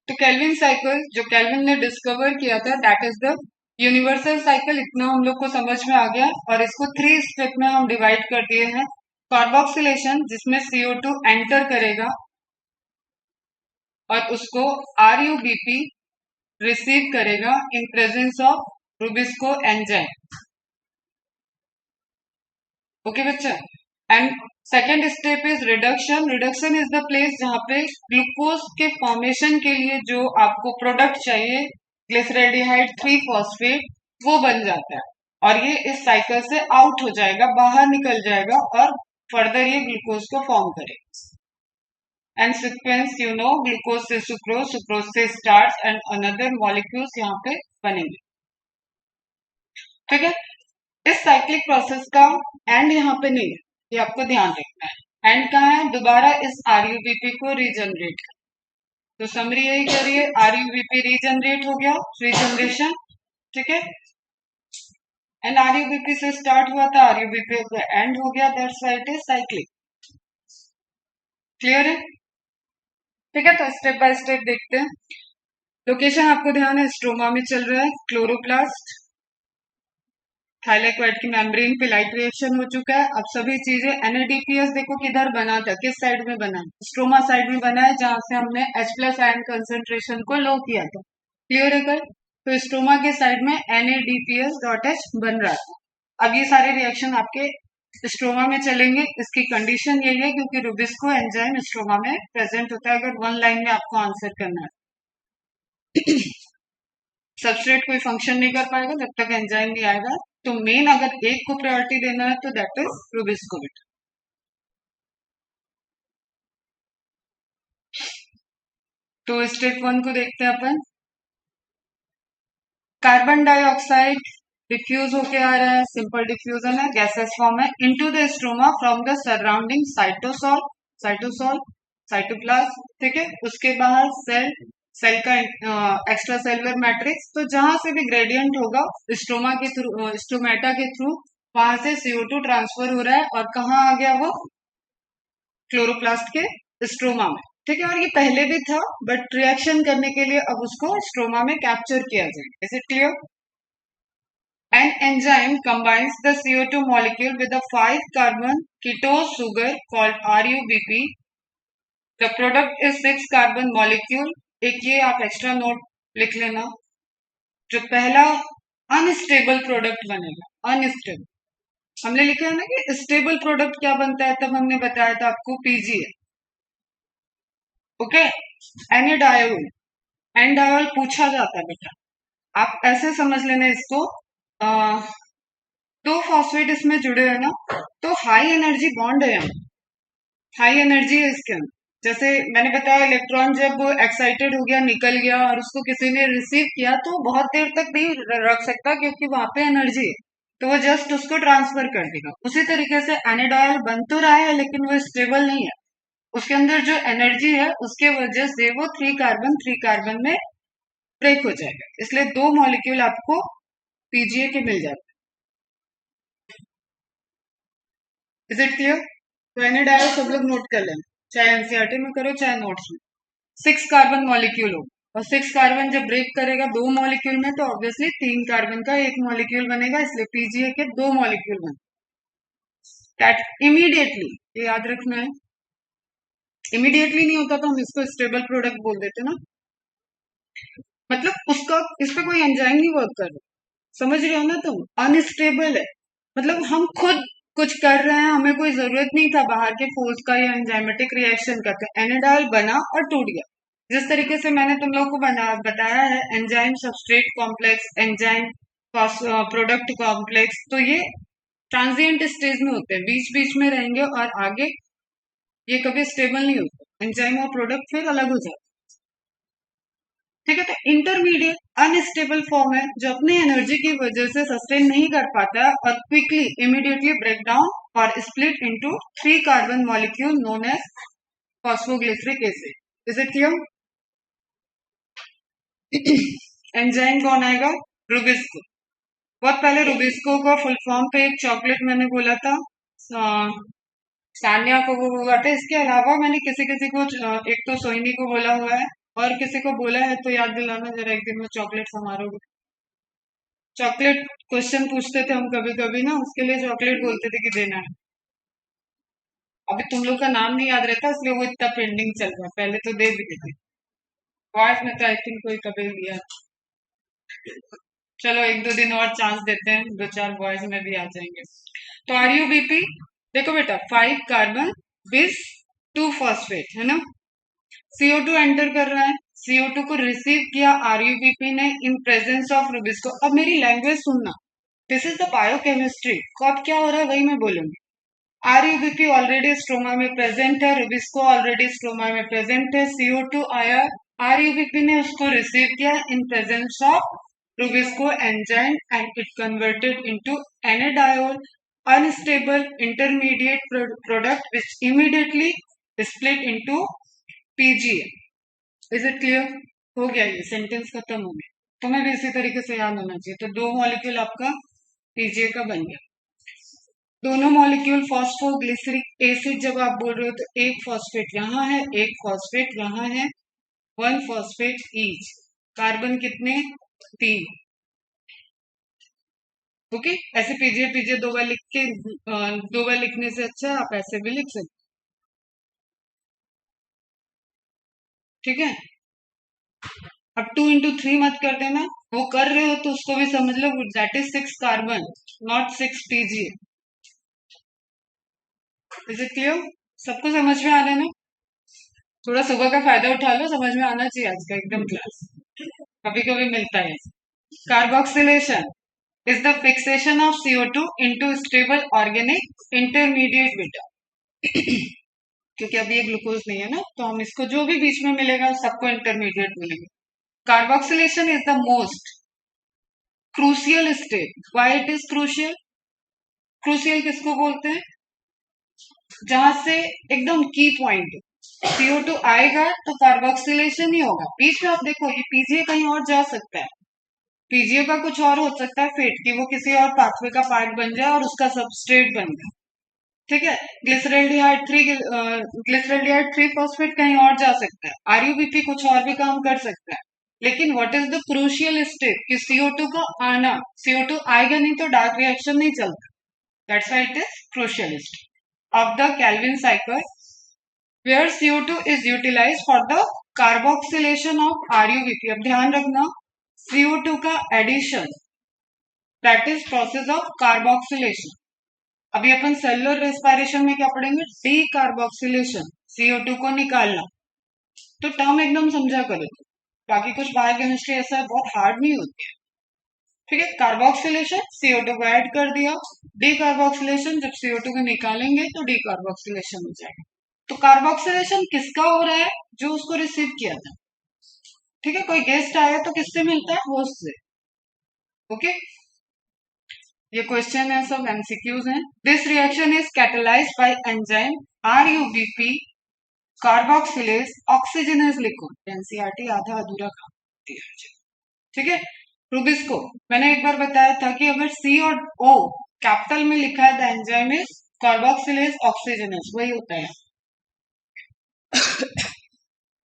तो Calvin cycle जो kelvin ने डिस्कवर किया था, that is the universal cycle. इतना हम लोग को समझ में आ गया, और इसको 3 स्टेप में हम डिवाइड कर दिए हैं। कार्बोक्सिलेशन, जिसमें CO2 एंटर करेगा और उसको RUBP रिसीव करेगा in presence of rubisco enzyme. Okay बच्चा। And second step is reduction. Reduction is the place जहां पे ग्लूकोज के फॉर्मेशन के लिए जो आपको प्रोडक्ट चाहिए, ग्लिसरेडिहाइड 3 फॉस्फेट, वो बन जाता है, और ये इस साइकिल से आउट हो जाएगा, बाहर निकल जाएगा, और फर्दर ये ग्लूकोज को फॉर्म करेगा। And sequence you know, glucose से सुक्रोज, सुक्रोज से स्टार्च एंड अनदर मॉलिक्यूल्स यहाँ पे बनेंगे। ठीक है। इस साइक्लिक प्रोसेस का एंड यहाँ पे नहीं है, ये आपको ध्यान रखना है। एंड कहाँ है? दोबारा इस RUBP को रीजनरेट कर। तो समरी यही कह रही है, RUBP रीजनरेट हो गया, रीजनरेशन। ठीक है। एंड RUBP से स्टार्ट हुआ था, RUBP एंड हो गया, that's why it is cyclic. Clear है? ठीक है। तो स्टेप बाय स्टेप देखते हैं। लोकेशन आपको ध्यान है, स्ट्रोमा में चल रहा है, क्लोरोप्लास्ट, थाइलेक्वाइड की मेम्ब्रेन पे लाइट रिएक्शन हो चुका है। अब सभी चीजें, NADPS देखो किधर बना था, किस साइड में बना है? स्ट्रोमा साइड में बना है, जहां से हमने H+ आयन कंसेंट्रेशन को लो किया था। क्लियर है कल? तो स्ट्रोमा के साइड में NADPS.H बन रहा था। अब ये सारे रिएक्शन आपके स्ट्रोमा में चलेंगे। इसकी कंडीशन यही है क्योंकि रुबिस्को एंजाइम स्ट्रोमा में प्रेजेंट होता है, अगर 1 लाइन में आपको आंसर करना है। सबस्ट्रेट कोई फंक्शन नहीं कर पाएगा जब तक एंजाइम नहीं आएगा। तो मेन अगर एक को प्रायोरिटी देना है तो दैट इज रुबिस्को बेटा। तो स्टेप 1 को देखते हैं अपन। कार्बन डाइऑक्साइड डिफ्यूज होके आ रहा है, सिंपल डिफ्यूजन है, गैसेस फॉर्म है, into the stroma from the surrounding cytosol, cytosol, cytoplasm. ठीक है। उसके बाहर सेल, सेल का एक्स्ट्रा सेलुलर मैट्रिक्स। तो जहां से भी ग्रेडियंट होगा स्ट्रोमा के थ्रू, स्टोमेटा के थ्रू, वहां से CO2 ट्रांसफर हो रहा है, और कहाँ आ गया वो? क्लोरोप्लास्ट के स्ट्रोमा में। ठीक है। और ये पहले भी था, बट रिएक्शन करने के लिए अब उसको स्ट्रोमा में कैप्चर किया जाए। Is it clear? An enzyme combines the CO2 molecule with a 5-carbon ketose sugar called RUBP. The product is 6-carbon molecule. एक ये आप एक्स्ट्रा नोट लिख लेना, जो पहला अनस्टेबल प्रोडक्ट बनेगा, अनस्टेबल। हमने लिखा है ना कि स्टेबल प्रोडक्ट क्या बनता है, तब हमने बताया था आपको PGA। ओके। एनिडायोल, एनिडायोल पूछा जाता है बेटा, आप ऐसे समझ लेना इसको। 2 फॉस्फेट इसमें जुड़े हैं ना, तो हाई एनर्जी बॉन्ड है, हाई एनर्जी है इसके अंदर। जैसे मैंने बताया, इलेक्ट्रॉन जब एक्साइटेड हो गया, निकल गया, और उसको किसी ने रिसीव किया, तो बहुत देर तक नहीं रख सकता क्योंकि वहां पे एनर्जी है, तो वो जस्ट उसको ट्रांसफर कर देगा। उसी तरीके से एनिडायल बन तो रहा है, लेकिन वो स्टेबल नहीं है। उसके अंदर जो एनर्जी है उसके वजह से वो 3 कार्बन में ब्रेक हो जाएगा, इसलिए 2 मॉलिक्यूल आपको PGA के मिल जाते हैं। Is it clear? तो एनिडायल सब लोग नोट कर लेना, चाहे NCERT में करो चाहे नोट्स में। 6 कार्बन मॉलिक्यूल हो, और 6 कार्बन जब ब्रेक करेगा 2 मॉलिक्यूल में, तो ऑब्वियसली 3 कार्बन का 1 मॉलिक्यूल बनेगा, इसलिए PGA के 2 मॉलिक्यूल बने। दैट इमीडिएटली, ये याद रखना है, इमीडिएटली नहीं होता तो हम इसको स्टेबल प्रोडक्ट बोल देते ना, मतलब उसका, इस पे कोई एंजाइम नहीं वर्क कर रहा, समझ रहे हो ना तुम? अनस्टेबल है, मतलब हम खुद कुछ कर रहे हैं, हमें कोई जरूरत नहीं था बाहर के फोर्स का या एंजाइमेटिक रिएक्शन करके। एनिडाल बना और टूट गया। जिस तरीके से मैंने तुम लोग को बताया है, enzyme substrate complex, enzyme product complex, तो ये ट्रांजिएंट स्टेज में होते हैं, बीच बीच में रहेंगे, और आगे ये कभी स्टेबल नहीं होता। एंजाइम और प्रोडक्ट फिर अलग हो जाते। ठीक है। तो इंटरमीडिएट अनस्टेबल फॉर्म है, जो अपनी एनर्जी की वजह से सस्टेन नहीं कर पाता और क्विकली इमीडिएटली ब्रेक डाउन और split into 3 carbon molecule known as phosphoglyceric acid. Is it clear? Enzyme कौन आएगा? रुबिस्को। बहुत पहले रुबिस्को का फुल फॉर्म पे एक चॉकलेट मैंने बोला था, सान्या को वो हुआ था। इसके अलावा मैंने किसी किसी को, एक तो सोइनी को बोला हुआ है, और किसी को बोला है तो याद दिलाना जरा, एक दिन में चॉकलेट समारोह। चॉकलेट क्वेश्चन पूछते थे हम कभी कभी ना, उसके लिए चॉकलेट बोलते थे कि देना है। अभी तुम लोग का नाम नहीं याद रहता इसलिए वो इतना पेंडिंग चल रहा है, पहले तो दे देते थे। बॉयज में तो आई थिंक कोई कभी दिया। चलो एक दो दिन और चांस देते हैं, दो चार बॉयज में भी आ जाएंगे। तो आरयूबीपी, देखो बेटा 5 कार्बन बिस 2 फॉस्फेट है ना, CO2 एंटर कर रहा है, CO2 को रिसीव किया आरयूबीपी ने इन प्रेजेंस ऑफ रुबिस्को। अब मेरी लैंग्वेज सुनना, दिस इज द बायोकेमिस्ट्री। तो अब क्या हो रहा है वही मैं बोलूंगी। आरयूबीपी ऑलरेडी स्ट्रोमा में प्रेजेंट है, रुबिस्को ऑलरेडी स्ट्रोमा में प्रेजेंट है, CO2 आया, आरयूबीपी ने उसको रिसीव किया in presence of rubisco enzyme and it converted into enediol unstable intermediate product which immediately split into PGA। Is it clear? हो गया, ये सेंटेंस खत्म हो गया। तुम्हें भी इसी तरीके से याद होना चाहिए। तो 2 मॉलिक्यूल आपका पीजीए का बन गया। दोनों मॉलिक्यूल फॉस्फोग्लिसरिक एसिड जब आप बोल रहे हो तो एक फॉस्फेट यहाँ है, एक फॉस्फेट यहाँ है, 1 फॉस्फेट ईच। कार्बन कितने? 3। ओके, ऐसे पीजीए पीजीए 2 बार लिख के 2 बार लिखने से अच्छा आप ऐसे भी लिख सकते। ठीक है, अब 2 into 3 मत कर देना, वो कर रहे हो तो उसको भी समझ लो, that is 6 carbon, not 6 PGA. Is it clear? सबको समझ में आ रहा है ना? थोड़ा सुबह का फायदा उठा लो, समझ में आना चाहिए आज का एकदम क्लास, कभी कभी मिलता है। Carboxylation is the fixation of CO2 into stable organic intermediate बेटा। क्योंकि अभी ये ग्लूकोज नहीं है ना, तो हम इसको जो भी बीच में मिलेगा सबको इंटरमीडिएट मिलेगा। Carboxylation is the most crucial step. Why it is crucial? Crucial किसको बोलते हैं? जहां से एकदम की पॉइंट, CO2 आएगा तो कार्बोक्सिलेशन ही होगा। बीच में आप देखो ये पीजीए कहीं और जा सकता है, पीजीए का कुछ और हो सकता है फेट की, वो किसी और पाथवे का पार्ट बन जाए और उसका सबस्ट्रेट बन जाए। ठीक है, ग्लिसरल्डिहाइड 3 फॉस्फेट कहीं और जा सकता है, आरयूबीपी कुछ और भी काम कर सकता है। लेकिन what is the crucial step कि CO2 का आना, CO2 आएगा नहीं तो डार्क रिएक्शन नहीं चलता, that's why it is crucial step of the Calvin cycle where CO2 is utilized for the carboxylation of RUBP। अब ध्यान रखना, CO2 का addition that is process of carboxylation. अभी अपन सेलुलर रेस्पिरेशन में क्या पढ़ेंगे? डी कार्बोक्सिलेशन, CO2 को निकालना। तो टर्म एकदम समझा करो, बाकी कुछ बायोकेमिस्ट्री ऐसा बहुत हार्ड नहीं होती है। ठीक है, कार्बोक्सिलेशन CO2 को ऐड कर दिया, डी कार्बोक्सिलेशन जब CO2 को निकालेंगे तो डी कार्बोक्सिलेशन हो जाएगा। तो कार्बोक्सिलेशन किसका हो रहा है? जो उसको रिसीव किया था। ठीक है, कोई गेस्ट आया तो किससे मिलता है? होस्ट से। ओके, ये क्वेश्चन है, सब एमसीक्यूज हैं। This reaction is catalysed bye enzyme RUBP carboxylase oxygenase लिखो, एनसीईआरटी आधा अधूरा काम दिया है। ठीक है, रुबिस्को मैंने एक बार बताया था कि अगर C और O कैपिटल में लिखा है the enzyme is carboxylase oxygenase, वही होता है।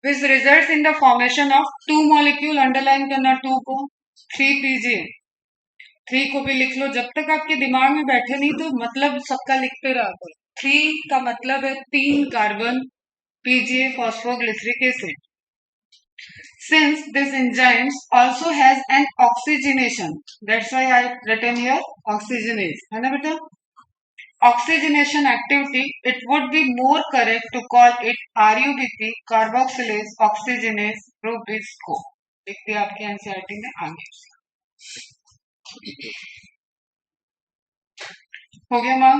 which results in the formation of 2 molecule, underline करना 2 को, 3 पीजीए। 3 को भी लिख लो, जब तक आपके दिमाग में बैठे नहीं तो मतलब सबका लिखते रहा करो। 3 का मतलब है 3 carbon PGA phosphoglyceric acid. Since this enzyme also has an oxygenation, that's why I written here oxygenase, है ना बेटा? Oxygenation activity, it would be more correct to call it RUBP carboxylase oxygenase Rubisco। लिख दिया आपके NCERT में आगे। हो गया मां?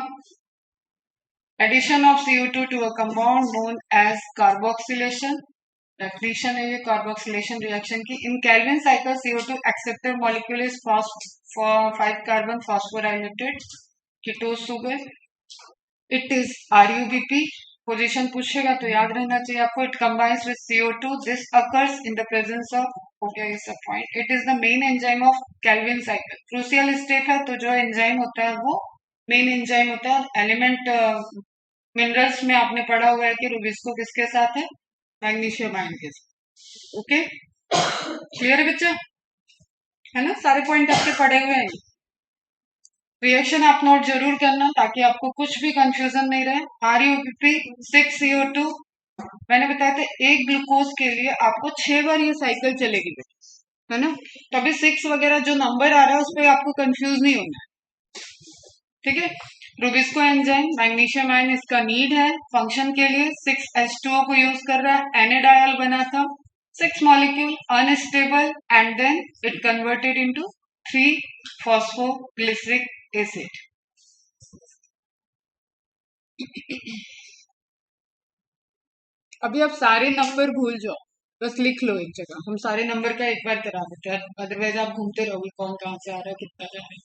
Addition of CO2 to a compound known as carboxylation. Definition है ये कार्बोक्सिलेशन रिएक्शन की। In Calvin cycle CO2 acceptor molecule is 5 carbon phosphorylated ketose sugar. It is RUBP। Position पूछेगा तो याद रहना चाहिए आपको, it combines with CO2, this occurs in the presence of, हो गया ये सब point. It is the main enzyme of Calvin cycle. Crucial step है तो जो एंजाइम होता है वो मेन एंजाइम होता है। एलिमेंट मिनरल्स में आपने पढ़ा हुआ है कि रुबिस्को किसके साथ है? मैग्नीशियम आयन के साथ। ओके, क्लियर है बच्चा? है ना, सारे पॉइंट आपके पढ़े हुए हैं। रिएक्शन आप नोट जरूर करना ताकि आपको कुछ भी कंफ्यूजन नहीं रहे। RuBP 6CO2, मैंने बताया था एक ग्लूकोज के लिए आपको 6 बार ये साइकिल चलेगी, है ना। तभी 6 वगैरह जो नंबर आ रहा है उस पर आपको कंफ्यूज नहीं होना है, ठीक है। रूबिस्को एंजाइम मैग्नीशियम आयन इसका नीड है फंक्शन के लिए, 6H2O को यूज कर रहा है, NaDiol बना था, 6 molecule unstable and then it converted into 3 phosphoglyceric acid. अभी आप सारे नंबर भूल जाओ, बस लिख लो एक जगह, हम सारे नंबर का एक बार करा देते हैं, अदरवाइज आप घूमते रहोगे कौन कहाँ से आ रहा है कितना जा रहा है।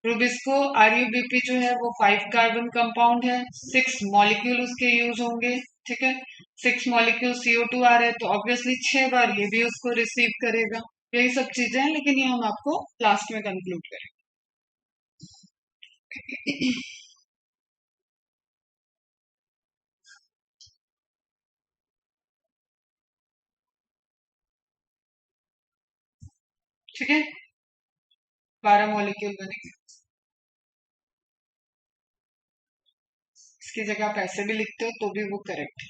रूबिस्को RuBP जो है वो 5 कार्बन कंपाउंड है, 6 मॉलिक्यूल उसके यूज होंगे, ठीक है। 6 मॉलिक्यूल CO2 आ रहे हैं तो ऑब्वियसली 6 बार ये भी उसको रिसीव करेगा। यही सब चीजें हैं, लेकिन ये हम आपको लास्ट में कंक्लूड करेंगे। ठीक है, 12 मॉलिक्यूल बनेंगे। इसकी जगह आप ऐसे भी लिखते हो तो भी वो करेक्ट है।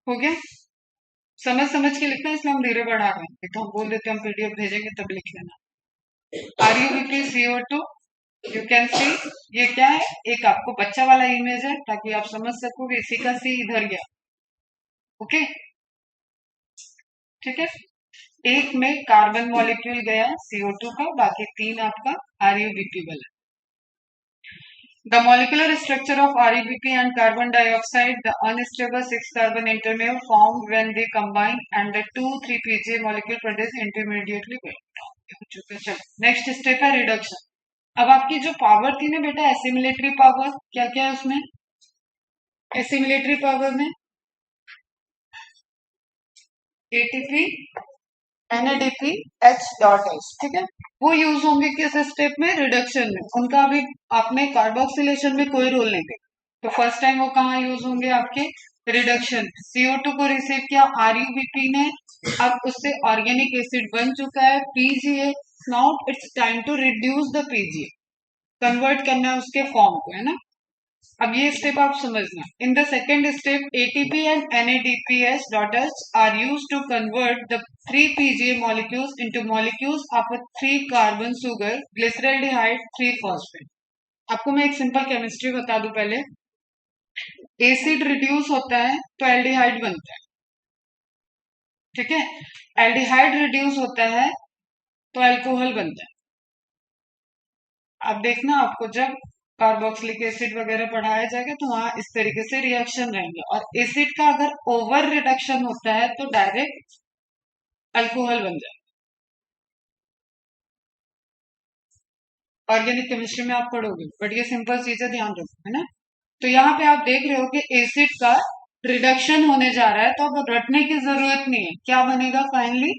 हो गया, समझ समझ के लिखना, इसलिए हम धीरे बढ़ा रहे हैं, तो हम बोल देते हैं हम PDF भेजेंगे तब लिख लेना। RuBP CO2, you can see, ये क्या है, एक आपको बच्चा वाला इमेज है ताकि आप समझ सको कि इसी का सी इधर गया। ओके, ठीक है। एक में कार्बन मॉलिक्यूल गया CO2 का, बाकी 3 आपका RuBP वाला। The molecular structure of RuBP and carbon dioxide, the unstable 6-carbon intermediate formed when they combine, and the 2,3-PGA molecule produce intermediately. Next step है रिडक्शन। अब आपकी जो पावर थी ना बेटा, एसिमिलेटरी पावर, क्या क्या है उसमें? एसिमिलेटरी पावर में ATP NADP H.H, ठीक है। वो यूज होंगे किस स्टेप में? रिडक्शन में। उनका अभी आपने कार्बोक्सिलेशन में कोई रोल नहीं देखा, तो फर्स्ट टाइम वो कहाँ यूज होंगे? आपके रिडक्शन। CO2 को रिसीव किया RuBP ने, अब उससे ऑर्गेनिक एसिड बन चुका है PGA। Now it's time to reduce the PGA, convert करना है उसके फॉर्म को, है ना। अब ये स्टेप आप समझना। In the second step ATP and NADPH daughters are use to convert the 3 PGA molecules into molecules of a 3 carbon sugar glyceraldehyde 3 phosphate। आपको मैं एक सिंपल केमिस्ट्री बता दूं पहले। एसिड रिड्यूस होता है तो एल्डिहाइड बनता है, ठीक है। एल्डिहाइड रिड्यूस होता है तो अल्कोहल बनता है। अब देखना, आपको जब कार्बोक्सिलिक एसिड वगैरह पढ़ाया जाएगा तो वहां इस तरीके से रिएक्शन रहेंगे, और एसिड का अगर ओवर रिडक्शन होता है तो डायरेक्ट अल्कोहल बन जाए। ऑर्गेनिक केमिस्ट्री में आप पढ़ोगे, बट ये सिंपल चीजें ध्यान रखो, है ना। तो यहाँ पे आप देख रहे हो कि एसिड का रिडक्शन होने जा रहा है, तो अब रटने की जरूरत नहीं है। क्या बनेगा फाइनली?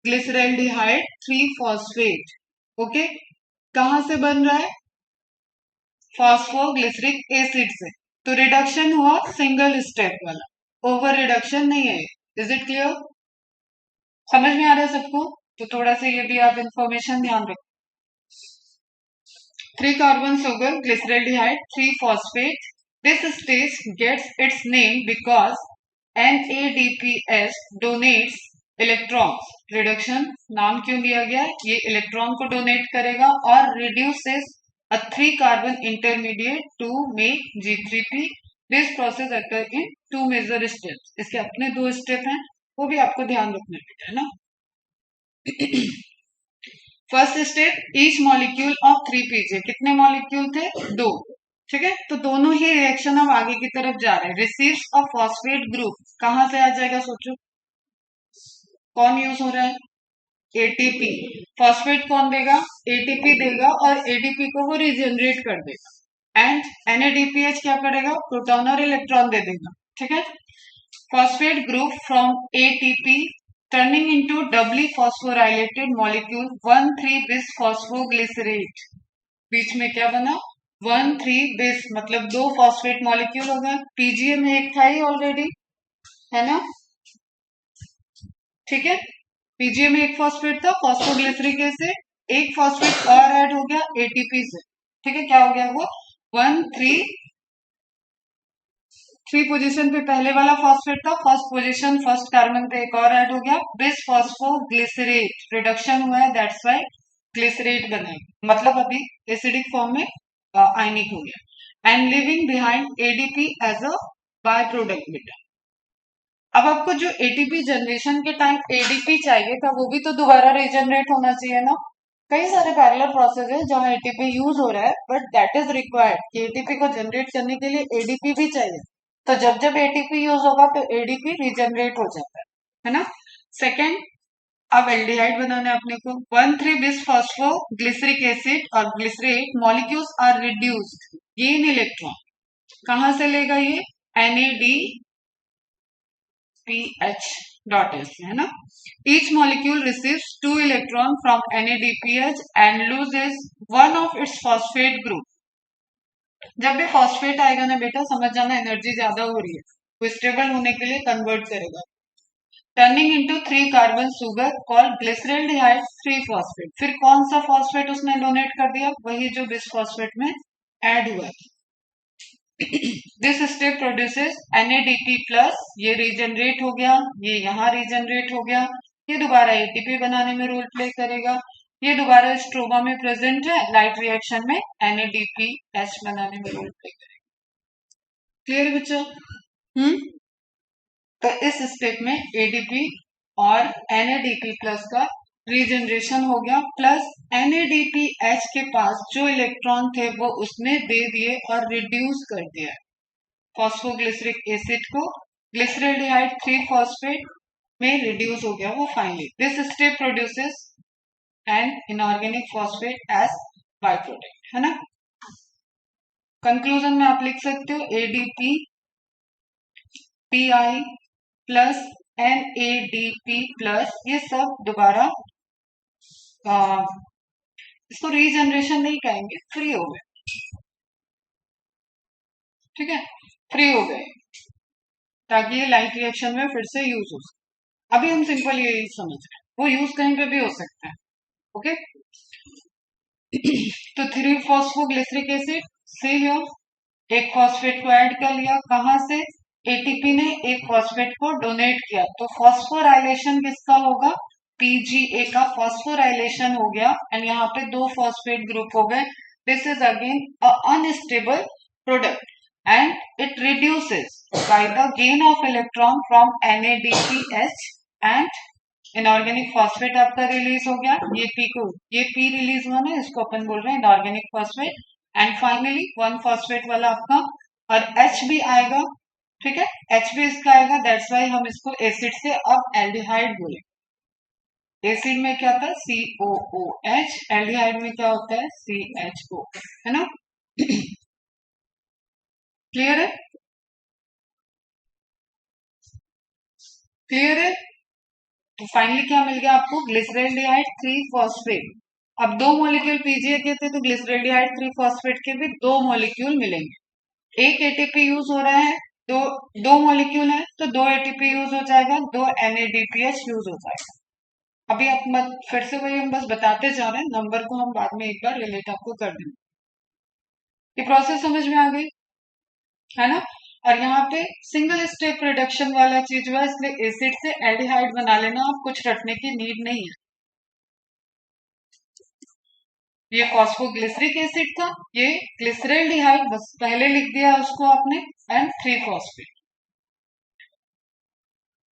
ग्लिसरैल्डिहाइड 3 फॉस्फेट। ओके, कहां से बन रहा है? फॉस्फोग्लिसरिक एसिड से। तो रिडक्शन हुआ सिंगल स्टेप वाला, ओवर रिडक्शन नहीं है। Is it clear? समझ में आ रहा है सबको? तो थोड़ा सा ये भी आप इंफॉर्मेशन ध्यान रखो। 3 carbon sugar glyceraldehyde 3 phosphate, this stage gets its name because NADPH donates electrons। Reduction नाम क्यों दिया गया? ये इलेक्ट्रॉन को डोनेट करेगा और reduces a 3 carbon intermediate to make G3P। This process occurs in 2 major steps। इसके अपने 2 स्टेप हैं, वो भी आपको ध्यान रखना है ना। First step, each molecule of 3 PGA, कितने मॉलिक्यूल थे? 2, ठीक है। तो दोनों ही रिएक्शन अब आगे की तरफ जा रहे हैं। रिसीव्स अ फॉस्फेट ग्रुप, कहां से आ जाएगा सोचो? कौन यूज हो रहा है? ATP। फॉस्फेट कौन देगा? ATP देगा, और ADP को वो रिजेनरेट कर देगा। एंड NADPH क्या करेगा? प्रोटॉन और इलेक्ट्रॉन दे देगा, ठीक है। Phosphate group from ATP turning into doubly phosphorylated molecule 1,3 bis phosphoglycerate। बीच में क्या बना? 1,3 बिस मतलब 2 फॉस्फेट मॉलिक्यूल हो गए। पीजीए में एक था ही ऑलरेडी, है ना, ठीक है। पीजीए में एक फॉस्फेट था, फॉस्फोग्लिसरिक एसिड, एक फॉस्फेट और ऐड हो गया एटीपी से, ठीक है। क्या हो गया वो, 1,3 थ्री पोजीशन पे पहले वाला फॉस्फेट था, फर्स्ट पोजीशन फर्स्ट कार्बन पे एक और ऐड हो गया, बिस फॉस्फोग्लिसरेट रिडक्शन हुआ है, दैट्स वाई ग्लिसरेट बना है, मतलब अभी एसिडिक फॉर्म में आयनिक हो गया, and living behind ADP as a by product बेटा। अब आपको जो एटीपी जनरेशन के टाइम एडीपी चाहिए था वो भी तो दोबारा रीजनरेट होना चाहिए ना। कई सारे पैरेलल प्रोसेस है जहाँ एटीपी यूज हो रहा है, बट दैट इज रिक्वायर्ड कि एटीपी को जनरेट करने के लिए एडीपी भी चाहिए। तो जब जब एटीपी यूज होगा तो एडीपी रीजनरेट हो जाता है ना। सेकेंड, अब एल्डिहाइड बनाना है अपने को। 1,3 बिस फॉस्फो ग्लिसरिक एसिड और glycerate molecules are reduced, gain electron कहाँ से लेगा ये, एनएडी PH dot S, है ना। Each molecule receives 2 electron from NADPH and loses one of its phosphate group। जब भी फॉस्फेट आएगा ना बेटा, समझ जाना एनर्जी ज्यादा हो रही है, वो स्टेबल होने के लिए कन्वर्ट करेगा, turning into 3 carbon sugar called glyceraldehyde 3 phosphate. फिर कौन सा फॉस्फेट उसने डोनेट कर दिया, वही जो बिसफॉस्फेट में ऐड हुआ था। This step produces NADP plus, ये रीजनरेट हो गया, ये यहाँ रीजनरेट हो गया, ये दोबारा एटीपी बनाने में रोल प्ले करेगा, ये दोबारा स्ट्रोमा में प्रेजेंट है, लाइट रिएक्शन में NADPH बनाने में रोल प्ले करेगा। क्लियर बच्चों, तो इस स्टेप में एडीपी और NADP प्लस का रीजनरेशन हो गया, प्लस NADPH के पास जो इलेक्ट्रॉन थे वो उसने दे दिए और रिड्यूस कर दिया फॉस्फोग्लिसरिक एसिड को, ग्लिसरल्डिहाइड 3 फॉस्फेट में रिड्यूस हो गया वो finally. This step produces an inorganic phosphate as by product, है ना। कंक्लूजन में आप लिख सकते हो ADP Pi plus NADP plus, ये सब दोबारा इसको रीजनरेशन नहीं कहेंगे, फ्री हो गए, ठीक है, फ्री हो गए ताकि ये लाइट रिएक्शन में फिर से यूज हो सके। अभी हम सिंपल ये समझ रहे हैं, वो यूज कहीं पे भी हो सकता है, ओके। तो 3 फॉस्फोग्लिसरिक एसिड से एक फॉस्फेट को ऐड कर लिया, कहां से, एटीपी ने एक फॉस्फेट को डोनेट किया, तो फॉस्फोराइलेशन किसका होगा, पीजीए का फॉस्फोराइलेशन हो गया, एंड यहाँ पे 2 फॉस्फेट ग्रुप हो गए। This is again unstable product and it reduces by the gain of electron from NADPH and inorganic phosphate आपका रिलीज हो गया, ये पी रिलीज हुआ ना, इसको अपन बोल रहे हैं inorganic phosphate, and finally 1 phosphate वाला आपका, और H भी आएगा, ठीक है, H भी इसका आएगा, दैट्स वाई हम इसको एसिड से अब एल्डिहाइड बोले। एसिड में क्या था, COOH, एल्डिहाइड में क्या होता है, CHO, है ना। क्लियर है, क्लियर है। तो फाइनली क्या मिल गया आपको, ग्लिसरल्डिहाइड 3 फॉस्फेट। अब 2 मॉलिक्यूल पीजीए के थे तो ग्लिसरल्डिहाइड 3 फॉस्फेट के भी 2 मॉलिक्यूल मिलेंगे। एक एटीपी यूज हो रहा है, दो दो मॉलिक्यूल है तो 2 एटीपी यूज हो जाएगा, 2 NADPH यूज हो जाएगा। अभी आप मत फिर से वही हम बस बताते जा रहे हैं, नंबर को हम बाद में एक बार रिलेट आपको कर देंगे। ये प्रोसेस समझ में आ गई, है ना। और यहाँ पे सिंगल स्टेप रिडक्शन वाला चीज हुआ, इसलिए एसिड से एल्डिहाइड बना लेना, आप कुछ रखने की नीड नहीं है। ये फॉस्फोग्लिसरिक एसिड था, ये ग्लिसरल्डिहाइड बस पहले लिख दिया उसको आपने, एंड 3 फॉस्फेट,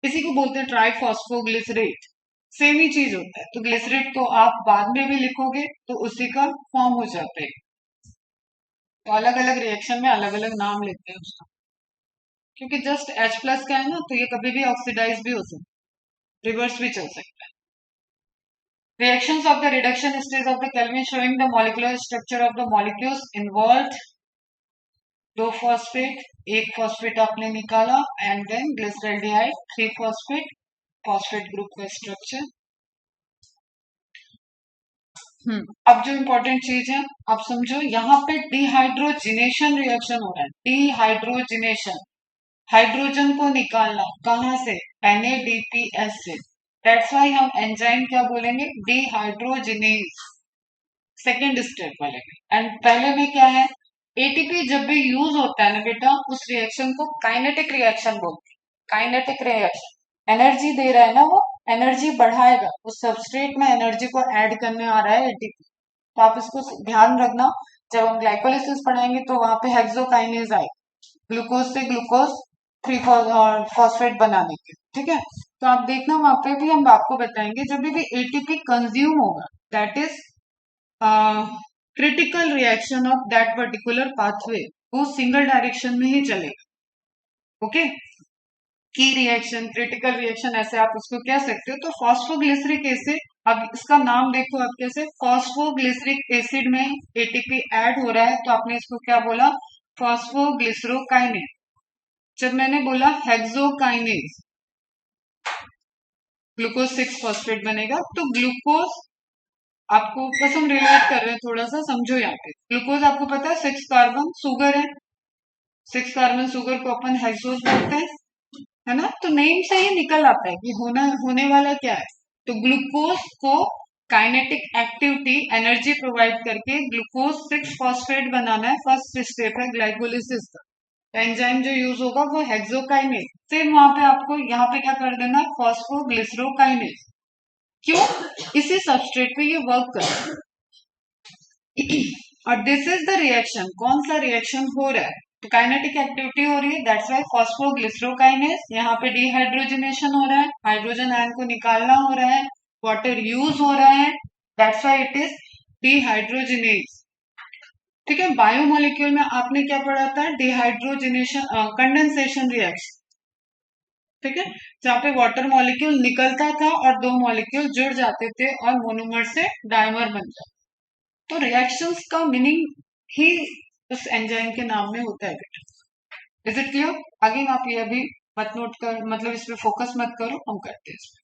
इसी को बोलते हैं ट्राइफॉस्फोग्लिसरेट, सेम ही चीज होता है। तो ग्लिसरेट तो आप बाद में भी लिखोगे तो उसी का फॉर्म हो जाता है, तो अलग अलग रिएक्शन में अलग अलग नाम लेते हैं उसका, क्योंकि जस्ट H प्लस का है ना, तो ये कभी भी ऑक्सीडाइज भी हो सकता है, रिवर्स भी चल सकता है। Reactions of the reduction stage of the Kelvin showing the molecular structure of the molecules involved, 2 phosphate, एक फॉस्फेट आपने निकाला, and then glyceraldehyde 3 phosphate, phosphate group का स्ट्रक्चर। अब जो इम्पोर्टेंट चीज है, आप समझो, यहाँ पे डिहाइड्रोजिनेशन रिएक्शन हो रहा है। डिहाइड्रोजिनेशन, हाइड्रोजन को निकालना कहाँ से? NADPH से। दैट्स वाई हम एंजाइम क्या बोलेंगे? डिहाइड्रोजिनेज, सेकेंड स्टेप वाले में। एंड पहले में क्या है? एटीपी जब भी यूज होता है ना बेटा, उस रिएक्शन को काइनेटिक रिएक्शन बोलते हैं। काइनेटिक रिएक्शन, एनर्जी दे रहा है ना, वो एनर्जी बढ़ाएगा, उस सबस्ट्रेट में एनर्जी को ऐड करने आ रहा है एटीपी। तो आप इसको ध्यान रखना, जब हम ग्लाइकोलिसिस पढ़ाएंगे तो वहां पे हेक्सोकाइनेज आए, ग्लूकोज से ग्लूकोज 3 फॉस्फेट बनाने के, ठीक है। तो आप देखना वहां पे भी हम आपको बताएंगे, जब भी एटीपी कंज्यूम होगा, that is critical reaction of that particular pathway, वो सिंगल डायरेक्शन में ही चलेगा। ओके, की रिएक्शन, क्रिटिकल रिएक्शन, ऐसे आप उसको कह सकते हो। तो फॉस्फोग्लिसरिक एसिड, अब इसका नाम देखो आप कैसे, फॉस्फोग्लिसरिक एसिड में एटीपी ऐड हो रहा है, तो आपने इसको क्या बोला? फॉस्फोग्लिसरोकाइनेज। जब मैंने बोला हेक्सोकाइनेज, ग्लूकोज 6 फॉस्फेट बनेगा, तो ग्लूकोज आपको बस हम रिलेट कर रहे हैं, थोड़ा सा समझो। यहाँ पे ग्लूकोज आपको पता है 6 कार्बन शुगर है, 6 कार्बन शुगर को अपन हेक्सोज बोलते हैं, है ना। तो नेम से ही निकल आता है कि होने वाला क्या है। तो ग्लूकोज को काइनेटिक एक्टिविटी, एनर्जी प्रोवाइड करके ग्लूकोज 6 फॉस्फेट बनाना है, फर्स्ट स्टेप है ग्लाइकोलिसिस का। एंजाइम जो यूज होगा वो हेक्सोकाइनेज। फिर वहां पे आपको यहाँ पे क्या कर देना? फॉस्फोग्लिसरोकाइनेज। क्यों? इसी सबस्ट्रेट पे ये वर्क कर रहा है। और दिस इज द रिएक्शन, कौन सा रिएक्शन हो रहा है? तो काइनेटिक एक्टिविटी हो रही है, दैट्स वाई फॉस्फोग्लिसरोकाइनेज। यहाँ पे डिहाइड्रोजनेशन हो रहा है, हाइड्रोजन आयन को निकालना हो रहा है, वाटर यूज हो रहा है, that's why it is dehydrogenase. ठीक है, बायोमोलिक्यूल में आपने क्या पढ़ा था? डिहाइड्रोजनेशन, कंडेंसेशन रिएक्शन, ठीक है, जहाँ पे वाटर मॉलिक्यूल निकलता था और 2 मॉलिक्यूल जुड़ जाते थे और मोनोमर से डायमर बन जाता। तो रिएक्शंस का मीनिंग ही उस एंजाइम के नाम में होता है बेटा। Is it clear? आगे आप ये अभी मत नोट कर, मतलब इस पे फोकस मत करो, हम करते हैं।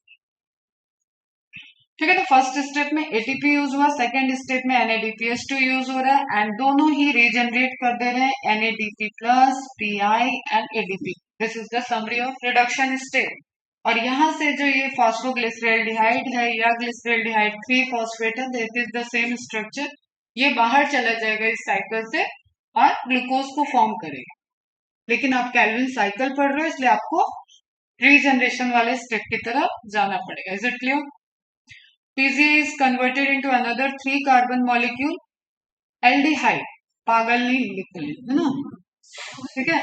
ठीक है, तो फर्स्ट स्टेप में एटीपी यूज हुआ, सेकेंड स्टेप में NADPH2 यूज हो रहा है, एंड दोनों ही रीजनरेट कर दे रहे हैं NADP plus, PI and ADP। This is the summary of reduction step. और यहाँ से जो ये फॉस्फोग्लिसरेल्डिहाइड है या ग्लिसरेल्डिहाइड 3 फॉस्फेट है, this is the same structure, ये बाहर चला जाएगा इस साइकिल से और ग्लूकोज को फॉर्म करेगा। लेकिन आप कैल्विन साइकिल पढ़ रहे हो, इसलिए आपको रीजनरेशन वाले स्टेप की तरफ जाना पड़ेगा। Is it clear? PGA is converted into another 3 carbon molecule, aldehyde, पागल नहीं लिखते है ना, ठीक है।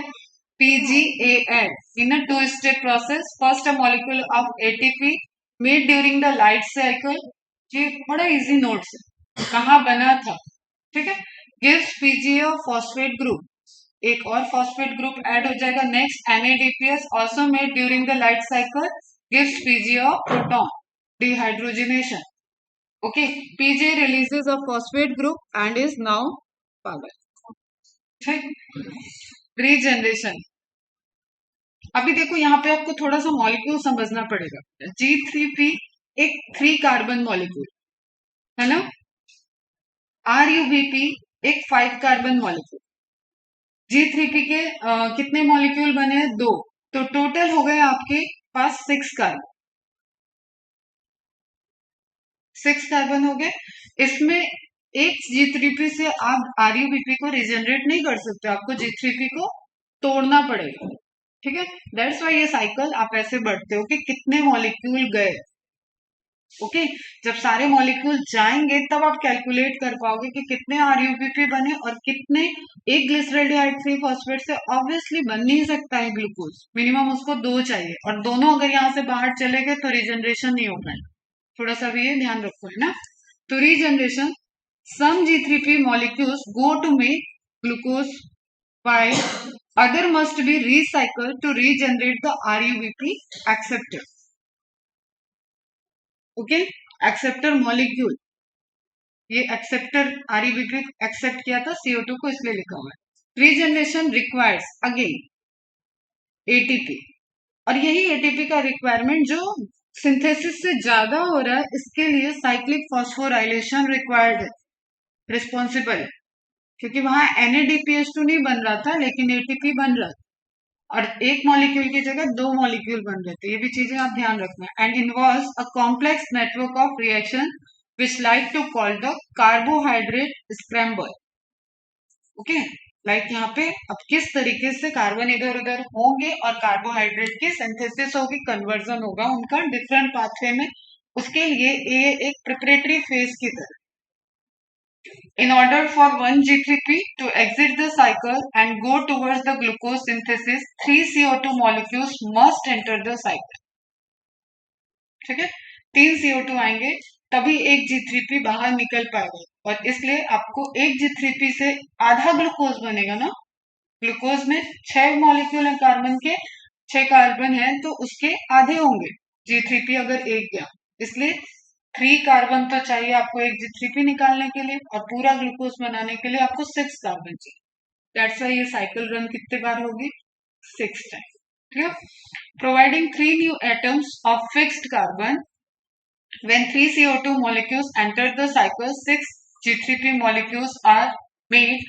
PGAL in a two-step process, first a molecule of ATP made during the light cycle, ये बड़ा इजी नोट्स है, कहाँ बना था, ठीक है, gives PGA phosphate group, एक और फॉस्फेट ग्रुप ऐड हो जाएगा। Next NADPH also made during the light cycle gives PGA proton, dehydrogenation. Okay, PJ releases a phosphate group and is now पागल। रीजनरेशन, अभी देखो यहाँ पे आपको थोड़ा सा मॉलिक्यूल समझना पड़ेगा। G3P एक 3 कार्बन मॉलिक्यूल है ना, RUBP एक 5 कार्बन मॉलिक्यूल। G3P के कितने मॉलिक्यूल बने हैं? 2, तो टोटल हो गए आपके पास 6 कार्बन, 6 कार्बन हो गए। इसमें एक G3P से आप RUBP को रिजनरेट नहीं कर सकते, आपको G3P को तोड़ना पड़ेगा, ठीक है। दैट्स वाई ये साइकिल आप ऐसे बढ़ते हो कि कितने मॉलिक्यूल गए। ओके, जब सारे मॉलिक्यूल जाएंगे तब आप कैलकुलेट कर पाओगे कि कितने RUBP बने और कितने। एक ग्लिसरेल्डिहाइड 3 फॉस्फेट से ऑब्वियसली बन नहीं सकता है ग्लूकोज, मिनिमम उसको 2 चाहिए, और दोनों अगर यहाँ से बाहर चले गए तो रिजनरेशन नहीं हो पाएगा। थोड़ा सा भी ये ध्यान रखो, है ना। तो regeneration, some G3P molecules go to make glucose while other must be recycled to regenerate the RUBP acceptor. Okay, acceptor molecule, ये एक्सेप्टर RUBP एक्सेप्ट किया था CO2 को, इसलिए लिखा हुआ है। रीजनरेशन रिक्वायर्स अगेन ATP, और यही ATP का रिक्वायरमेंट जो सिंथेसिस से ज्यादा हो रहा है, इसके लिए साइक्लिक फॉस्फोराइलेशन रिक्वायर्ड है, रिस्पॉन्सिबल है, क्योंकि वहां NADPH2 नहीं बन रहा था लेकिन ATP बन रहा था, और एक मॉलिक्यूल की जगह दो मॉलिक्यूल बन रहे थे। ये भी चीजें आप ध्यान रखना। And involves a complex network of reaction which like to call the carbohydrate scramble. Okay, like यहाँ पे अब किस तरीके से कार्बन इधर उधर होंगे और कार्बोहाइड्रेट की सिंथेसिस होगी, कन्वर्जन होगा उनका डिफरेंट पाथवे में, उसके लिए ये एक प्रिपरेटरी फेज की तरह। In order for one G3P to exit the cycle and go towards the glucose synthesis, three CO2 molecules must enter the cycle. ठीक है, तीन CO2 आएंगे तभी एक G3P बाहर निकल पाएगा, और इसलिए आपको एक G3P से आधा ग्लूकोज बनेगा ना। ग्लूकोज में 6 मॉलिक्यूल है कार्बन के, 6 कार्बन है तो उसके आधे होंगे G3P अगर एक गया, इसलिए 3 कार्बन तो चाहिए आपको एक G3P निकालने के लिए, और पूरा ग्लूकोज बनाने के लिए आपको 6 कार्बन चाहिए। दैट्स वाई ये साइकिल रन कितने बार होगी, 6 टाइम। ठीक है, providing 3 new atoms of fixed carbon. When 3 CO2 molecules enter the cycle, 6 G3P molecules are made,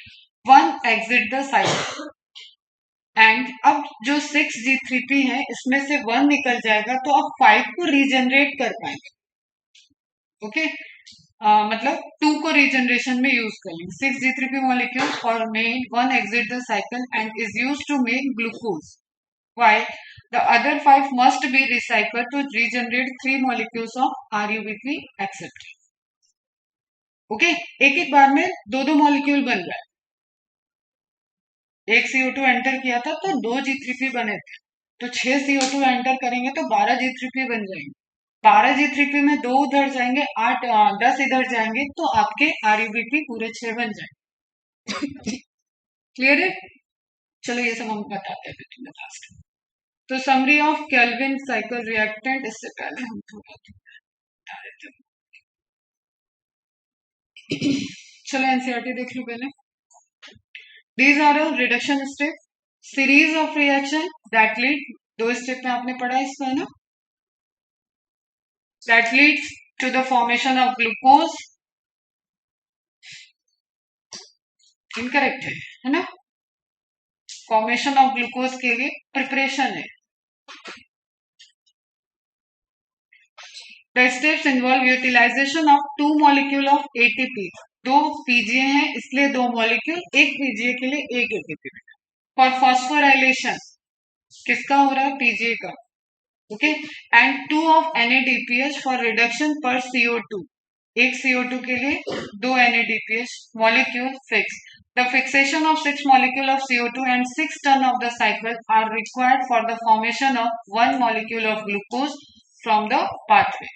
one exit the cycle. And अब जो 6 G3P है इसमें से 1 निकल जाएगा तो आप 5 को रीजनरेट कर पाएंगे। ओके, मतलब 2 को रीजनरेशन में यूज कर लेंगे। 6 G3P molecules और made 1 exit the cycle and is used to make glucose, while the other 5 must be recycled to regenerate 3 molecules of RUBP etc. Okay, एक एक बार में दो दो मॉलिक्यूल बन रहा है। एक CO2 एंटर किया था तो 2 G3P बने थे, तो 6 CO2 एंटर करेंगे तो 12 G3P बन जाएंगे। 12 G3P में 2 उधर जाएंगे, 8 10 इधर जाएंगे, तो आपके RUBP पूरे 6 बन जाएंगे। क्लियर है? चलो ये सब हम बताते हैं तुम्हें लास्ट में। तो summary of Calvin cycle reactant, इससे पहले हम थोड़ा बता देते हैं। चलो एनसीईआरटी देख लो पहले। These are a reduction step, series of reaction that lead, दो स्टेप में आपने पढ़ा इसको है ना, that leads to the formation of glucose, incorrect है ना, फॉर्मेशन ऑफ ग्लूकोज के लिए प्रिपरेशन है। The steps involve utilization of 2 molecule of ATP, दो पीजीए हैं इसलिए 2 मॉलिक्यूल, एक पीजीए के लिए एक एटीपी। फॉर फॉस्फोराइलेशन किसका हो रहा है, पीजीए का। Okay, and 2 of NADPH for reduction पर CO2, एक CO2 के लिए 2 NADPH molecule fix. The fixation of 6 molecule of CO2 and 6 turn of the cycle are required for the formation of 1 molecule of glucose from the pathway.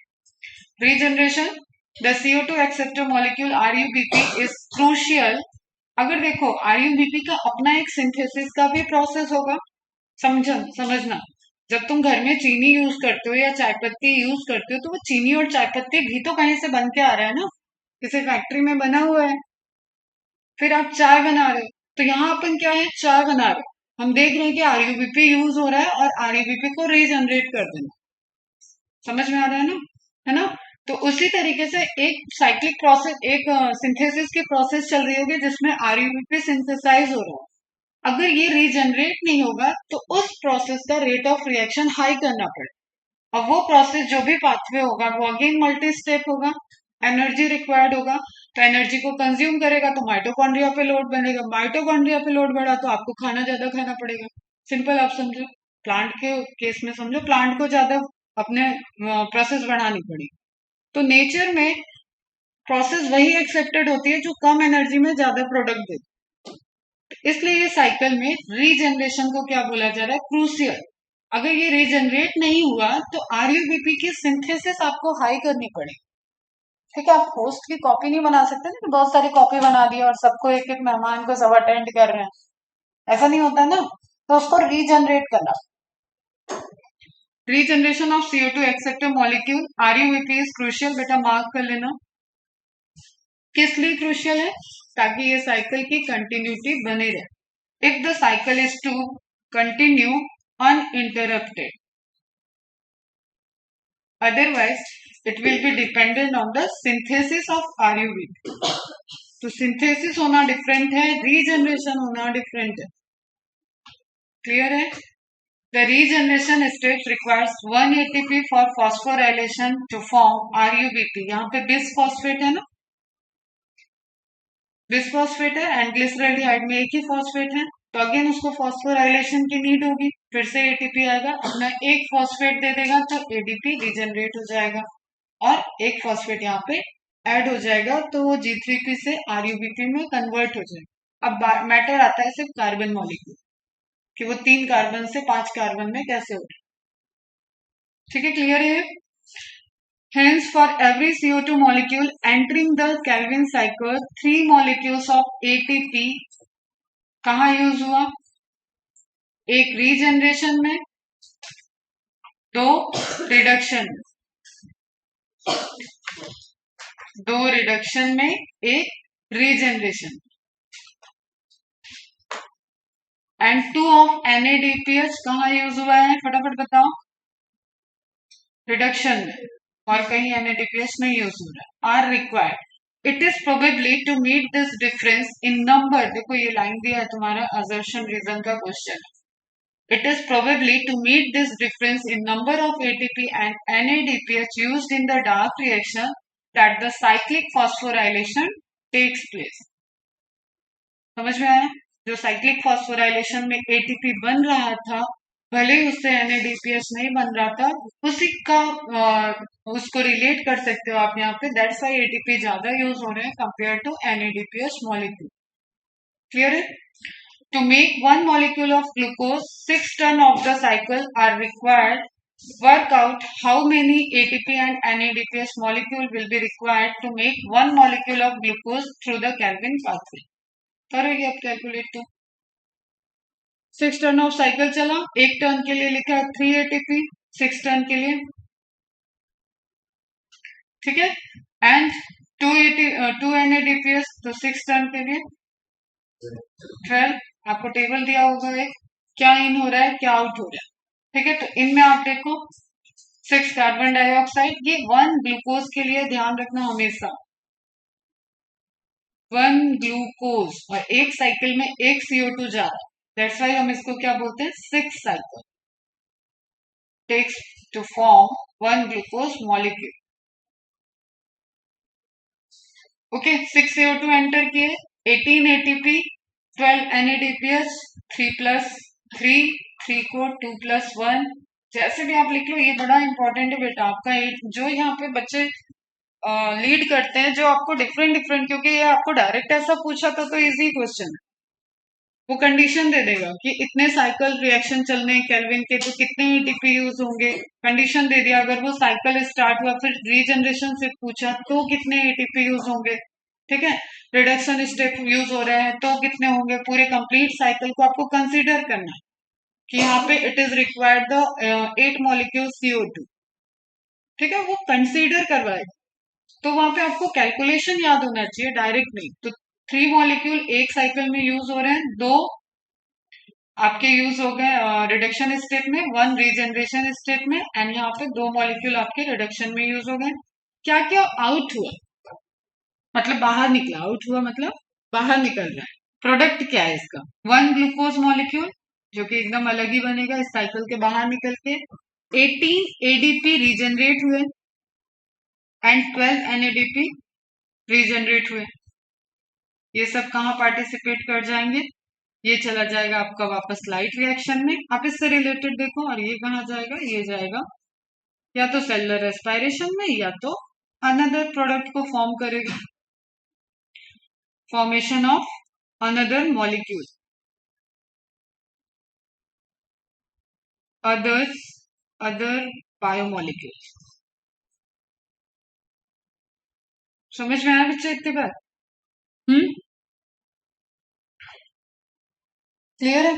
Regeneration, the CO2 acceptor molecule RUBP is crucial. अगर देखो RUBP का अपना एक synthesis का भी process होगा, समझना। जब तुम घर में चीनी यूज करते हो या चाय पत्ती यूज करते हो तो वो चीनी और चाय पत्ती भी तो कहीं से बन के आ रहा है ना, किसी फैक्ट्री में बना हुआ है, फिर आप चाय बना रहे हो। तो यहाँ अपन क्या है, चाय बना रहे हो, हम देख रहे हैं कि RUBP यूज हो रहा है और RUBP को रीजनरेट कर देना। समझ में आ रहा है ना, है ना। तो उसी तरीके से एक साइक्लिक प्रोसेस, एक सिंथेसिस की प्रोसेस चल रही होगी जिसमें RUBP सिंथेसाइज हो रहा है। अगर ये रीजनरेट नहीं होगा तो उस प्रोसेस का रेट ऑफ रिएक्शन हाई करना पड़ेगा, और वो प्रोसेस जो भी पाथवे होगा वो अगेन मल्टी स्टेप होगा, एनर्जी रिक्वायर्ड होगा, तो एनर्जी को कंज्यूम करेगा तो माइटोकॉन्ड्रिया पे लोड बनेगा, माइटोकॉन्ड्रिया पे लोड बढ़ा तो आपको खाना ज्यादा खाना पड़ेगा। सिंपल आप समझो, प्लांट के केस में समझो, प्लांट को ज्यादा अपने प्रोसेस बढ़ानी पड़ेगी। तो नेचर में प्रोसेस वही एक्सेप्टेड होती है जो कम एनर्जी में ज्यादा प्रोडक्ट देती है, इसलिए ये साइकिल में रीजनरेशन को क्या बोला जा रहा है, क्रूसियल। अगर ये रीजनरेट नहीं हुआ तो RUBP की सिंथेसिस आपको हाई करनी पड़ेगी। ठीक है, आप पोस्ट की कॉपी नहीं बना सकते ना, बहुत सारी कॉपी बना दी और सबको एक एक मेहमान को सब अटेंड कर रहे हैं, ऐसा नहीं होता ना, तो उसको रीजनरेट करना। Regeneration of CO2 acceptor molecule RUBP is crucial, बेटा मार्क कर लेना। किस लिए क्रूशियल है, ताकि ये साइकिल की कंटिन्यूटी बने रहे। If the cycle is to continue uninterrupted, Otherwise, it will be dependent on the synthesis of RUBP. तो सिंथेसिस होना डिफरेंट है, रीजनरेशन होना डिफरेंट है. क्लियर है? The regeneration stage requires 1 ATP for phosphorylation to form RUBP. यहाँ पे bisphosphate है ना, बिसफॉस्फेट है एंड ग्लिसरल्डिहाइड में एक ही फॉस्फेट है, तो अगेन उसको फॉस्फोराइलेशन की नीड होगी, फिर से एटीपी आएगा, अपना एक फॉस्फेट दे देगा तो एडीपी रीजनरेट हो जाएगा और एक फॉस्फेट यहाँ पे ऐड हो जाएगा तो वो G3P से RUBP में कन्वर्ट हो जाएगा. अब मैटर आता है सिर्फ कार्बन मॉलिक्यूल कि वो 3 कार्बन से 5 कार्बन में कैसे हो रहा है. ठीक है, क्लियर है? Hence, for every CO2 molecule entering the Calvin cycle, 3 molecules of ATP कहाँ यूज हुआ? एक रीजनरेशन में, 2 रिडक्शन, 2 रिडक्शन में, एक रीजनरेशन. एंड 2 ऑफ NADPH कहाँ यूज हुआ है? फटाफट बताओ. रिडक्शन में, और कहीं NADPH नहीं यूज हो रहा है. Are required. It is probably to meet this difference in number. देखो ये लाइन दिया है तुम्हारा असर्शन रीजन का question. It is probably to meet this difference in number of ATP and NADPH used in the dark reaction that the cyclic phosphorylation takes place. समझ में आया? जो साइक्लिक फॉस्फोराइलेशन में एटीपी बन रहा था, भले ही उससे NADPH नहीं बन रहा था, उसी का उसको रिलेट कर सकते हो आप यहाँ पे. दैट्स व्हाई एटीपी ज्यादा यूज हो रहे हैं compare to NADPH molecule. Clear है? To make 1 molecule of glucose, 6 turns of the cycle are required. Work out how many ATP and NADPH molecule will be required to make 1 molecule of glucose through the Calvin pathway. करोगे आप calculate तो. 6 turn off cycle चला, एक turn के लिए लिखा है 3 ATP, 6 turn के लिए. ठीक है, एंड 2 NADPH तो 6 टर्न के लिए 12. आपको टेबल दिया होगा एक, क्या इन हो रहा है क्या आउट हो रहा है. ठीक है, तो इनमें आप देखो 6 कार्बन डाइऑक्साइड, ये 1 ग्लूकोज के लिए ध्यान रखना हमेशा, 1 ग्लूकोज, और एक साइकिल में एक CO2 जा रहा है. दैट्स वाई हम इसको क्या बोलते हैं? 6 cycle takes to form 1 glucose molecule. Okay, 6 CO2 enter किए, 18 ATP, 12 NADPH, 3 प्लस 3, 3 को 2 प्लस 1, जैसे भी आप लिख लो. ये बड़ा इंपॉर्टेंट है बेटा आपका. जो यहाँ पे बच्चे लीड करते हैं, जो आपको डिफरेंट डिफरेंट, क्योंकि ये आपको डायरेक्ट ऐसा पूछा था तो इजी क्वेश्चन है. वो कंडीशन दे देगा कि इतने साइकिल रिएक्शन चलने हैं केल्विन के तो कितने एटीपी यूज होंगे. कंडीशन दे दिया. अगर वो साइकिल स्टार्ट हुआ फिर रीजनरेशन से पूछा तो कितने एटीपी यूज होंगे. ठीक है, रिडक्शन स्टेप यूज हो रहे हैं तो कितने होंगे. पूरे कंप्लीट साइकिल को आपको कंसीडर करना है कि यहाँ पे it is required the 8 molecule CO2. ठीक है, वो कंसीडर करवाएगा. तो वहां पे आपको कैलकुलेशन याद होना चाहिए, डायरेक्ट नहीं. तो 3 मॉलिक्यूल एक साइकिल में यूज हो रहे हैं, 2 आपके यूज हो गए रिडक्शन स्टेप में, 1 रीजनरेशन स्टेप में, एंड यहाँ पे 2 मॉलिक्यूल आपके रिडक्शन में यूज हो गए. क्या क्या आउट हुआ? मतलब बाहर निकला. आउट हुआ मतलब बाहर निकल रहा है. प्रोडक्ट क्या है इसका? 1 ग्लूकोज मॉलिक्यूल जो कि एकदम अलग ही बनेगा इस साइकिल के बाहर निकल के, 18 ADP रीजनरेट हुए एंड 12 NADP रीजनरेट हुए. ये सब कहाँ पार्टिसिपेट कर जाएंगे? ये चला जाएगा आपका वापस लाइट रिएक्शन में. आप इससे रिलेटेड देखो. और ये कहाँ जाएगा? ये जाएगा या तो सेलुलर रेस्पिरेशन में या तो अनदर प्रोडक्ट को फॉर्म करेगा. Formation of another molecule, other biomolecule. समझ में आया बच्चे इतनी बात? क्लियर है?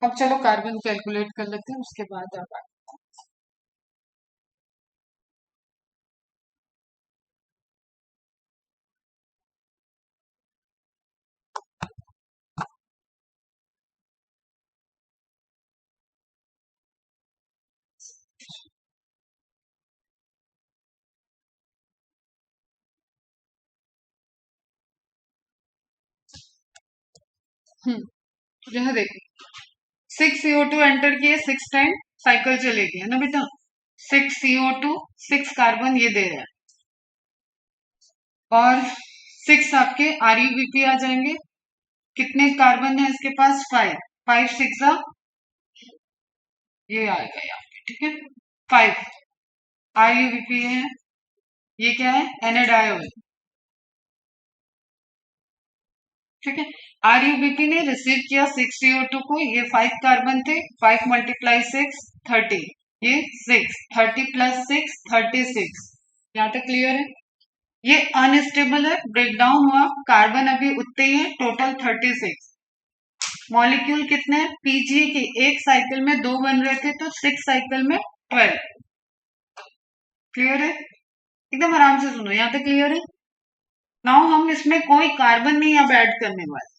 अब चलो कार्बन कैलकुलेट कर लेते हैं, उसके बाद आप यहाँ देखो 6 CO2 एंटर किए 6 टाइम साइकिल चलेगी, है ना बेटा। 6 CO2 6 कार्बन ये दे रहा है, और 6 आपके RUBP आ जाएंगे। कितने कार्बन है इसके पास? 5। 5 6 ये आएगा यहाँ पे, ठीक है। 5 RUBP है, ये क्या है? एनाडायोल, ठीक है। RUBP ने रिसीव किया 6 CO2 को, ये 5 कार्बन थे, 5 × 6 30, ये 6 30 + 6 36। यहाँ तक क्लियर है? ये अनस्टेबल है, ब्रेकडाउन हुआ, कार्बन अभी उतने ही है, टोटल 36। मॉलिक्यूल कितने हैं? पीजीए के एक साइकिल में 2 बन रहे थे, तो 6 साइकिल में 12। क्लियर है? एकदम आराम से सुनो, यहाँ तक क्लियर है? नाउ हम इसमें कोई कार्बन नहीं अब ऐड करने वाले।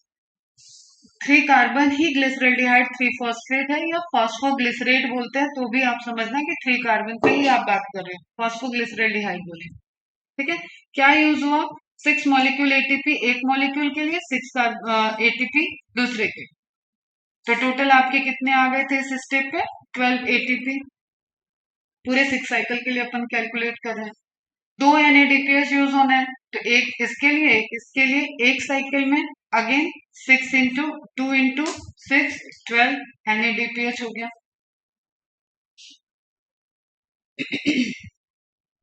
3 कार्बन ही ग्लिसरल्डिहाइड 3 फॉस्फेट है, या फॉस्फोग्लिसरेट बोलते हैं, तो भी आप समझना कि 3 कार्बन पे ही आप बात कर रहे हैं, फॉस्फोग्लिसरल्डिहाइड बोले, ठीक है। क्या यूज हुआ? 6 मॉलिक्यूल एटीपी एक मॉलिक्यूल के लिए, 6 एटीपी दूसरे के, तो टोटल आपके कितने आ गए थे इस स्टेप पे? 12 एटीपी। पूरे 6 साइकिल के लिए अपन कैलकुलेट कर रहे हैं। 2 NADPH यूज होना है, तो एक इसके लिए एक इसके लिए, एक साइकिल में अगेन 6 × 2 × 6 12 NADPH हो गया,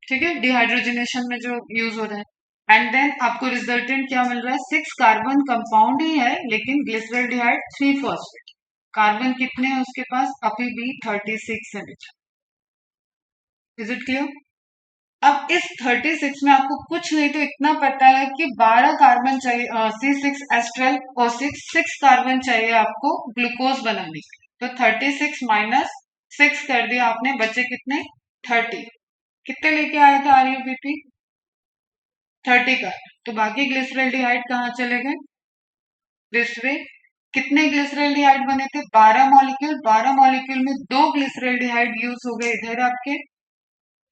ठीक है, डिहाइड्रोजनेशन में जो यूज हो रहा है। एंड देन आपको रिजल्टेंट क्या मिल रहा है? 6 कार्बन कंपाउंड ही है, लेकिन ग्लिसरल्डिहाइड 3 फॉस्फेट। कार्बन कितने हैं उसके पास? अभी भी 36 है बेटा। Is it clear? अब इस 36 में आपको कुछ नहीं तो इतना पता है कि 12 कार्बन चाहिए, C6H12O6 6 कार्बन चाहिए आपको ग्लूकोज बनाने के लिए। तो 36 - 6 कर दिया आपने, बचे कितने? 30। कितने लेके आया था RUBP? 30 का। तो बाकी ग्लिसरल्डिहाइड कहाँ चले गए? This way. कितने ग्लिसरल्डिहाइड बने थे? 12 मॉलिक्यूल। 12 मॉलिक्यूल में 2 ग्लिसरल्डिहाइड यूज हो गए इधर आपके,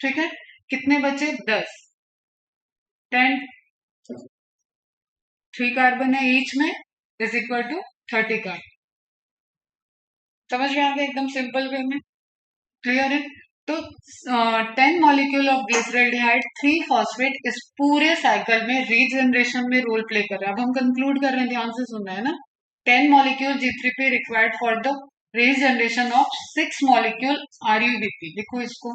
ठीक है। कितने बचे? 10। 10 3 कार्बन है ईच में, इज इक्वल टू 30 कार्बन। समझ में आ गया? एकदम सिंपल वे में। क्लियर है? तो 10 मॉलिक्यूल ऑफ ग्लिसरल्डिहाइड 3 फॉस्फेट इस पूरे साइकिल में रीजनरेशन में रोल प्ले कर रहा है। अब हम कंक्लूड कर रहे हैं, ध्यान से सुनना है ना। 10 molecule G3P required for the regeneration of 6 molecule RUBP। देखो इसको,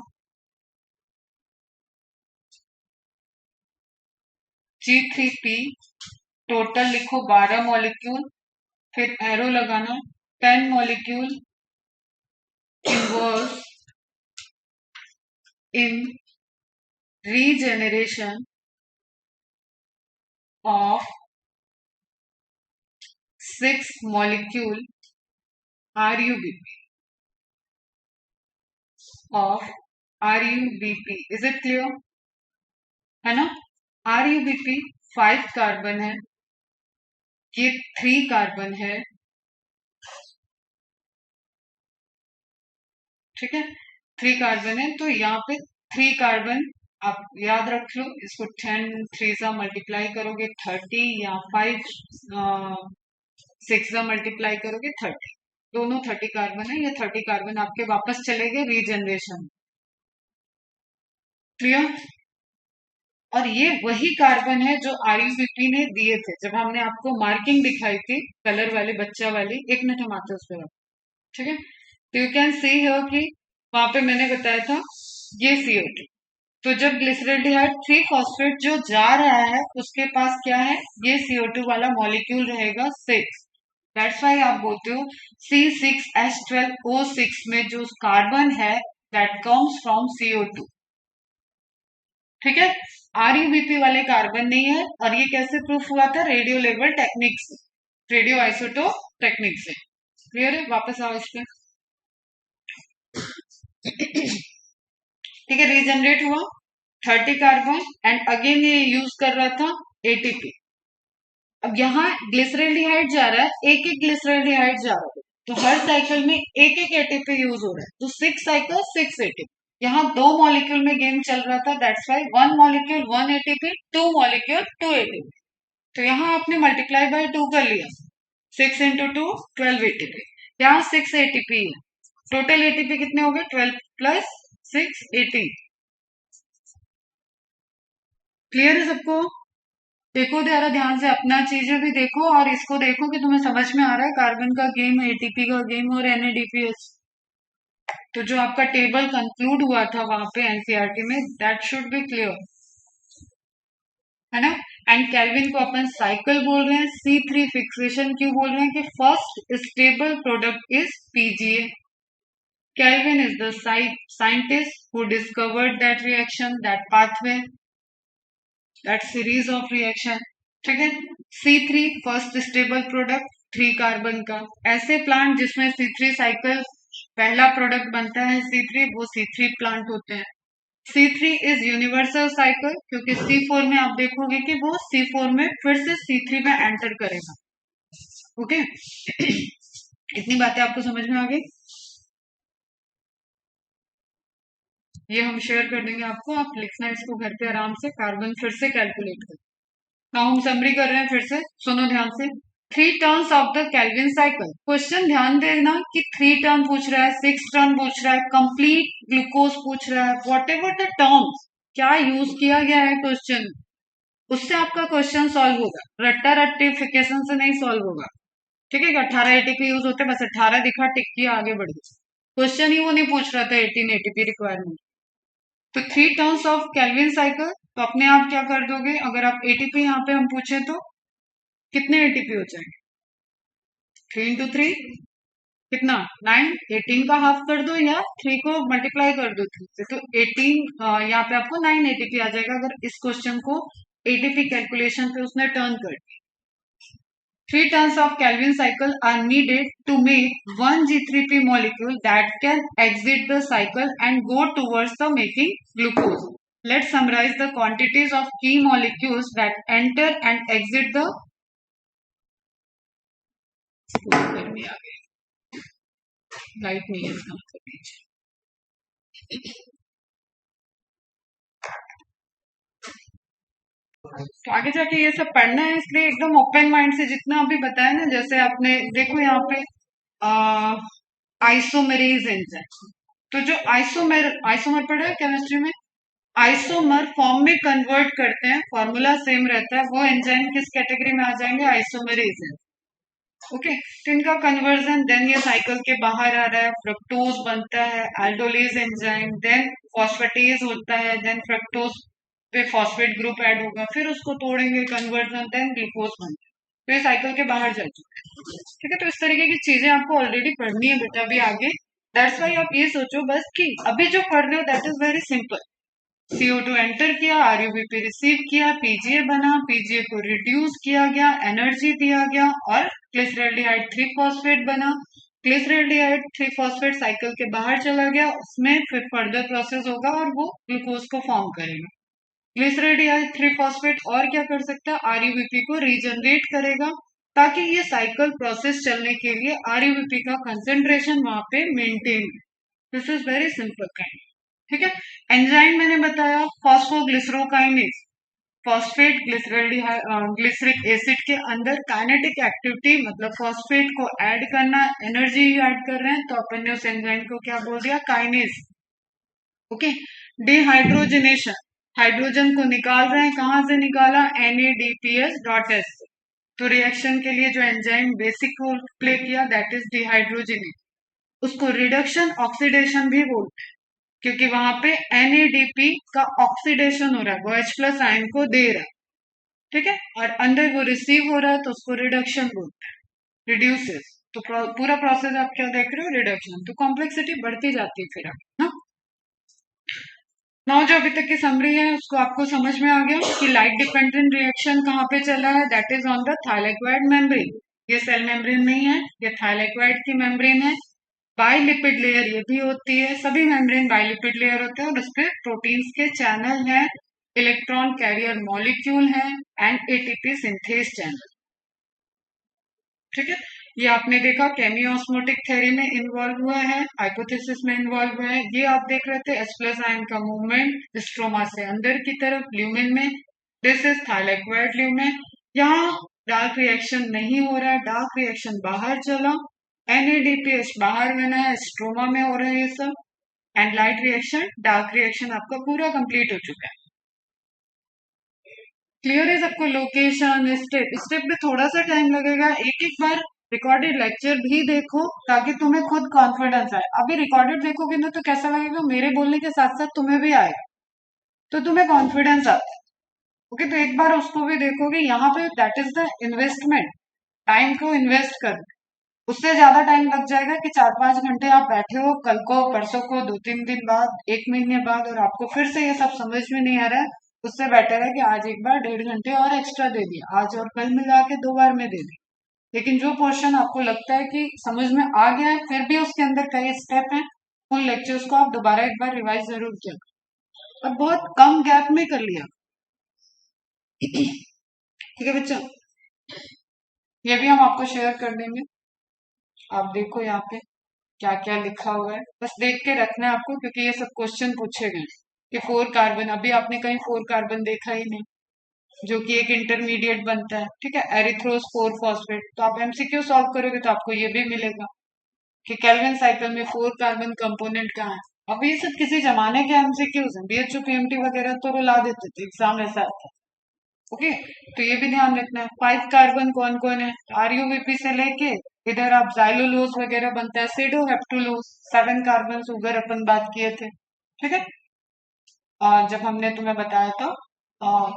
G3P टोटल लिखो 12 मॉलिक्यूल, फिर एरो लगाना, 10 molecule involved in regeneration of 6 molecule RUBP of RUBP। Is it clear? है ना? RUBP 5 कार्बन है, ये 3 कार्बन है, ठीक है। 3 कार्बन है, तो यहाँ पे 3 कार्बन आप याद रख लो इसको। 10 3 मल्टीप्लाई करोगे 30, या 5 6 मल्टीप्लाई करोगे 30। दोनों 30 कार्बन है, ये 30 कार्बन आपके वापस चले गए रीजनरेशन। क्लियर? और ये वही कार्बन है जो RUBP ने दिए थे जब हमने आपको मार्किंग दिखाई थी, कलर वाले बच्चा वाली। एक मिनट हम आते हैं उस पर, ठीक है। तो यू कैन सी हियर कि वहां पे मैंने बताया था ये CO2। तो जब ग्लिसरल्डिहाइड 3 फॉस्फेट जो जा रहा है उसके पास क्या है? ये CO2 वाला मॉलिक्यूल रहेगा 6। दैट्स वाई आप बोलते हो C6H12O6 में जो कार्बन है दैट कम्स फ्रॉम CO2, ठीक है। RUBP वाले कार्बन नहीं है। और ये कैसे प्रूफ हुआ था? रेडियो लेवल टेक्निक से, रेडियो आइसोटोप टेक्निक से। क्लियर है? वापस आओ इस पे, ठीक है। रीजनरेट हुआ 30 कार्बन, एंड अगेन ये यूज कर रहा था ATP। अब यहाँ ग्लिसरल्डिहाइड जा रहा है, एक एक ग्लिसरल्डिहाइड जा रहा है, तो हर साइकिल में एक एक ATP यूज हो रहा है, तो 6 साइकिल 6 ATP। यहाँ 2 मॉलिक्यूल में गेम चल रहा था, that's why 1 molecule 1 ATP, 2 molecule 2 ATP। तो यहाँ आपने मल्टीप्लाई बाय 2 कर लिया, 6 इंटू 2 12 एटीपी। यहाँ 6 एटीपी है, टोटल एटीपी कितने हो गए 12 प्लस 6 18। क्लियर है सबको? देखो जरा ध्यान से, अपना चीजें भी देखो और इसको देखो कि तुम्हें समझ में आ रहा है। कार्बन का गेम, एटीपी का गेम और एनएडीपीएस। तो जो आपका टेबल कंक्लूड हुआ था वहां पे एनसीईआरटी में, दैट शुड बी क्लियर, है ना। एंड केल्विन को अपन साइकिल बोल रहे हैं। C3 फिक्सेशन क्यों बोल रहे हैं कि first stable product is PGA. Kelvin is the scientist who discovered that reaction, that pathway, that series of reaction. ठीक है। C3 first stable product 3 carbon का। ऐसे प्लांट जिसमें C3 साइकिल पहला प्रोडक्ट बनता है C3, वो C3 प्लांट होते हैं। C3 इज यूनिवर्सल साइकिल, क्योंकि C4 में आप देखोगे कि वो C4 में फिर से C3 में एंटर करेगा। ओके इतनी बातें आपको समझ में आ गई? ये हम शेयर कर देंगे आपको, आप लिखना इसको घर पे आराम से, कार्बन फिर से कैलकुलेट कर। नाउ हम समरी कर रहे हैं फिर से, सुनो ध्यान से। 3 turns of the Calvin cycle. Question ध्यान देना कि 3 टर्न पूछ रहा है, 6 टर्न पूछ रहा है, कंप्लीट ग्लूकोज पूछ रहा है, वॉट एवर द टर्म्स क्या यूज किया गया है क्वेश्चन, उससे आपका क्वेश्चन सॉल्व होगा। रट्टा रट्टिफिकेशन से नहीं सॉल्व होगा। ठीक है, 18 एटीपी यूज होते हैं, बस 18 दिखा, टिक किया, आगे बढ़ गए। क्वेश्चन ही वो नहीं पूछ रहा था 18 एटीपी रिक्वायरमेंट। तो 3 टर्न्स ऑफ केल्विन साइकिल, तो अपने आप क्या कर दोगे, अगर आप एटीपी यहाँ पे हम पूछे तो कितने एटीपी हो जाएंगे? 3 इंटू 3 कितना 9, 18 का हाफ कर दो या 3 को मल्टीप्लाई कर दो 3 से, तो 18 यहाँ पे आपको 9 एटीपी आ जाएगा, अगर इस क्वेश्चन को एटीपी कैलकुलेशन पे उसने टर्न कर दिया। 3 turns of Calvin cycle are needed to make one G3P molecule that can exit the cycle and go towards the making glucose. Let's summarize the quantities of key molecules that enter and exit the light नहीं है इसका मतलब। तो आगे जाके ये सब पढ़ना है, इसलिए एकदम ओपन माइंड से जितना अभी बताया ना, जैसे आपने देखो यहाँ पे आइसोमेरेज एंजाइम, तो जो आइसोमर पढ़ा है केमिस्ट्री में, आइसोमर फॉर्म में कन्वर्ट करते हैं, फॉर्मूला सेम रहता है, वो एंजाइम किस कैटेगरी में आ जाएंगे? Isomerase enzyme. ओके, तो इनका कन्वर्जन देन ये साइकिल के बाहर आ रहा है, फ्रक्टोज बनता है, एल्डोलेज एंजाइम, देन फॉस्फेटेज होता है, देन फ्रक्टोज पे फॉस्फेट ग्रुप ऐड होगा, फिर उसको तोड़ेंगे, कन्वर्जन, देन ग्लूकोज बनता है। तो ये साइकिल के बाहर जा चुका है। ठीक है, तो इस तरीके की चीजें आपको ऑलरेडी पढ़नी है बेटा अभी आगे। दैट्स वाई आप ये सोचो बस कि अभी जो पढ़ रहे हो that is very simple. CO2 enter किया, RUBP रिसीव किया, PGA बना, PGA को रिड्यूस किया गया, एनर्जी दिया गया और ग्लिसरॉल्डिहाइड 3 फॉस्फेट बना। ग्लिसरॉल्डिहाइड 3 फॉस्फेट साइकिल के बाहर चला गया, उसमें फिर फर्दर प्रोसेस होगा और वो ग्लूकोज को फॉर्म करेगा। ग्लिसरॉल्डिहाइड 3 फॉस्फेट और क्या कर सकता है? RUBP को रीजनरेट करेगा, ताकि ये साइकिल प्रोसेस चलने के लिए RUBP का कंसेंट्रेशन वहां पे maintain. This is very simple kind. ठीक है, एंजाइम मैंने बताया फॉस्फोग्लिसरोकाइनेज, फॉस्फेट ग्लिसरिक एसिड के अंदर काइनेटिक एक्टिविटी, मतलब फॉस्फेट को ऐड करना, एनर्जी ऐड कर रहे हैं, तो अपन ने उस एंजाइम को क्या बोल दिया? काइनेज। ओके, डिहाइड्रोजनेशन, हाइड्रोजन को निकाल रहे हैं, कहां से निकाला? NADPH.S। तो रिएक्शन के लिए जो एंजाइम बेसिक रोल प्ले किया दैट इज डिहाइड्रोजनेज। उसको रिडक्शन ऑक्सीडेशन भी बोलते हैं, क्योंकि वहां पे NADP का ऑक्सीडेशन हो रहा है, वो H+ आयन को दे रहा है। ठीक है, और अंदर वो रिसीव हो रहा है, तो उसको रिडक्शन बोलते हैं, रिड्यूसेस। तो पूरा प्रोसेस आप क्या देख रहे हो? रिडक्शन। तो कॉम्प्लेक्सिटी बढ़ती जाती है फिर ना। नाउ जो अभी तक की समरी है उसको आपको समझ में आ गया कि लाइट डिपेंडेंट रिएक्शन कहाँ पे चला है? That is on the thylakoid membrane. ये सेल मेम्ब्रेन नहीं है, ये थाइलेक्वाइड की मेम्ब्रेन है। बाइलिपिड लेयर ये भी होती है, सभी मेम्ब्रेन बाइलिपिड लेयर होते हैं और उसपे प्रोटीन्स के चैनल है, इलेक्ट्रॉन कैरियर मॉलिक्यूल है एंड ATP सिंथेस चैनल। ठीक है, ये आपने देखा केमियोस्मोटिक थ्योरी में इन्वॉल्व हुआ है, हाइपोथेसिस में इन्वॉल्व हुआ है। ये आप देख रहे थे H+ आयन का मूवमेंट स्ट्रोमा से अंदर की तरफ ल्यूमेन में, दिस इज थाइलेक्वाइड ल्यूमेन। यहाँ डार्क रिएक्शन नहीं हो रहा है, डार्क रिएक्शन बाहर चला, NADPH बाहर बना है, स्ट्रोमा में हो रहा है ये सब, and light reaction, dark reaction आपका पूरा कंप्लीट हो चुका है। क्लियर है सबको? लोकेशन, स्टेप स्टेप में थोड़ा सा टाइम लगेगा, एक एक बार रिकॉर्डेड लेक्चर भी देखो ताकि तुम्हें खुद कॉन्फिडेंस आए। अभी रिकॉर्डेड देखोगे ना तो कैसा लगेगा, मेरे बोलने के साथ साथ तुम्हें भी आएगा, तो तुम्हें कॉन्फिडेंस आता है। ओके, तो एक बार उसको भी देखोगे, यहाँ पे that is the investment, time को इन्वेस्ट कर, उससे ज्यादा टाइम लग जाएगा कि 4-5 घंटे आप बैठे हो कल को, परसों को, 2-3 दिन बाद, 1 महीने बाद, और आपको फिर से ये सब समझ में नहीं आ रहा है। उससे बेटर है कि आज एक बार 1.5 घंटे और एक्स्ट्रा दे दिया, आज और कल मिला के 2 बार में दे दी। लेकिन जो पोर्शन आपको लगता है कि समझ में आ गया है, फिर भी उसके अंदर कई स्टेप हैं, उन लेक्चर्स को आप दोबारा एक बार रिवाइज जरूर किया, और बहुत कम गैप में कर लिया। ठीक है बच्चा, ये भी हम आपको शेयर कर देंगे। आप देखो यहाँ पे क्या क्या लिखा हुआ है, बस देख के रखना है आपको, क्योंकि ये सब क्वेश्चन पूछे गए कि 4 कार्बन, अभी आपने कहीं 4 कार्बन देखा ही नहीं, जो कि एक इंटरमीडिएट बनता है, ठीक है, एरिथ्रोस 4 फॉस्फेट। तो आप MCQ सॉल्व करोगे तो आपको ये भी मिलेगा कि केल्विन साइकिल में 4 कार्बन कंपोनेंट कहाँ है। अब ये सब किसी जमाने के MCQs हैं, BHU PMT वगैरह तो रुला देते थे, एग्जाम ऐसा आता है। ओके, तो ये भी ध्यान रखना है। 5 कार्बन कौन कौन है, RUVP से लेके इधर आप जाइलोलोज वगैरह बनता है, सिडोहेप्टुलोज, 7 कार्बन उधर अपन बात किए थे, ठीक है। जब हमने तुम्हें बताया था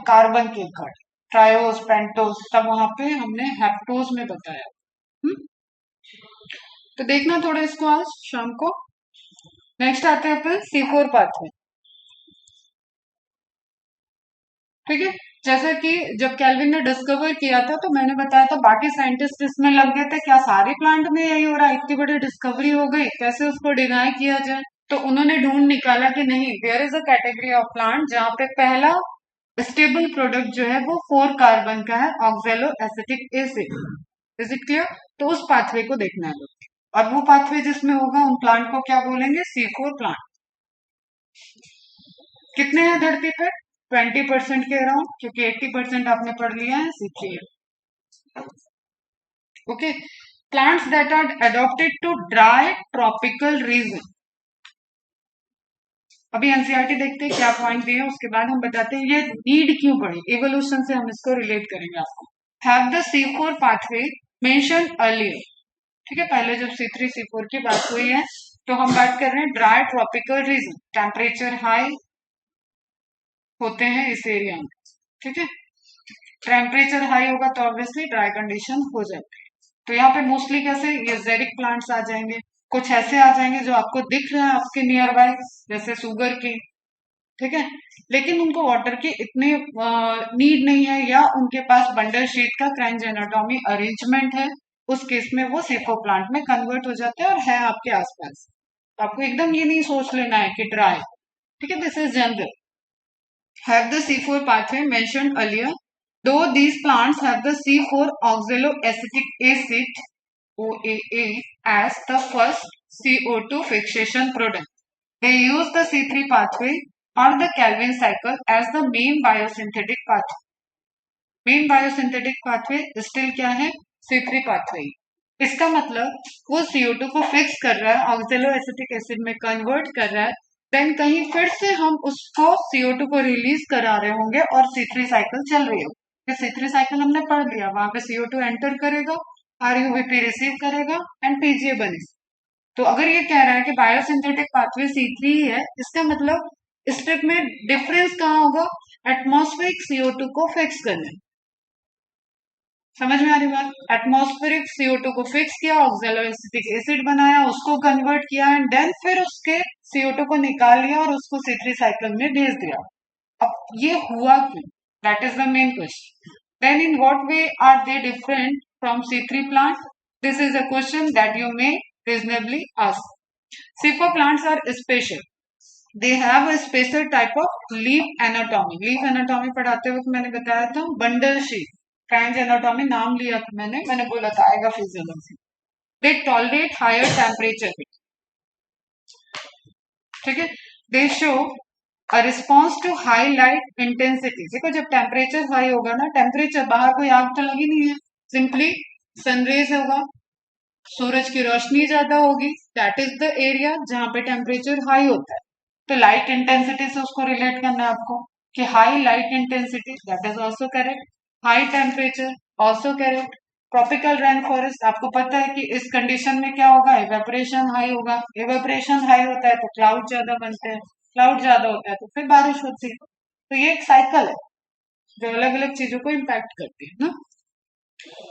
कार्बन के घट, ट्रायोस, पेंटोस, सब वहां पे हमने हेप्टोज में बताया। हम्म? तो देखना थोड़ा इसको आज शाम को। नेक्स्ट आते हैं अपन C4 पाथवे, ठीक है। जैसे कि जब केल्विन ने डिस्कवर किया था तो मैंने बताया था बाकी साइंटिस्ट इसमें लग गए थे, क्या सारे प्लांट में यही हो रहा है, इतनी बड़ी डिस्कवरी हो गई, कैसे उसको डिनाई किया जाए। तो उन्होंने ढूंढ निकाला कि नहीं, there is a category of plant जहाँ पे पहला स्टेबल प्रोडक्ट जो है वो 4 कार्बन का है, ऑक्जेलो acetic acid. Is it clear? तो उस पाथवे को देखना है, और वो पाथवे जिसमें होगा उन प्लांट को क्या बोलेंगे, C4 प्लांट। कितने हैं धरती पर? 20% के अराउंड, क्योंकि 80% आपने पढ़ लिया है C3। Okay, plants that are adopted to dry tropical region. अभी एनसीईआरटी देखते हैं क्या पॉइंट दिए, उसके बाद हम बताते हैं ये नीड क्यों पड़ी, इवोल्यूशन से हम इसको रिलेट करेंगे आपको। Have the C4 pathway mention earlier, ठीक है, पहले जब C3 C4 की बात हुई है तो हम बात कर रहे हैं dry tropical reason, temperature high होते हैं इस एरिया में, ठीक है। टेम्परेचर हाई होगा तो ऑब्वियसली ड्राई कंडीशन हो जाती है। तो यहाँ पे मोस्टली कैसे ये जेरिक प्लांट्स आ जाएंगे, कुछ ऐसे आ जाएंगे जो आपको दिख रहे हैं आपके नियर बाय, जैसे सुगर की, ठीक है, लेकिन उनको वाटर की इतनी नीड नहीं है, या उनके पास बंडल शीट का क्रेंज एनाटॉमी अरेंजमेंट है, उस केस में वो C4 प्लांट में कन्वर्ट हो जाते हैं और है आपके आसपास। तो आपको एकदम ये नहीं सोच लेना है कि ड्राई, ठीक है, this is general. Have the C4 pathway mentioned earlier. Though these plants have the C4 oxaloacetic acid OAA as the first CO2 fixation product, they use the C3 pathway or the Calvin cycle as the main biosynthetic pathway. Main biosynthetic pathway still क्या है, C3 pathway. इसका मतलब वो CO2 को fix कर रहा है, ऑक्जेलो acetic acid में कन्वर्ट कर रहा है, देन कहीं फिर से हम उसको CO2 को रिलीज करा रहे होंगे और C3 साइकिल चल रही होगी। C3 साइकिल हमने पढ़ लिया, वहां पे CO2 एंटर करेगा, RUVP रिसीव करेगा एंड PGA बनेगा। तो अगर ये कह रहा है कि बायोसिंथेटिक पाथवे C3 ही है, इसका मतलब स्टेप में डिफरेंस कहाँ होगा, एटमॉस्फेरिक CO2 को फिक्स करने। समझ में आ रही बात? एटमॉस्फेरिक CO2 को फिक्स किया, ऑक्जेलो एसिटिक एसिड बनाया, उसको कन्वर्ट किया एंड देन फिर उसके CO2 को निकाल लिया और उसको C3 साइकिल में भेज दिया। अब ये हुआ क्यों, that is the main question. Then in what way are they different from C3 plant, this is a question that you may reasonably ask. C4 plants are special. They have a special type of leaf anatomy. Leaf anatomy पढ़ाते वक्त मैंने बताया था bundle sheath, French anatomy नाम लिया था मैंने बोला था आएगा physiology. They tolerate higher temperature, ठीक है, they show a response to high light intensity. देखो जब टेम्परेचर हाई होगा ना, टेम्परेचर बाहर कोई आग तो लगी नहीं है, सिंपली सनरेज होगा, सूरज की रोशनी ज्यादा होगी, दैट इज द एरिया जहां पे टेम्परेचर हाई होता है। तो लाइट इंटेंसिटी से उसको रिलेट करना है आपको कि high light intensity, that is also correct. High temperature, also correct. Tropical rain forest, आपको पता है कि इस कंडीशन में क्या होगा, इवेपोरेशन हाई होगा, इवेपोरेशन हाई होता है तो क्लाउड ज्यादा बनते हैं, क्लाउड ज्यादा होता है तो फिर बारिश होती है। तो ये एक साइकिल है जो अलग अलग चीजों को इम्पैक्ट करती है ना।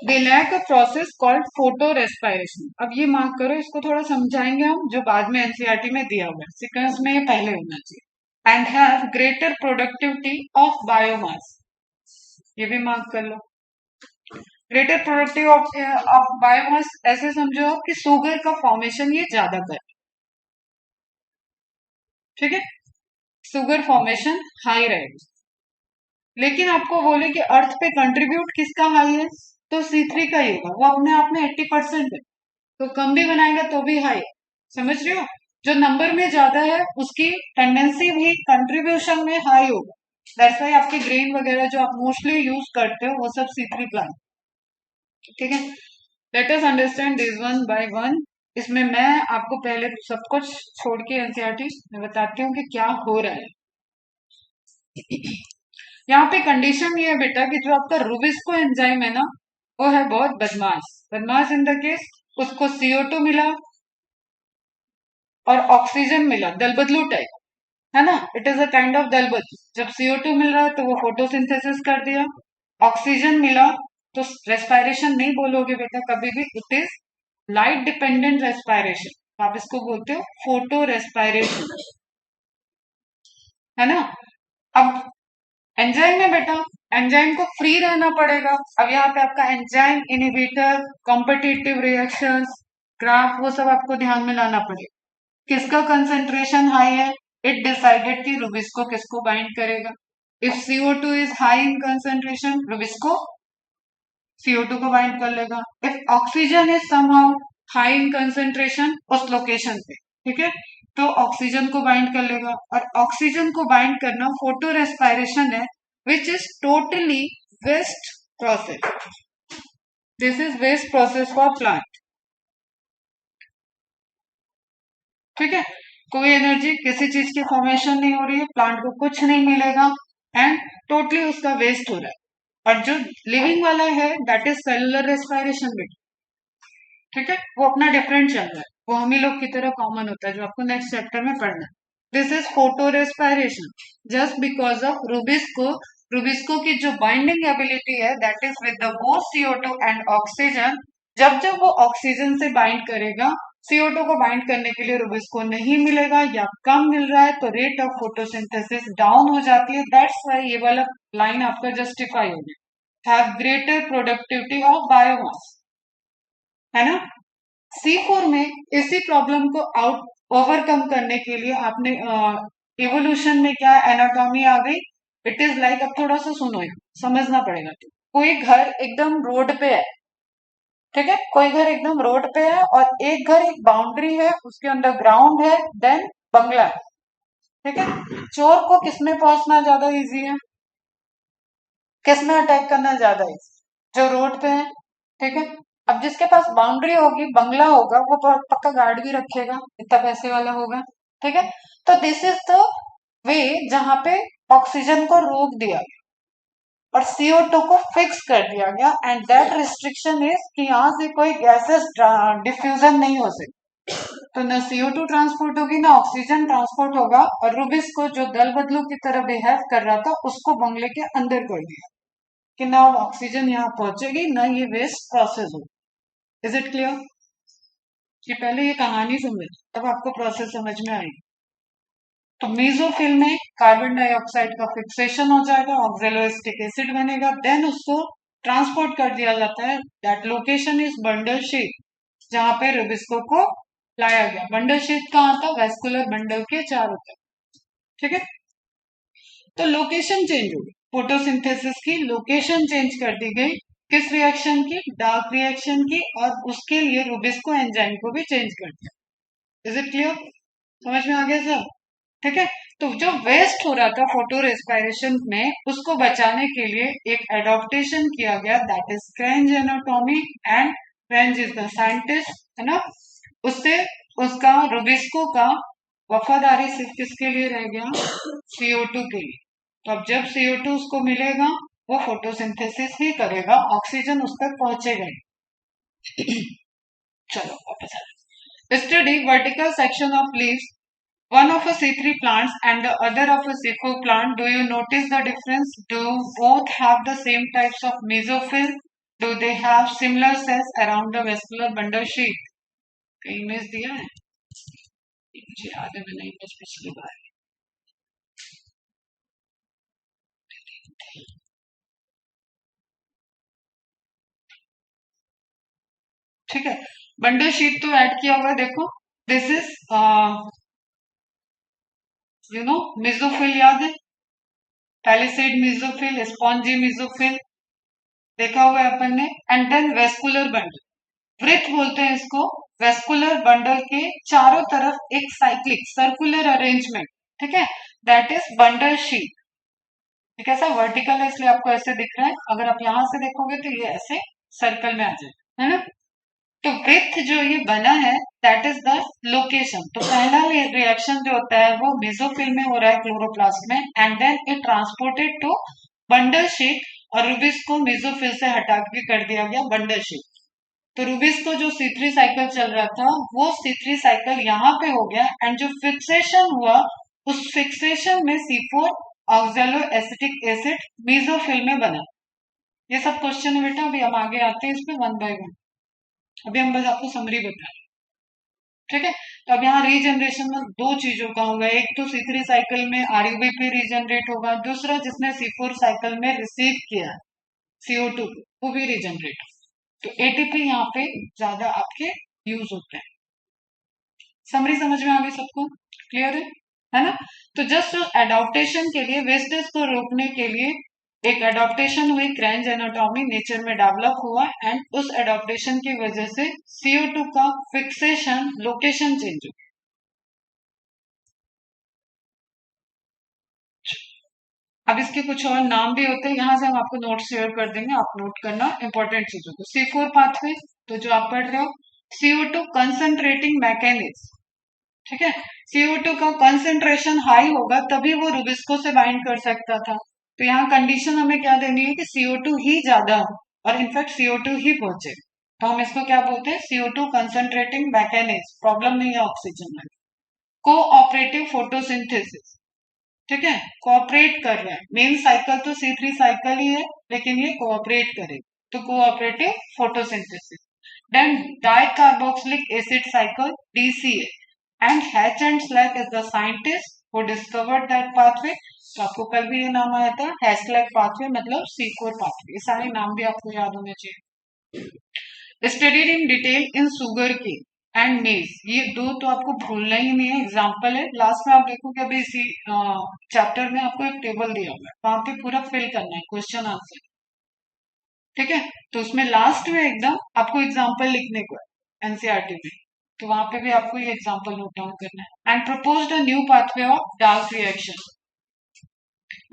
They lack a process called photo respiration. अब ये मार्क करो, इसको थोड़ा समझाएंगे हम, जो बाद में एनसीईआरटी में दिया हुआ है, सीक्वेंस में ये पहले होना चाहिए। And have greater productivity of biomass, ये भी मार्क कर लो। ग्रेटर प्रोडक्टिविटी ऑफ बायोमास ऐसे समझो आप कि शुगर का फॉर्मेशन ये ज्यादा कर, ठीक है, शुगर फॉर्मेशन हाई रहेगा। लेकिन आपको बोले कि अर्थ पे कंट्रीब्यूट किसका हाई है, तो C3 का ही होगा, वो अपने आप में 80% है, तो कम भी बनाएगा तो भी हाई। समझ रहे हो, जो नंबर में ज्यादा है उसकी टेंडेंसी भी कंट्रीब्यूशन में हाई होगा। दैट्स व्हाई आपके ग्रेन वगैरह जो आप मोस्टली यूज करते हो वो सब C3 प्लांट, ठीक है। Let us understand this one by one. इसमें मैं आपको पहले सब कुछ छोड़ के एनसीईआरटी में बताती हूँ कि क्या हो रहा है। यहाँ पे कंडीशन ये है बेटा कि जो आपका रुबिस्को एंजाइम है ना, वो है बहुत बदमाश। बदमाश इन द केस उसको CO2 मिला और ऑक्सीजन मिला, दल बदलू टाइप, है ना। It is a kind of दल बदलू। जब CO2 मिल रहा है तो वो फोटोसिंथेसिस कर दिया, ऑक्सीजन मिला तो रेस्पायरेशन नहीं बोलोगे बेटा कभी भी, it is light dependent respiration, आप इसको बोलते हो फोटो रेस्पायरेशन, है ना। अब एंजाइम है बेटा, एंजाइम को फ्री रहना पड़ेगा। अब यहाँ पे आपका enzyme inhibitor, competitive reactions, graph, वो सब आपको ध्यान में लाना पड़ेगा। किसका कंसेंट्रेशन हाई है, इट डिसाइडेड कि रुबिस्को किसको बाइंड करेगा। If CO2 is high in concentration, Rubisco CO2 को बाइंड कर लेगा। If oxygen is somehow high in concentration उस लोकेशन पे, ठीक है, तो ऑक्सीजन को बाइंड कर लेगा। और ऑक्सीजन को बाइंड करना फोटो रेस्पायरेशन है, which is totally waste process. This is waste process for plant, ठीक है। कोई एनर्जी किसी चीज की फॉर्मेशन नहीं हो रही है, प्लांट को कुछ नहीं मिलेगा एंड टोटली उसका वेस्ट हो रहा है। और जो लिविंग वाला है दैट इज सेलुलर रेस्पायरेशन बेटा, ठीक है, वो अपना डिफरेंट चल रहा है, वो हम ही लोग की तरह कॉमन होता है जो आपको नेक्स्ट चैप्टर में पढ़ना है। This is photo respiration just because of Rubisco. Rubisco की जो बाइंडिंग एबिलिटी है that is with the both CO2 and oxygen. जब जब वो ऑक्सीजन से बाइंड करेगा, CO2 को बाइंड करने के लिए रुबिस्को नहीं मिलेगा या कम मिल रहा है, तो रेट ऑफ फोटोसिंथेसिस डाउन हो जाती है। दैट्स व्हाई ये वाला लाइन आपका जस्टिफाई हो गया, have greater productivity of biomass, है ना। C4 में इसी प्रॉब्लम को आउट ओवरकम करने के लिए आपने इवोल्यूशन में क्या एनाटॉमी आ गई, इट इज लाइक, अब थोड़ा सा सुनो, समझना पड़ेगा। तो कोई घर एकदम रोड पे है, ठीक है, कोई घर एकदम रोड पे है और एक घर एक बाउंड्री है, उसके अंदर ग्राउंड है, देन बंगला है, ठीक है। चोर को किसमें पहुंचना ज्यादा इजी है, किसमें अटैक करना ज्यादा इजी, जो रोड पे है, ठीक है। अब जिसके पास बाउंड्री होगी, बंगला होगा, वो पक्का गार्ड भी रखेगा, इतना पैसे वाला होगा, ठीक है। तो दिस इज द वे जहां पे ऑक्सीजन को रोक दिया गया और CO2 को फिक्स कर दिया गया, एंड दैट रिस्ट्रिक्शन इज कि यहाँ से कोई गैसेस डिफ्यूजन नहीं हो सकती। तो न CO2 ट्रांसपोर्ट होगी ना ऑक्सीजन ट्रांसपोर्ट होगा, और रुबिस को जो दल बदलू की तरह बिहेव कर रहा था उसको बंगले के अंदर कर दिया कि ना ऑक्सीजन यहाँ पहुंचेगी ना ये वेस्ट प्रोसेस होगी। इज इट क्लियर, कि पहले ये कहानी समझ तब आपको प्रोसेस समझ में आएगी। तो मेसोफिल में कार्बन डाइऑक्साइड का फिक्सेशन हो जाएगा, ऑक्सैलोएसिटिक एसिड बनेगा, देन उसको ट्रांसपोर्ट कर दिया जाता है। That location is bundle sheath, जहां पे रुबिस्को को लाया गया। बंडल शीट कहाँ था, वेस्कुलर बंडल के चारों तरफ, ठीक है। तो लोकेशन चेंज हो गई, फोटोसिंथेसिस की लोकेशन चेंज कर दी गई, किस रिएक्शन की, डार्क रिएक्शन की, और उसके लिए रुबिस्को एंजाइम को भी चेंज कर दिया। इज इट क्लियर, समझ में आ गया सर, ठीक है। तो जो वेस्ट हो रहा था फोटो रेस्पिरेशन में, उसको बचाने के लिए एक एडॉप्टेशन किया गया, that is kranz anatomy. And kranz is the scientist, है ना। उससे उसका रुबिस्को का वफादारी सिर्फ किसके लिए रह गया? CO2 के लिए। तो अब जब CO2 उसको मिलेगा, वो फोटोसिंथेसिस ही करेगा, ऑक्सीजन उस तक पहुंचेगा ही। चलो वापस आ जाओ। Study vertical section of leaves, one of a C3 plants and the other of a C4 plant. Do you notice the difference? Do both have the same types of mesophyll? Do they have similar cells around the vascular bundle sheath? कहीं image दिया है? मुझे याद है मैंने image पिछली बार। ठीक है, बंडल शीट तो ऐड किया हुआ है, देखो। दिस इज मेसोफिल, याद है? पैलिसेड मेसोफिल, स्पॉन्जी मेसोफिल देखा हुआ है अपन ने। एंड देन वेस्कुलर बंडल, वृत्त बोलते हैं इसको। वेस्कुलर बंडल के चारों तरफ एक साइक्लिक सर्कुलर अरेंजमेंट, ठीक है, दैट इज बंडल शीट। ठीक है, ऐसा वर्टिकल है इसलिए आपको ऐसे दिख रहा है, अगर आप यहां से देखोगे तो ये ऐसे सर्कल में आ जाए, है ना। तो वृत्त जो ये बना है, दैट इज द लोकेशन। तो पहला रिएक्शन जो होता है वो मेसोफिल में हो रहा है, क्लोरोप्लास्ट में, and then it transported to bundle sheath, और रूबिस को मेसोफिल से हटा के कर दिया गया बंडल शीट। तो रूबिस को जो C3 साइकिल चल रहा था, वो C3 साइकिल यहाँ पे हो गया, एंड जो फिक्सेशन हुआ, उस फिक्सेशन में C4 oxalo acetic acid mesophyll में बना। ये सब क्वेश्चन है बेटा, अभी हम आगे आते हैं इस पे वन बाय वन। अभी हम बस आपको समरी बता रहे हैं, ठीक है। तो अब यहाँ रीजनरेशन में दो चीजों का होगा, एक तो C3 साइकिल में RUBP रीजनरेट होगा, दूसरा जिसने C4 साइकिल में रिसीव किया CO2 वो भी रीजनरेट होगा। तो ATP यहाँ पे ज्यादा आपके यूज होते हैं। समरी समझ में आ गई सबको? क्लियर है ना। तो जस्ट एडॉप्टेशन के लिए, वेस्टेज को रोकने के लिए एक एडॉप्टेशन हुई, क्रेंज एनाटॉमी नेचर में डेवलप हुआ, एंड उस एडॉप्टेशन की वजह से CO2 का फिक्सेशन लोकेशन चेंज हो। अब इसके कुछ और नाम भी होते हैं, यहाँ से हम आपको नोट शेयर कर देंगे, आप नोट करना इंपॉर्टेंट चीजों को। C4 पाथवे, तो जो आप पढ़ रहे हो। CO2 कंसंट्रेटिंग मैकेनिज्म, ठीक है। CO2 का कंसंट्रेशन हाई होगा तभी वो रुबिस्को से बाइंड कर सकता था। तो यहाँ कंडीशन हमें क्या देनी है कि CO2 ही ज्यादा हो, और इनफैक्ट CO2 ही पहुंचे। तो हम इसको क्या बोलते हैं? CO2 concentrating mechanism. प्रॉब्लम नहीं है ऑक्सीजन में। कोऑपरेटिव फोटोसिंथेसिस, ठीक है, कोऑपरेट कर रहा है। मेन साइकिल तो C3 साइकिल ही है, लेकिन ये कोऑपरेट करे, तो cooperative photosynthesis. Then dicarboxylic acid cycle, DCA, and Hatch and Slack is the scientist who discovered that pathway। तो आपको कल भी ये नाम आया था, हैस्लैक पाथवे मतलब C4 पाथवे। ये सारे नाम भी आपको याद होने चाहिए। Studied in detail in sugar की एंड मेज, ये दो तो आपको भूलना ही नहीं है, एग्जाम्पल है। लास्ट में आप देखोगे अभी इसी चैप्टर में आपको एक टेबल दिया हुआ है, वहां पे पूरा फिल करना है क्वेश्चन आंसर, ठीक है। तो उसमें लास्ट में एकदम आपको एग्जाम्पल लिखने को है एनसीईआरटी में, तो वहां पे भी आपको ये एग्जाम्पल नोट डाउन करना है। And proposed a new pathway of dark reaction,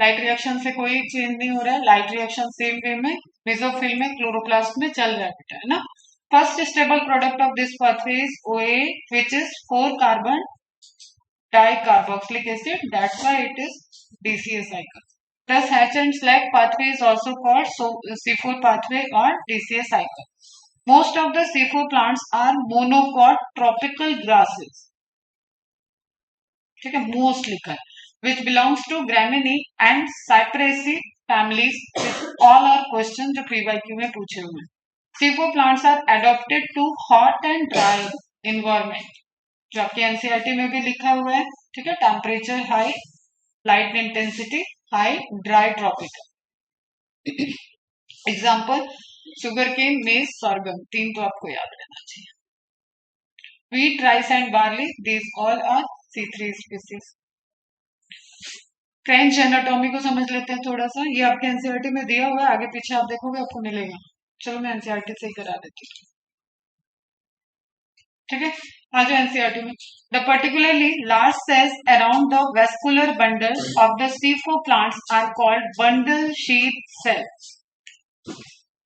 light reaction से कोई चेंज नहीं हो रहा है, लाइट रिएक्शन सेम वे में मेसोफिल में क्लोरोप्लास्ट में चल रहा है बेटा, है ना। First stable product of this pathway is OA, which is 4 carbon dicarboxylic acid, that's why it is DCA cycle. Thus hatch and slag pathway is also called C4 pathway or DCA cycle. Most of the C4 plants are monocot tropical grasses, ठीक है, most लिखा है, which belongs to Gramineae and Cyperaceae families. All are questions जो PYQ में पूछे हुए हैं। C4 plants are adapted to hot and dry environment, जो आपके एनसीईआरटी में भी लिखा हुआ है, ठीक है। Temperature high, light intensity high, dry tropical. Example sugar cane, maize, sorghum, तीन तो आपको याद रहना चाहिए। wheat, rice and barley, these all are C3 species. Kranz anatomy को समझ लेते हैं थोड़ा सा, ये आपके एनसीईआरटी में दिया हुआ है, आगे पीछे आप देखोगे आपको मिलेगा। चलो मैं एनसीईआरटी से ही करा देती हूँ, ठीक है। आ जाओ एनसीईआरटी में। The particularly large cells around the vascular bundle of the C4 plants are called bundle sheath cells.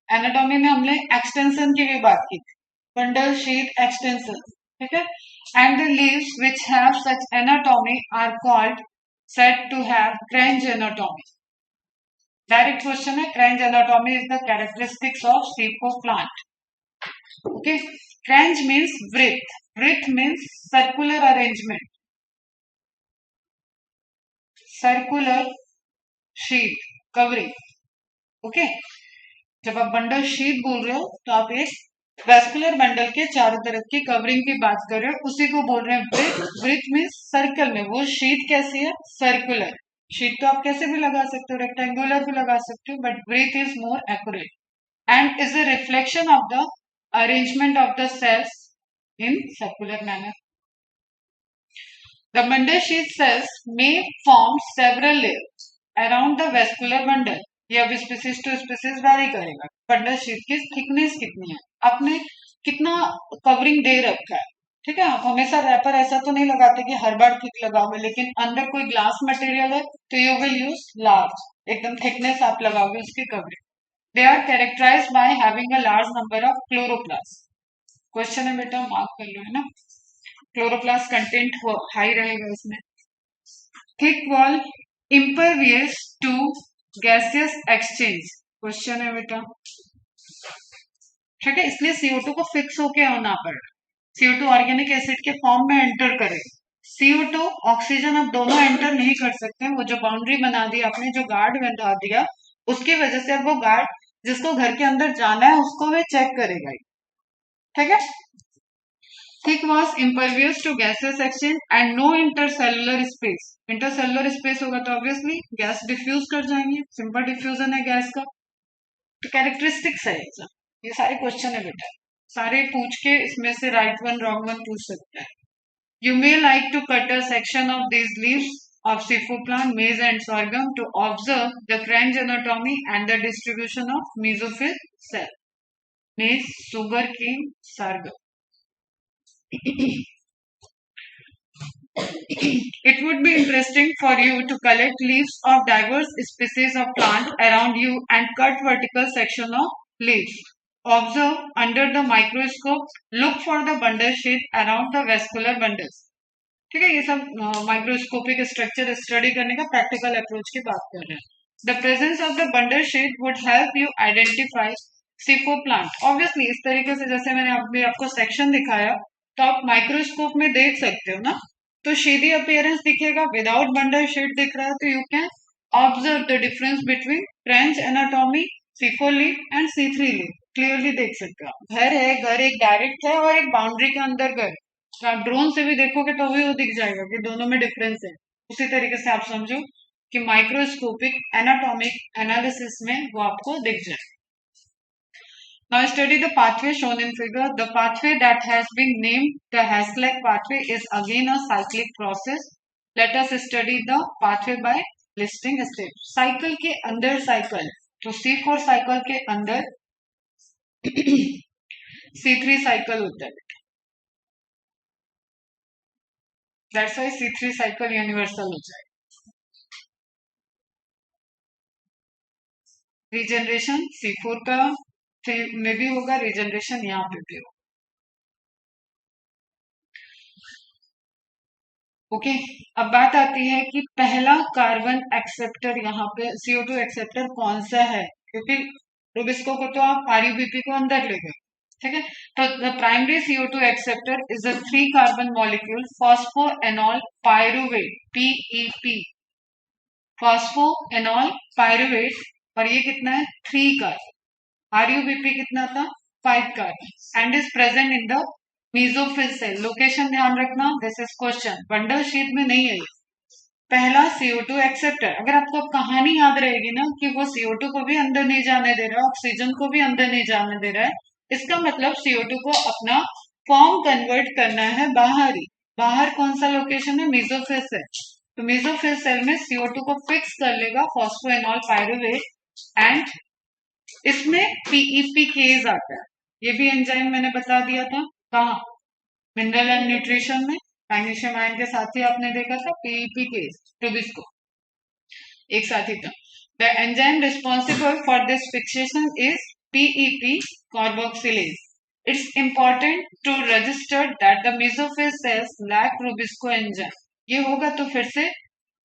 Anatomy में हमने एक्सटेंशन की भी बात की, बंडल शीथ एक्सटेंशन, ठीक है। And the leaves which have such anatomy are called said to have cranch anatomy. Direct question है, cranch anatomy is the characteristics of C4 plant. Okay, cranch means wreath. Wreath means circular arrangement, circular sheath covering. Okay, जब आप bundle sheath बोल रहे हो तो आप एक vascular bundle के चारों तरफ की कवरिंग की बात कर रहे हो, उसी को बोल रहे हैं ब्रिथ। ब्रिथ मीन्स सर्कल में, वो शीट कैसी है, सर्कुलर। शीट तो आप कैसे भी लगा सकते हो, रेक्टेंगुलर भी लगा सकते हो, but breath is more accurate and is a reflection of the arrangement of the cells in circular manner. The bundle sheath cells may form several layers around the vascular bundle. ये अब species to species vary करेगा। Bundle sheath की thickness कितनी है, आपने कितना covering दे रखा है, ठीक है। आप हमेशा रैपर ऐसा तो नहीं लगाते कि हर बार थिक लगाओगे, लेकिन अंदर कोई ग्लास मटेरियल है तो यू विल यूज लार्ज, एकदम थिकनेस आप लगाओगे उसकी covering. They are characterized by having a large number of chloroplast. Question है बेटा, मार्क कर लो, है ना। क्लोरोप्लास्ट कंटेंट हाई रहेगा इसमें। Thick wall impervious to gaseous exchange। Question है बेटा, ठीक है। इसलिए CO2 को फिक्स होके होना पड़े, CO2 ऑर्गेनिक एसिड के फॉर्म में एंटर करे। CO2 ऑक्सीजन अब दोनों एंटर नहीं कर सकते। वो जो बाउंड्री बना दी आपने, जो गार्ड बना दिया, उसकी वजह से अब वो गार्ड जिसको घर के अंदर जाना है उसको वे चेक करेगा, ठीक है। Thick was impervious to gaseous exchange and no intercellular space। Intercellular space होगा तो ऑब्वियसली गैस डिफ्यूज कर जाएंगे, सिंपल डिफ्यूजन है गैस का। तो कैरेक्टरिस्टिक्स है ये सारे क्वेश्चन है बेटा, सारे पूछ के इसमें से राइट वन रॉन्ग वन पूछ सकता है। You may like to cut a section of these leaves of C4 plant, maize and sorghum to observe the cranch anatomy and the distribution of mesophyll cell। maize, sugarcane, sorghum। It would be interesting for you to collect leaves of diverse species of plant around you and cut vertical section of leaves. Observe under the microscope, look for the bundle sheath around the vascular bundles। ठीक है, ये सब microscopic structure study करने का practical approach की बात कर रहे हैं। The presence of the bundle sheath would help you identify C4 plant. Obviously इस तरीके से जैसे मैंने अभी आपको सेक्शन दिखाया, तो आप माइक्रोस्कोप में देख सकते हो ना, तो शेडी अपीयरेंस दिखेगा। विदाउट बंडल शीट दिख रहा है तो you can observe the difference between kranz anatomy, C4 leaf and C3 leaf, clearly देख सकते हो आप। घर है, घर एक डायरेक्ट है और एक बाउंड्री के अंदर घर, तो आप ड्रोन से भी देखोगे तो भी वो दिख जाएगा कि दोनों में डिफरेंस है। उसी तरीके से आप समझो कि माइक्रोस्कोपिक एनाटॉमिक एनालिसिस में वो आपको दिख जाए। Now study the pathway shown in figure. The pathway that has been named the Haslak pathway is again a cyclic process. Let us study the pathway by listing steps. Cycle के अंदर cycle, तो C4 cycle के अंदर C3 cycle होता है। That's why C3 cycle universal हो जाए। Regeneration C4 का में भी होगा, रीजनरेशन यहाँ पे भी होगा। ओके, अब बात आती है कि पहला कार्बन एक्सेप्टर यहाँ पे CO2 एक्सेप्टर कौन सा है, क्योंकि रूबिस्को को तो आप RUBP को अंदर ले गए, ठीक है। तो the primary CO2 acceptor is a 3 carbon molecule phosphoenol pyruvate, PEP, phosphoenol pyruvate. और ये कितना है, 3 कार्बन। RUBP कितना था, 5 carbon and is present in the mesophyll cell. Location ध्यान रखना, this is question, bundle sheath में नहीं है ये। पहला CO2 एक्सेप्टर, अगर आपको कहानी याद रहेगी ना कि वो CO2 को भी अंदर नहीं जाने दे रहा है, ऑक्सीजन को भी अंदर नहीं जाने दे रहा है, इसका मतलब CO2 को अपना फॉर्म कन्वर्ट करना है बाहर ही। बाहर कौन सा लोकेशन है, मेसोफिल सेल। तो मेसोफिल सेल में CO2 को फिक्स कर लेगा फॉस्फोएनॉल पायरुवेट एंड इसमें PEP केज आता है। ये भी एंजाइम मैंने बता दिया था, कहा मिनरल एंड न्यूट्रिशन में मैग्नीशियम आयन के साथ ही आपने देखा था पीईपी केस रुबिस्को एक साथ ही था. The enzyme responsible for this fixation is PEP carboxylase. It's important to register that the mesophyll cells lack Rubisco enzyme. ये होगा तो फिर से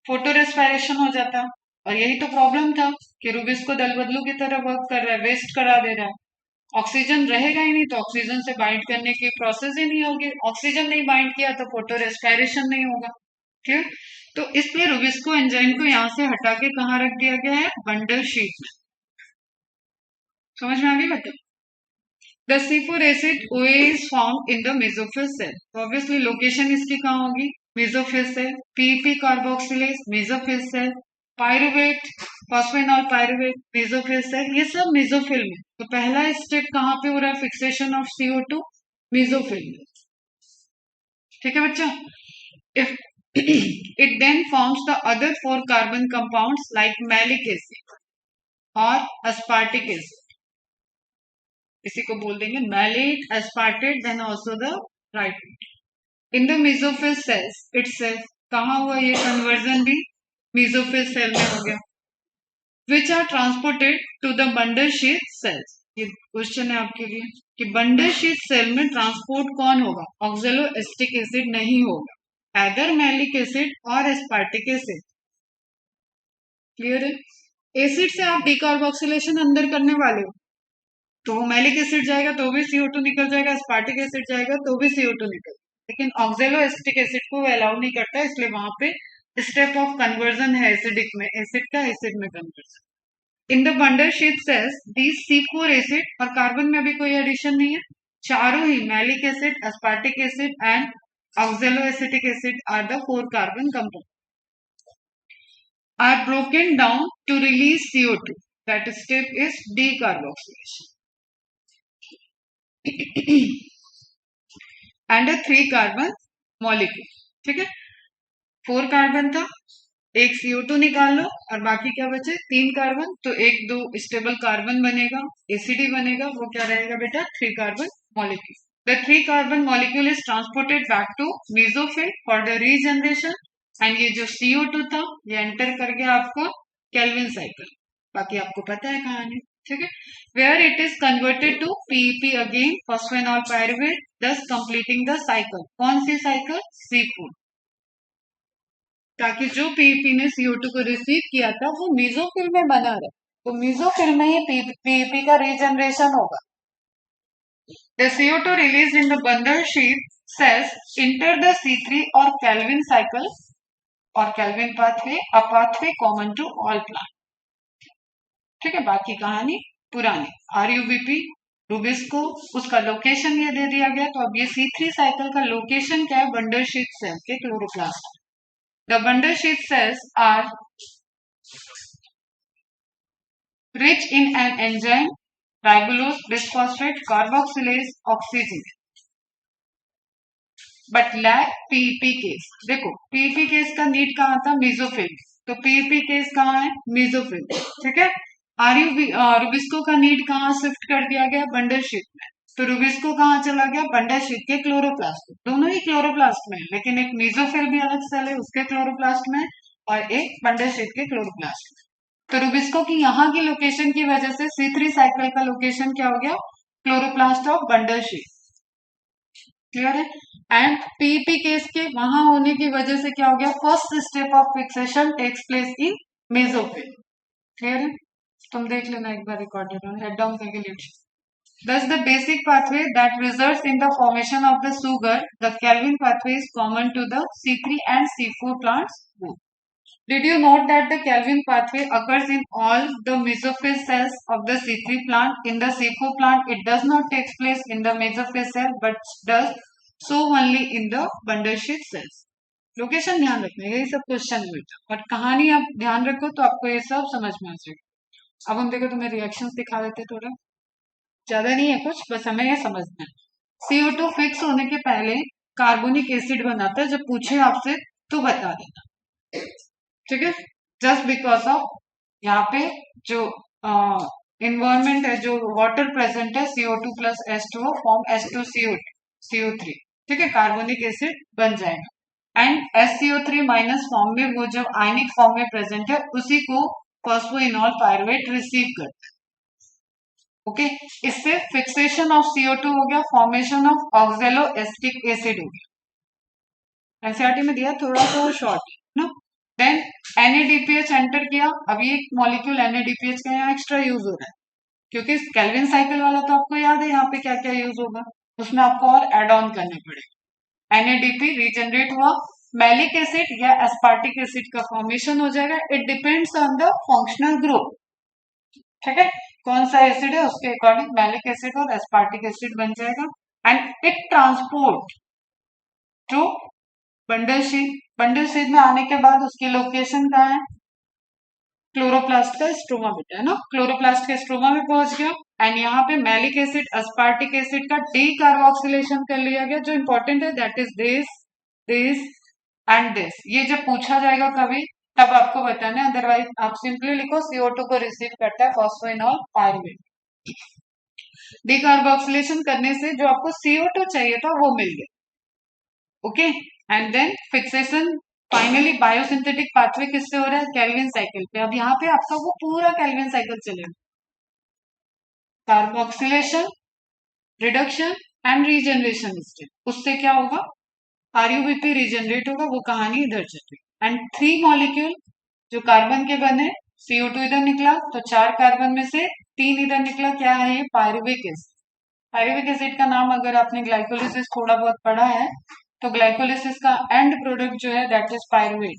फोटो रेस्पिरेशन हो जाता और यही तो प्रॉब्लम था कि रुबिस्को दल बदलू की तरह वर्क कर रहा है, वेस्ट करा दे रहा है. ऑक्सीजन रहेगा ही नहीं तो ऑक्सीजन से बाइंड करने की प्रोसेस ही नहीं होगी. ऑक्सीजन नहीं बाइंड किया तो फोटो रेस्पिरेशन नहीं होगा. क्लियर. तो इसलिए रुबिस्को एंजाइम को यहाँ से हटा के कहाँ रख दिया गया है, बंडल शीट में. समझ में आ गई बात. The C4 acid OA is formed in the mesophyll cell. तो obviously लोकेशन इसकी कहाँ होगी, mesophyll cell. PEP carboxylase mesophyll cell. Pyruvate phosphoenol pyruvate mesophyll cell. ये सब mesophyll में. तो पहला स्टेप कहाँ पे हो रहा है, फिक्सेशन ऑफ CO2 mesophyll में. ठीक है बच्चा. If it then forms the other 4 carbon compounds like malic acid or aspartic acid. इसी को बोल देंगे malate aspartate then also the right. In the mesophyll cells itself कहाँ हुआ ये कन्वर्जन भी, मेसोफिल सेल में हो गया. Which are transported to the bundle sheath cells. ये क्वेश्चन है आपके लिए कि बंडल शीथ सेल में ट्रांसपोर्ट कौन होगा, ऑक्जेलो एसिटिक एसिड नहीं होगा, एदर मैलिक एसिड और एस्पार्टिक एसिड. क्लियर है. एसिड से आप डिकार्बोक्सिलेशन अंदर करने वाले हो तो मैलिक एसिड जाएगा तो भी CO2 निकल जाएगा, एस्पार्टिक एसिड जाएगा तो भी CO2 निकल. लेकिन ऑक्जेलो एसिटिक एसिड को अलाउ नहीं करता, इसलिए वहां पे स्टेप ऑफ कन्वर्जन है एसिडिक में, एसिड का एसिड में conversion. In the bundle sheath cells these C4 acid, और कार्बन में भी कोई एडिशन नहीं है, चारों ही malic acid, aspartic acid and ऑक्जेलो acetic acid are the 4 carbon compound are broken down to release CO2. That step is decarboxylation. And 3 carbon molecule. ठीक है. 4 कार्बन था, एक CO2 निकाल लो और बाकी क्या बचे, 3 कार्बन. तो एक दो स्टेबल कार्बन बनेगा, एसिडी बनेगा, वो क्या रहेगा बेटा, 3 carbon molecule. The 3 carbon molecule is transported back to mesophyll for the regeneration. And ये जो CO2 था ये एंटर कर गया आपका केल्विन साइकिल. बाकी आपको पता है कहानी. ठीक है. Where it is converted to PEP again phosphoenol pyruvate, thus completing the cycle. कौन सी साइकिल, C4. ताकि जो पीईपी ने CO2 को रिसीव किया था वो मेसोफिल में बना रहे, तो मेसोफिल में ही पीईपी का रीजनरेशन होगा. The CO2 released in the bundle sheath cells enter the C3 or Calvin cycle or Calvin pathway, a pathway common to all plants. ठीक है. बाकी कहानी पुरानी. RUBP रुबिस्को, उसका लोकेशन ये दे दिया गया. तो अब ये C3 साइकिल का लोकेशन क्या है, बंडल शीथ सेल के chloroplast. The bundle sheath cells are rich in an enzyme ribulose bisphosphate carboxylase oxygenase but lack PEP case. देखो पीईपी केस का नीड कहाँ था, मेसोफिल. तो पीईपी केस कहाँ है, मेसोफिल. ठीक है. रुबिस्को का नीड कहाँ शिफ्ट कर दिया गया, बंडल शीट में. तो रुबिस्को कहाँ चला गया, बंडल शीट के क्लोरोप्लास्ट. दोनों ही क्लोरोप्लास्ट में, लेकिन एक मेसोफिल भी अलग सेल है उसके क्लोरोप्लास्ट में और एक बंडल शीट के क्लोरोप्लास्ट में. तो रुबिस्को की यहाँ की लोकेशन की वजह से C3 साइकिल का लोकेशन क्या हो गया, chloroplast of bundle sheath. Clear है. एंड पीईपी केस के वहां होने की वजह से क्या हो गया, first step of fixation takes place in mesophyll. Clear है. तुम देख लेना एक बार रिकॉर्डेड हेड डाउन करके लिख. Thus the basic pathway that results in the formation of the sugar, the Calvin pathway is common to the C3 and C4 plants both. Did you note that the Calvin pathway occurs in all the mesophyll cells of the C3 plant? In the C4 plant, it does not take place in the mesophyll cell, but does so only in the bundle sheath cells. Location ध्यान रखना, यही सब question मिलता है, but कहानी आप ध्यान रखो तो आपको ये सब समझ में आ जाएगा. अब हम देखो तुम्हें रिएक्शंस दिखा देते, थोड़ा ज्यादा नहीं है कुछ, बस हमें ये समझना है. CO2 फिक्स होने के पहले कार्बोनिक एसिड बनाता है, जब पूछे आपसे तो बता देना. ठीक है. जस्ट बिकॉज ऑफ यहाँ पे जो इन्वायरमेंट है, जो वाटर प्रेजेंट है, CO2 plus H2O form H2CO3. ठीक है, कार्बोनिक एसिड बन जाएगा। एंड SCO3 माइनस फॉर्म में, वो जब आयनिक फॉर्म में प्रेजेंट है, उसी को फॉस्फोइनॉल पायरुवेट रिसीव करता है। ओके, इससे फिक्सेशन ऑफ CO2 हो गया, फॉर्मेशन ऑफ ऑक्जेलो एस्टिक एसिड हो गया। एनसीईआरटी में दिया थोड़ा सा शॉर्ट ना। देन NADPH एंटर किया। अब ये मॉलिक्यूल NADPH का यहाँ एक्स्ट्रा यूज हो रहा है, क्योंकि कैल्विन साइकिल वाला तो आपको याद है यहाँ पे क्या क्या यूज होगा, उसमें आपको और एड ऑन करने पड़ेगा। NADP रीजनरेट हुआ, मैलिक एसिड या एस्पार्टिक एसिड का फॉर्मेशन हो जाएगा। It depends on the functional group. ठीक है, कौन सा एसिड है उसके अकॉर्डिंग मैलिक एसिड और एस्पार्टिक एसिड बन जाएगा। And it transport to bundle sheath. Bundle sheath में आने के बाद उसकी लोकेशन कहाँ है, क्लोरोप्लास्ट का स्ट्रोमा बेटा है ना, क्लोरोप्लास्ट के स्ट्रोमा में पहुंच गया। एंड यहाँ पे मैलिक एसिड अस्पार्टिक एसिड का डी कार्बोक्सिलेशन कर लिया गया। जो इंपॉर्टेंट है that is this and this. ये जब पूछा जाएगा कभी, तब आपको बताना है, अदरवाइज आप सिंपली लिखो CO2 को रिसीव करता है फॉस्फोइनॉल पायरुवेट। डीकार्बोक्सिलेशन करने से जो आपको CO2 चाहिए था वो मिल गया। Okay, and then fixation, finally biosynthetic pathway किससे हो रहा है, केल्विन साइकिल पे। अब यहाँ पे आपका वो पूरा केल्विन साइकिल चलेगा, carboxylation, reduction and regeneration step. उससे क्या होगा, RUBP रीजनरेट होगा, वो कहानी इधर चल रही। एंड 3 मॉलिक्यूल जो कार्बन के बने, CO2 इधर निकला, तो 4 कार्बन में से 3 इधर निकला। क्या है ये, पायरुविक एसिड। पायरुविक एसिड का नाम अगर आपने ग्लाइकोलिसिस थोड़ा बहुत पढ़ा है, तो ग्लाइकोलिसिस का एंड प्रोडक्ट जो है दैट इज पायरुवेट।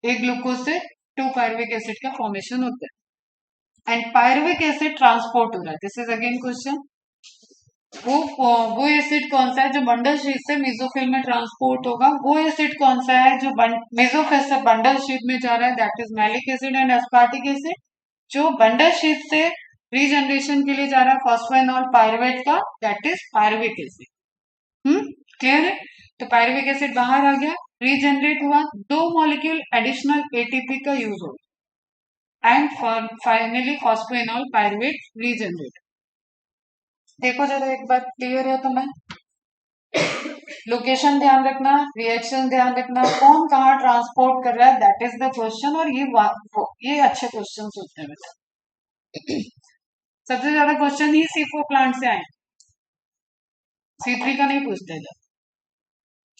एक ग्लूकोज से 2 पायरुविक एसिड का फॉर्मेशन होता है। एंड पायरुविक एसिड ट्रांसपोर्ट हो रहा है, दिस इज अगेन क्वेश्चन। वो एसिड कौन सा है जो बंडल शीट से मेसोफिल में ट्रांसपोर्ट होगा, वो एसिड कौन सा है जो मेसोफिल से बंडल शीट में जा रहा है, that is malic acid and aspartic acid. जो बंडल शीट से रीजनरेशन के लिए जा रहा है फॉस्फोइनॉल पायरुवेट का, that is pyruvic acid. Clear है, तो पायरुविक एसिड बाहर आ गया, रीजनरेट हुआ, 2 मॉलिक्यूल एडिशनल ATP का यूज होगा, and finally phosphoenol pyruvate regenerate. देखो जरा एक बात क्लियर है तो मैं, लोकेशन ध्यान रखना, रिएक्शन ध्यान रखना, कौन कहाँ ट्रांसपोर्ट कर रहा है, दैट इज द क्वेश्चन। और ये अच्छे क्वेश्चन होते हैं बेटा। सबसे ज्यादा क्वेश्चन ही C4 प्लांट से आए, C3 का नहीं पूछते जब,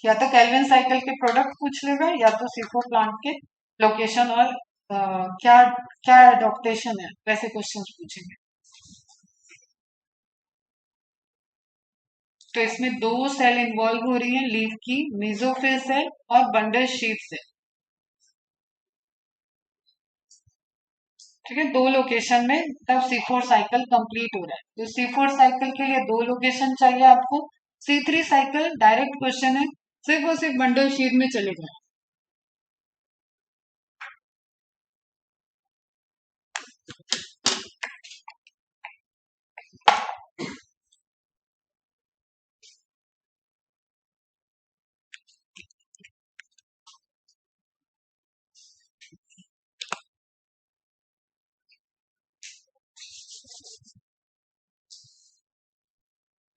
या तो केल्विन साइकिल के प्रोडक्ट पूछ लेगा, या तो C4 प्लांट के लोकेशन और क्या क्या एडॉप्टेशन है, वैसे क्वेश्चंस पूछेंगे। तो इसमें 2 सेल इन्वॉल्व हो रही है, लीफ की मेसोफिल सेल और बंडल शीट सेल। ठीक है, 2 लोकेशन में तब C4 साइकिल कंप्लीट हो रहा है। तो C4 साइकिल के लिए 2 लोकेशन चाहिए आपको। C3 साइकिल डायरेक्ट क्वेश्चन है, सिर्फ और सिर्फ बंडल शीट में चलेगा।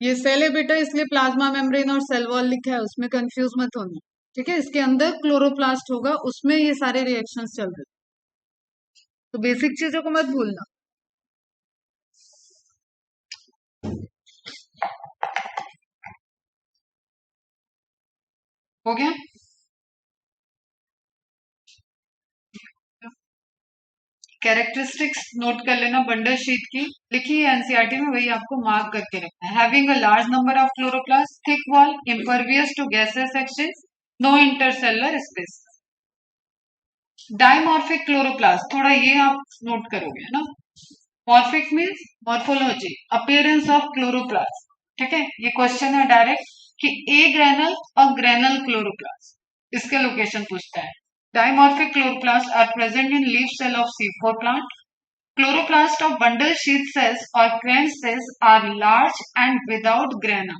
ये सेल है बेटा, इसलिए प्लाज्मा मेम्ब्रेन और सेल वॉल लिखा है, उसमें कंफ्यूज मत होना। ठीक है, इसके अंदर क्लोरोप्लास्ट होगा, उसमें ये सारे रिएक्शंस चल रहे हैं, तो बेसिक चीजों को मत भूलना। हो गया, कैरेक्टरिस्टिक्स नोट कर लेना बंडल शीट की, लिखी है एनसीईआरटी में, वही आपको मार्क करके रखना है। Having a large number of chloroplast, thick wall, impervious to gases exchange, no intercellular space. Dimorphic chloroplast, थोड़ा ये आप नोट करोगे ना। Morphic means morphology, appearance of chloroplast. ठीक है, ये क्वेश्चन है डायरेक्ट कि ए ग्रेनल और ग्रेनल क्लोरोप्लास्ट, इसके लोकेशन पूछता है। Dimorphic chloroplasts are present in leaf cell of C4 plant. Chloroplast of bundle sheath cells or crane cells are large and without grana.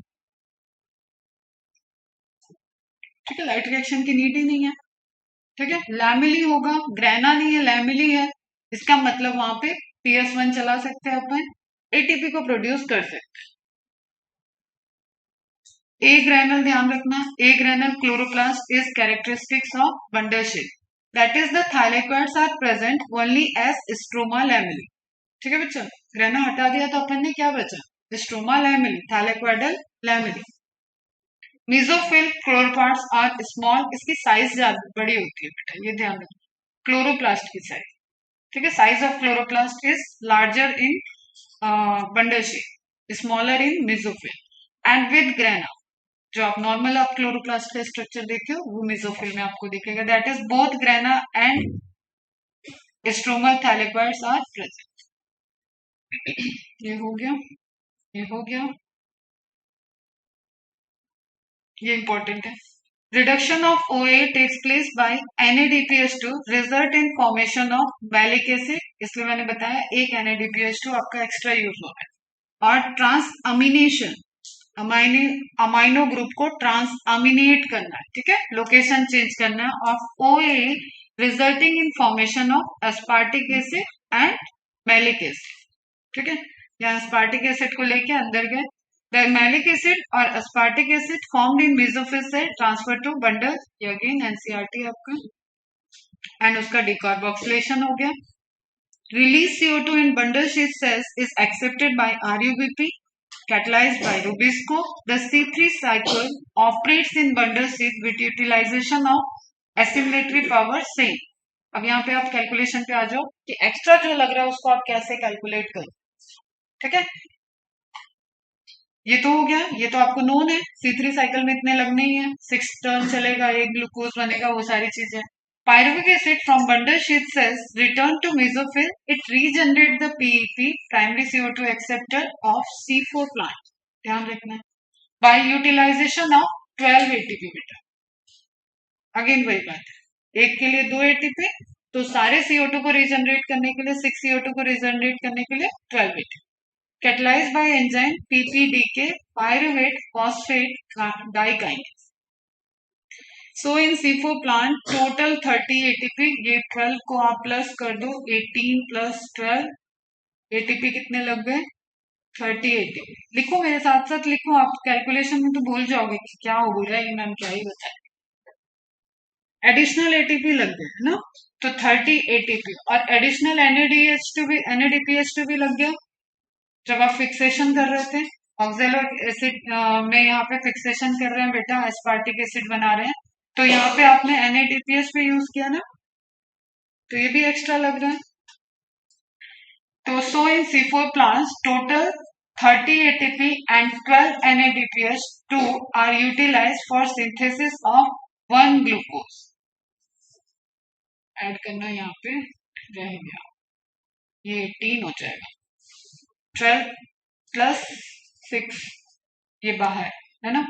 ठीक है, लाइट रिएक्शन की need ही नहीं है। ठीक है, लैमिली होगा, ग्रेना नहीं है, लैमिली है, इसका मतलब वहां पे PS1 चला सकते हैं अपन, ATP को प्रोड्यूस कर सकते हैं। ए ग्रेनल ध्यान रखना, agranal chloroplast is characteristics of bundle sheath, that is the thylakoids are present only as stroma lamellae. ठीक है बच्चा, ग्रेना हटा दिया तो अपन ने क्या बचा, stroma lamellae, thylakoidal lamellae. Mesophyll chloroplast are small, इसकी साइज ज्यादा बड़ी होती है बेटा, ये ध्यान रखना, क्लोरोप्लास्ट की साइज। ठीक है, size of chloroplast is larger in bundle shape, smaller in mesophyll and with grana. जो आप नॉर्मल आप क्लोरोप्लास्ट का स्ट्रक्चर देखते हो वो मेसोफिल में आपको दिखेगा, that is both grana and stromal thylakoids are present. ये हो गया, ये हो गया, ये इंपॉर्टेंट है। Reduction of OA takes place by NADPH2 result in formation of malic acid, इसलिए मैंने बताया एक NADPH2 आपका एक्स्ट्रा यूज हो रहा है। और ट्रांस अमीनेशन, अमाइनो ग्रुप को ट्रांस अमीनेट करना है, ठीक है, लोकेशन चेंज करना है of OA resulting in formation of aspartic acid and malic acid. ठीक है, यहाँ एस्पार्टिक एसिड को लेके अंदर गए, the malic acid और aspartic acid formed in mesophyll से transfer to bundle, ये again NCERT आपका, and उसका decarboxylation हो गया। Release CO2 in bundle sheath cells is accepted by RUBP, catalyzed by Rubisco. The C3 cycle operates in bundle sheath with utilization of assimilatory power same। अब यहाँ पे आप calculation पे आ जाओ कि एक्स्ट्रा जो लग रहा है उसको आप कैसे कैलकुलेट करो। ठीक है, ये तो हो गया, ये तो आपको नोन है, C3 साइकिल में इतने लगने ही है, 6 टर्न चलेगा, एक ग्लूकोज बनेगा, वो सारी चीजें। Pyruvic acid from bundle sheath cells return to mesophyll, it regenerate the PEP primary CO2 acceptor of C4 plant, ध्यान रखना, बाय यूटिलाइजेशन ऑफ 12 ATP बेटा। अगेन वही बात है, एक के लिए 2 ATP, तो सारे CO2 को रीजनरेट करने के लिए 6 CO2 को रीजनरेट करने के लिए 12 ATP, catalyzed by enzyme PPDK pyruvate phosphate dikinase. So in C4 plant total 30 ATP, ये 12 को आप प्लस कर दो, 18 प्लस 12 ATP कितने लग गए, 30 ATP। लिखो मेरे साथ साथ लिखो, आप कैलकुलेशन में तो भूल जाओगे कि क्या हो रहा है, मैम क्या ही बताए। एडिशनल ATP लग गए है ना, तो 30 ATP और एडिशनल NADPH2 भी लग गया। जब आप फिक्सेशन कर रहे थे ऑक्जेलिक एसिड में, यहाँ पे फिक्सेशन कर रहे हैं बेटा, एस्पार्टिक एसिड बना रहे हैं, तो यहाँ पे आपने NADPH पे यूज किया ना, तो ये भी एक्स्ट्रा लग रहा है। तो so in C4 plants total 30 ATP and 12 NADPH2 are utilized for synthesis of 1 glucose. Add करना यहाँ पे रह गया, ये 18 हो जाएगा, 12 प्लस 6 ये बाहर है ना।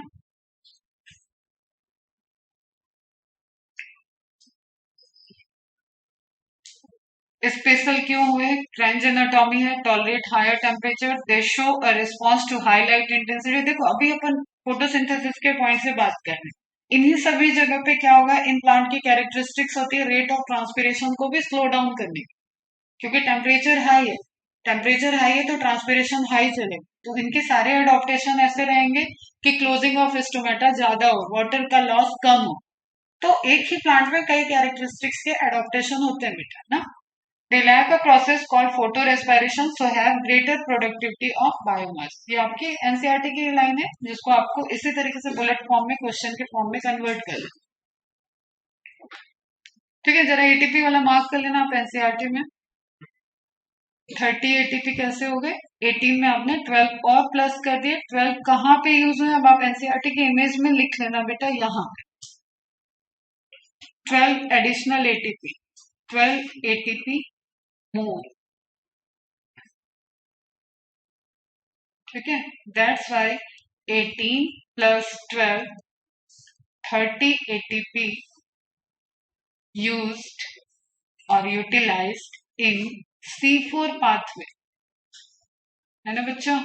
स्पेशल क्यों हुए, फ्रेंच एनाटॉमी है, tolerate higher temperature, they show a response to high light intensity. देखो अभी अपन फोटोसिंथेसिस के पॉइंट से बात कर रहे हैं, इन्हीं सभी जगह पे क्या होगा, इन प्लांट की कैरेक्टरिस्टिक्स होती है रेट ऑफ ट्रांसपिरेशन को भी स्लो डाउन करने की, क्योंकि टेम्परेचर हाई है, टेम्परेचर हाई है तो ट्रांसपिरेशन हाई चलेगा, तो इनके सारे एडॉप्टेशन ऐसे रहेंगे कि क्लोजिंग ऑफ स्टोमेटा ज्यादा हो, वाटर का लॉस कम हो। तो एक ही प्लांट में कई कैरेक्टरिस्टिक्स के एडॉप्टेशन होते हैं बेटा ना। They lack a process called photorespiration, so have greater productivity of biomass। ये आपकी NCERT की लाइन है, जिसको आपको इसी तरीके से बुलेट फॉर्म में, क्वेश्चन के फॉर्म में कन्वर्ट कर लें। ठीक है, जरा ATP वाला मार्क कर लेना आप NCERT में। 30 ATP कैसे हो गए, 18 में आपने 12 और प्लस कर दिए, 12 कहाँ पे यूज हुए, अब आप NCERT के इमेज में लिख लेना बेटा, यहाँ 12 एडिशनल ATP, 12 ATP more। ठीक है, that's why 18 plus 12 30 ATP used और utilized in C4 pathway, है ना बच्चा।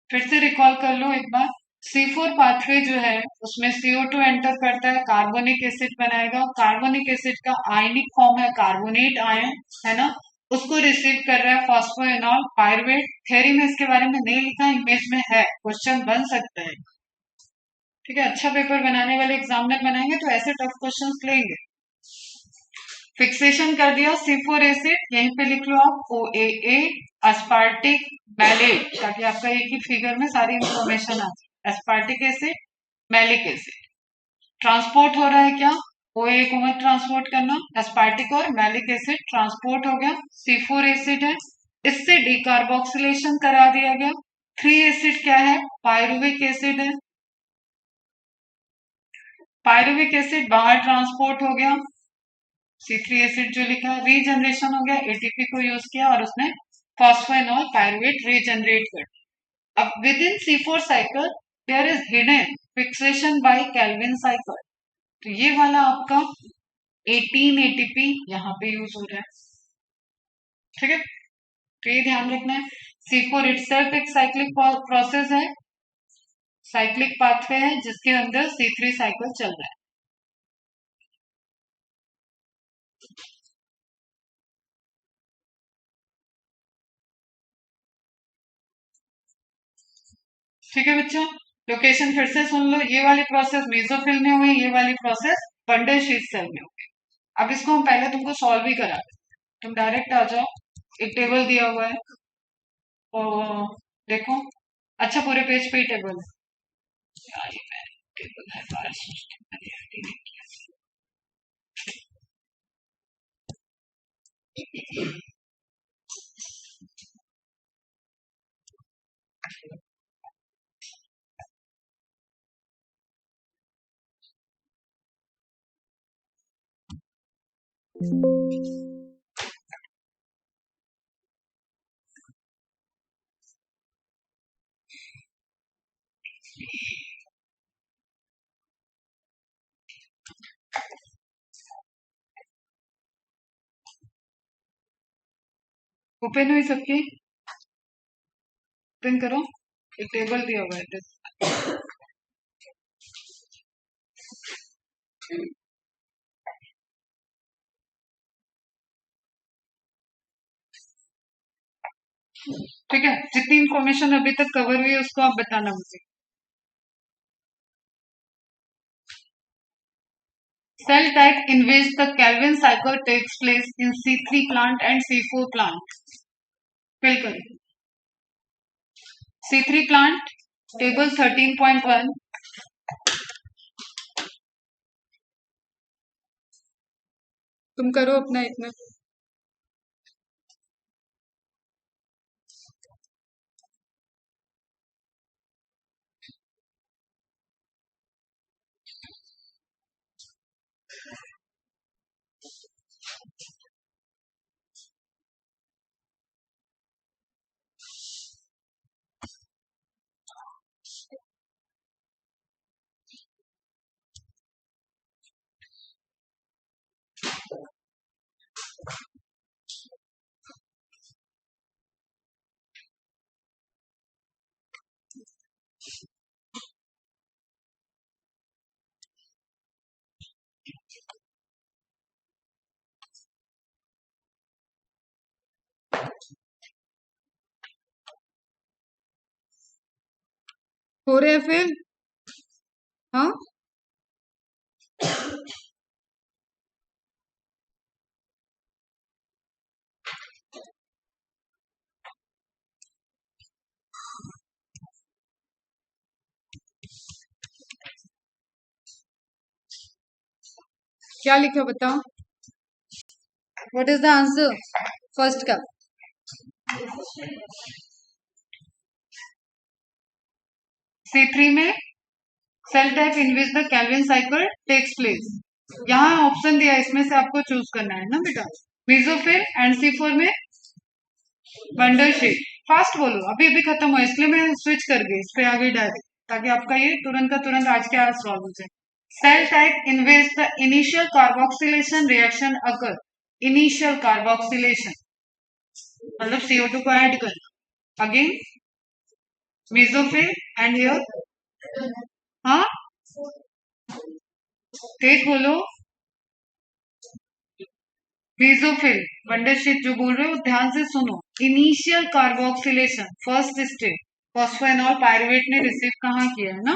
फिर से रिकॉल कर लो एक बार, C4 पाथवे जो है उसमें CO2 एंटर करता है, कार्बोनिक एसिड बनाएगा, कार्बोनिक एसिड का आयनिक फॉर्म है कार्बोनेट आयन, है ना, उसको रिसीव कर रहा है फॉस्फोएनॉल पायरुवेट। थ्योरी में इसके बारे में नहीं लिखा, इमेज में है, क्वेश्चन बन सकता है। ठीक है, अच्छा पेपर बनाने वाले एग्जामिनर बनाएंगे तो ऐसे टफ क्वेश्चंस लेंगे। फिक्सेशन कर दिया C4 एसिड, यहीं पे लिख लो आप OAA एस्पार्टिक मैलेट, ताकि आपका एक ही फिगर में सारी इंफॉर्मेशन आ जाए। Aspartic acid, malic acid, transport हो रहा है क्या? OAA को मत ट्रांसपोर्ट करना, एस्पार्टिक और मैलिक एसिड ट्रांसपोर्ट हो गया। C4 एसिड है, इससे डिकार्बोक्सिलेशन करा दिया गया। 3 एसिड क्या है? पायरुविक एसिड है, पायरुविक एसिड बाहर ट्रांसपोर्ट हो गया। C3 एसिड जो लिखा है, रीजनरेशन हो गया, ATP को यूज किया और उसने फॉस्फेनॉल पायरुवेट रीजनरेट कर दिया। अब within C4 cycle there is hidden fixation by Calvin cycle, तो ये वाला आपका 18 ATP यहाँ पे यूज हो रहा है। ठीक है, तो ये ध्यान रखना है। C4 इटसेल्फ एक साइक्लिक प्रोसेस है, साइक्लिक पाथवे है जिसके अंदर C3 साइकिल चल रहा है। ठीक है बच्चों, लोकेशन फिर से सुन लो। ये वाली प्रोसेस मेसोफिल में हुई, ये वाली प्रोसेस बंडल शीट सेल में हुई। अब इसको हम पहले तुमको सॉल्व ही करा दें। तुम डायरेक्ट आ जाओ, एक टेबल दिया हुआ है और देखो, अच्छा पूरे पेज पे ही टेबल है। यार ये मैं टेबल है बार सोचती हूँ, मैंने याद ही नहीं किया। ओपन हुई सबकी? ओपन करो, एक टेबल दिया हुआ है। ठीक है, जितनी इंफॉर्मेशन अभी तक कवर हुई है उसको आप बताना मुझे। Cell type in which the Calvin cycle takes place in C3 plant and C4 plant. Fill करें। C3 plant टेबल 13.1, तुम करो अपना इतना। हो रहे हैं फिर? हाँ, क्या लिखा बताओ? What is the answer first का? C3 में cell type in which the Calvin cycle takes place, यहाँ ऑप्शन दिया है, इसमें से आपको चूज करना है ना बेटा। मेसोफिल एंड C4 में बंडल शेप। फास्ट बोलो, अभी अभी खत्म हुआ इसलिए मैं स्विच कर गई इस पे आगे डायरेक्ट, ताकि आपका ये तुरंत का तुरंत आज के आज सॉल्व हो जाए। Cell type in which the initial carboxylation reaction occur, initial carboxylation मतलब CO2 को ऐड करना। अगेन मेसोफिल एंड हियर, हाँ तेज बोलो। मेसोफिल बंडल शीट जो बोल रहे हो ध्यान से सुनो। Initial carboxylation first step phosphoenol pyruvate ने रिसीव कहाँ किया है ना,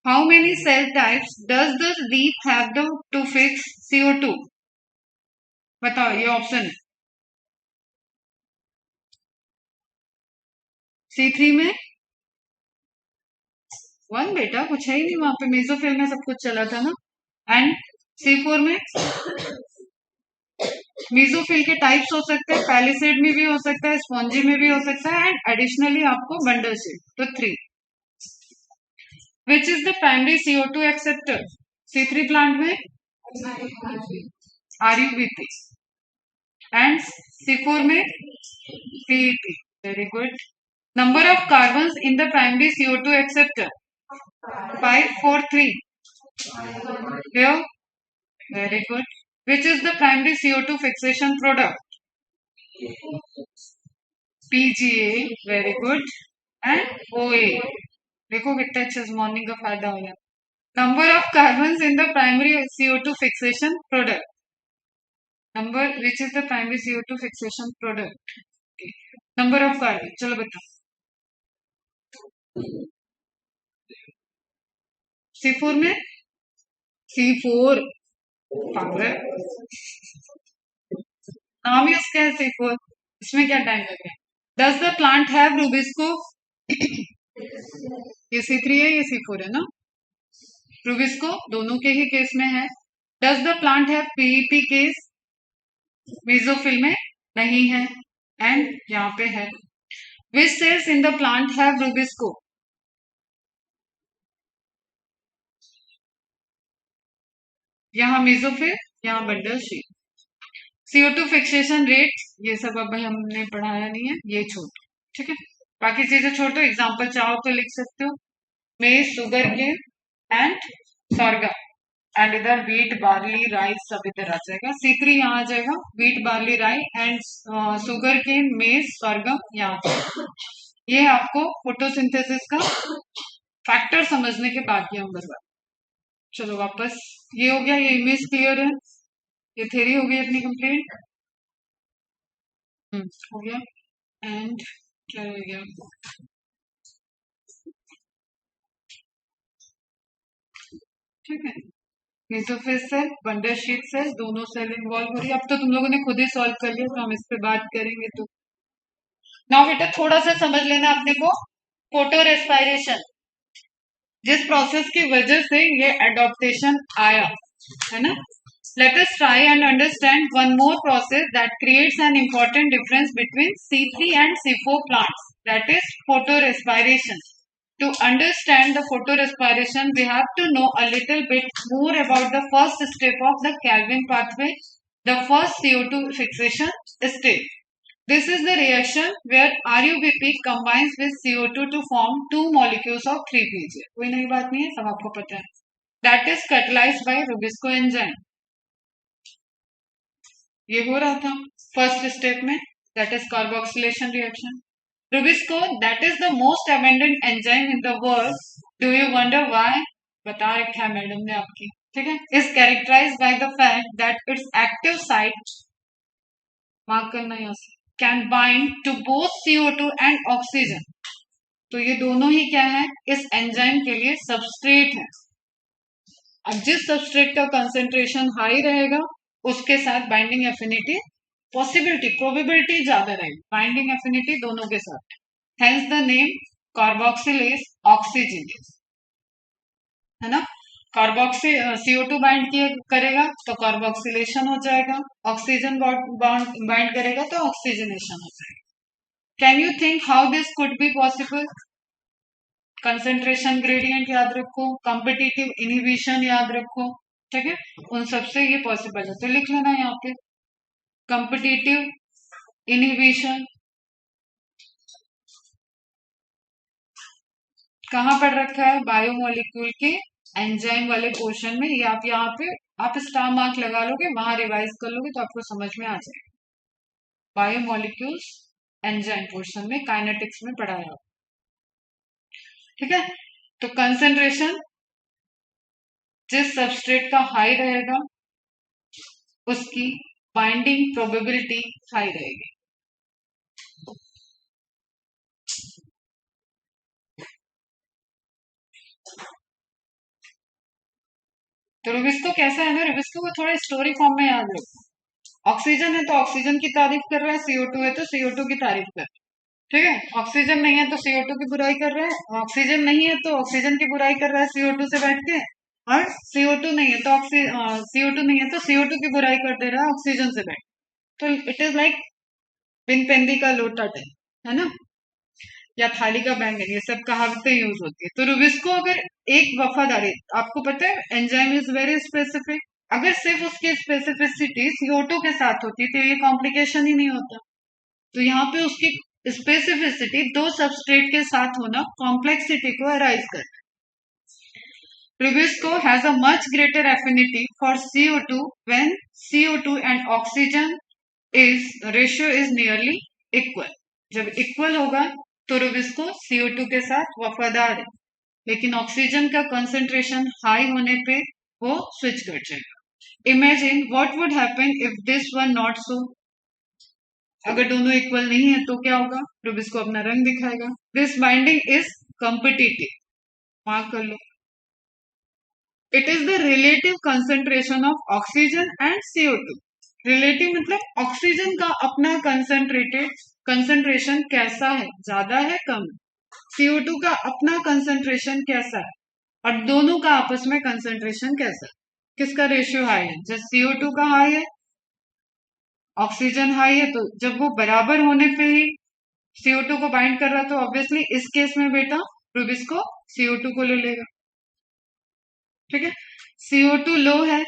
how many cell types does the leaf have the to fix CO2? बताओ, ये ऑप्शन है। C3 में 1 बेटा, कुछ है ही नहीं वहां पे, मेसोफिल में सब कुछ चला था ना। एंड C4 में मेसोफिल के टाइप्स हो सकते हैं, पैलिसेड में भी हो सकता है, स्पॉन्जी में भी हो सकता है, एंड एडिशनली आपको बंडल शेप, तो 3। Which is the primary CO2 acceptor? C3 plant में RUBP एंड C4 में PEP। Very good. Number of carbon in the primary CO2 acceptor? 5, 4, 3। Here, very good. Which is the primary CO2 fixation product? PGA, very good. And OA. देखो कितने अच्छे से morning का फायदा हो गया। Number of carbon in the primary CO2 fixation product? Number which is the primary CO2 fixation product? Number of carbon, चलो बताओ। C4 में C4 पावर नाम ही उसका है C4, इसमें क्या टाइम लग गया? Does the plant have rubisco? ये C3 है, ये C4 है ना। रूबिस्को दोनों के ही केस में है। Does the plant have PEP case? Mesophyll में नहीं है, एंड यहाँ पे है। Which cells in the plant have rubisco? यहाँ मेसोफिल, यहाँ bundle sheath. CO2 fixation rate, ये सब अब हमने पढ़ाया नहीं है, ये छोड़ो, ठीक है। बाकी चीजें छोड़ो, एग्जाम्पल चाहो तो लिख सकते हो। Maize, sugar cane and sorghum, and इधर व्हीट, बार्ली, राइस सब इधर आ जाएगा। C3 यहाँ आ जाएगा, wheat, barley, rye and sugar cane, maize, sorghum यहाँ जाएगा। ये आपको फोटोसिंथेसिस का फैक्टर समझने के बाद ही हम बता। चलो वापस, ये हो गया, ये इमेज क्लियर है, ये थ्योरी हो गई अपनी कंप्लीट। हो गया। एंड क्या रह गया? ठीक है, mesophyll cell, bundle sheath cell, दोनों सेल इन्वॉल्व हो रही है। अब तो तुम लोगों ने खुद ही सॉल्व कर लिया, तो हम इस पे बात करेंगे। तो नाउ बेटा थोड़ा सा समझ लेना अपने को, फोटो रेस्पायरेशन, जिस प्रोसेस की वजह से ये एडॉप्टेशन आया है ना। Let us try and understand one more process that creates an important difference between C3 and C4 plants, that is photorespiration. To understand the photorespiration, we have to know a little bit more about the first step of the Calvin pathway, the first CO2 fixation state. This is the reaction where RUBP combines with CO2 to form two molecules of 3-PGA. कोई नई बात नहीं है, सब आपको पता है। That is catalyzed by Rubisco enzyme. ये हो रहा था फर्स्ट स्टेप में, that is carboxylation reaction. Rubisco, that is the most abundant enzyme in the world. Do you wonder why? बता रखा है मैडम ने आपकी, ठीक है। Is characterized by the fact that its active site, mark करना यहाँ से, can bind to both CO2 and oxygen. तो ये दोनों ही क्या है, इस एंजाइम के लिए सबस्ट्रेट है। अब जिस सबस्ट्रेट का कंसेंट्रेशन हाई रहेगा, उसके साथ बाइंडिंग एफिनिटी, पॉसिबिलिटी, प्रोबेबिलिटी ज्यादा रहेगी, बाइंडिंग एफिनिटी दोनों के साथ। हेंस द नेम कार्बोक्सिलेज ऑक्सीजिनेज, है ना। कार्बोक्सी CO2 बाइंड किए करेगा तो कार्बोक्सिलेशन हो जाएगा, ऑक्सीजन बाइंड करेगा तो ऑक्सीजनेशन हो जाएगा। Can you think how this could be possible? Concentration gradient याद रखो, कॉम्पिटिटिव इनहिबिशन याद रखो, ठीक है, उन सबसे ये पॉसिबल है। तो लिख लेना यहाँ पे कॉम्पिटिटिव इनहिबिशन। कहाँ पर रखा है? बायोमोलिक्यूल के एंजाइम वाले पोर्शन में। ये आप यहाँ पे आप स्टार मार्क लगा लोगे, वहां रिवाइज कर लोगे तो आपको समझ में आ जाएगा। बायोमोलिक्यूल्स एंजाइम पोर्शन में काइनेटिक्स में पढ़ाया, ठीक है। तो कंसेंट्रेशन जिस सबस्ट्रेट का हाई रहेगा, उसकी बाइंडिंग प्रोबेबिलिटी हाई रहेगी। तो रुबिस्को कैसा है ना, रुबिस्को को थोड़ा स्टोरी फॉर्म में याद रखो। ऑक्सीजन है तो ऑक्सीजन की तारीफ कर रहा है, CO2 है तो CO2 की तारीफ कर रहा है। ठीक है, ऑक्सीजन नहीं है तो CO2 की बुराई कर रहा है, ऑक्सीजन नहीं है तो ऑक्सीजन की बुराई कर रहा है CO2 से बैठ के, और CO2 नहीं है तो CO2 नहीं है तो CO2 की बुराई कर दे रहा है ऑक्सीजन से बैठ। तो इट इज लाइक बिन पेंदी का लोटा टाइप, है ना, या थाली का बैंगन, ये सब कहावतें यूज होती है। तो रुबिस्को अगर एक वफादारी, आपको पता है एंजाइम इज वेरी स्पेसिफिक, अगर सिर्फ उसकी स्पेसिफिसिटी CO2 के साथ होती तो ये कॉम्प्लिकेशन ही नहीं होता। तो यहाँ पे उसकी स्पेसिफिसिटी दो सबस्ट्रेट के साथ होना कॉम्प्लेक्सिटी को अराइज कर। Rubisco has a much greater affinity for CO2 when CO2 and oxygen is ratio is nearly equal. जब इक्वल होगा तो रुबिस्को CO2 के साथ वफादार है, लेकिन ऑक्सीजन का कंसंट्रेशन हाई होने पे वो स्विच कर जाएगा। Imagine what would happen if this were not so. अगर दोनों इक्वल नहीं है तो क्या होगा, रुबिस्को अपना रंग दिखाएगा। This binding is competitive, mark कर लो। It is the relative concentration of oxygen and CO2। Relative मतलब ऑक्सीजन का अपना कंसंट्रेशन कैसा है, ज्यादा है कम, CO2 का अपना कंसंट्रेशन कैसा है, और दोनों का आपस में कंसंट्रेशन कैसा है, किसका रेशियो हाई है। जब CO2 का हाई है, ऑक्सीजन हाई है, तो जब वो बराबर होने पे ही CO2 को बाइंड कर रहा है, तो ऑब्वियसली इस केस में बेटा रुबिस्को CO2 को ले लेगा। ठीक है, CO2 लो है,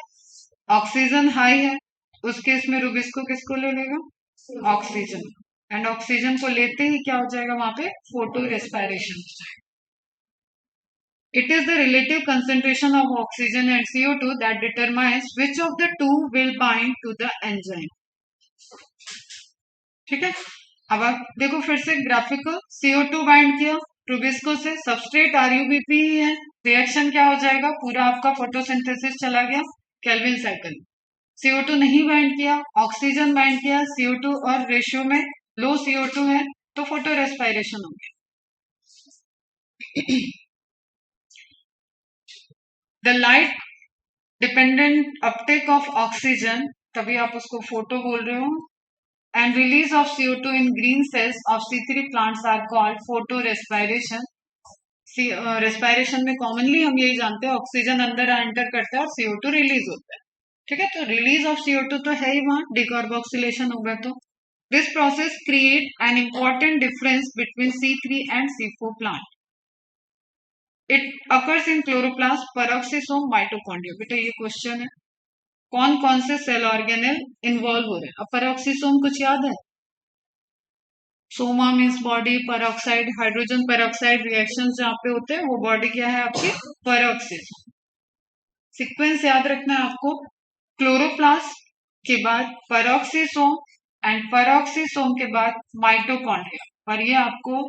ऑक्सीजन हाई है, उस केस में रुबिस्को किसको ले लेगा, ऑक्सीजन, एंड ऑक्सीजन को लेते ही क्या हो जाएगा वहां पे, फोटो रेस्पिरेशन हो जाएगा। It is the relative concentration of oxygen and CO2 that determines which of the two will bind to the enzyme. ठीक है, अब आप देखो फिर से ग्राफिकल, CO2 बाइंड किया रुबिस्को से, सबस्ट्रेट RuBP ही है, रिएक्शन क्या हो जाएगा, पूरा आपका फोटोसिंथेसिस चला गया केल्विन साइकिल। CO2 नहीं बाइंड किया, ऑक्सीजन बाइंड किया, CO2 और रेशियो में लो CO2 है तो फोटो रेस्पिरेशन हो गया। The light dependent Uptake of oxygen, तभी आप उसको फोटो बोल रहे हो, and release of CO2 in green cells of C3 plants are called photorespiration. Respiration में कॉमनली हम यही जानते हैं, ऑक्सीजन अंदर एंटर करता है और CO2 रिलीज होता है। ठीक है, तो रिलीज ऑफ CO2 तो है ही वहां, डिकार्बोक्सिलेशन होगा तो this process create an important difference between C3 and C4 plant. It occurs in chloroplast, peroxisome, mitochondria. बेटा ये क्वेश्चन है, कौन कौन से सेल ऑर्गेनेल इन्वॉल्व हो रहे हैं। अब पेरोक्सिसोम कुछ याद है, Soma means body, peroxide, hydrogen peroxide reactions जहां पे होते हैं वो बॉडी क्या है आपकी, पेरोक्सिसोम। सीक्वेंस याद रखना है आपको, क्लोरोप्लास्ट के बाद पेरोक्सिसोम एंड पेरोक्सिसोम के बाद माइटोकॉन्ड्रिया। और ये आपको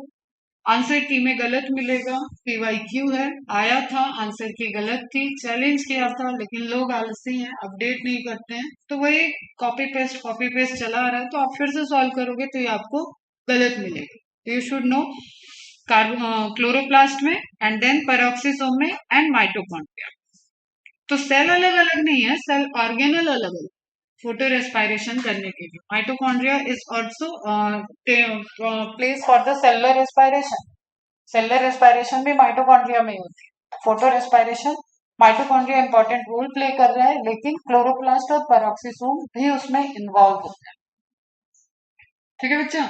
आंसर की में गलत मिलेगा, PYQ है, आया था, आंसर की गलत थी, चैलेंज किया था, लेकिन लोग आलसी हैं, अपडेट नहीं करते हैं, तो वही कॉपी पेस्ट चला आ रहा है, तो आप फिर से सॉल्व करोगे तो ये आपको गलत मिलेगा। तो यू शुड नो क्लोरोप्लास्ट में एंड देन पेरोक्सिसोम में एंड माइटोकॉन्ड्रिया। तो सेल अलग अलग नहीं है, सेल ऑर्गेनल अलग अलग फोटो रेस्पिरेशन करने के लिए। Mitochondria is also place for the cellular respiration, cellular respiration भी माइटोकॉन्ड्रिया में ही होती है। Photo respiration mitochondria important role play कर रहा है, लेकिन क्लोरोप्लास्ट और पेरोक्सिसोम भी उसमें इन्वॉल्व होते हैं। ठीक है बच्चा,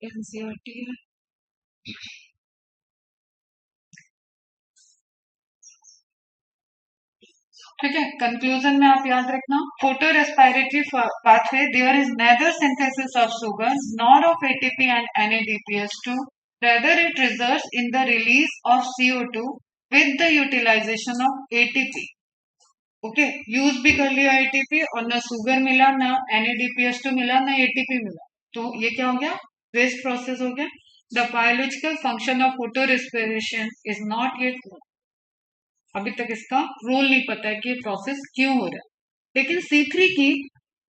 NCERT है। ठीक है, कंक्लूजन में आप याद रखना, photo respiratory pathway, there is neither synthesis of sugar nor of ATP and NADPH2, rather it results in the release of CO2 with the utilization of ATP। Okay, use भी कर लिया ATP और ना sugar मिला, ना NADPH2 मिला, ना ATP मिला, तो ये क्या हो गया, वेस्ट प्रोसेस हो गया। The biological function of photo respiration is not yet known, अभी तक इसका रोल नहीं पता है कि ये प्रोसेस क्यों हो रहा है। लेकिन C3 की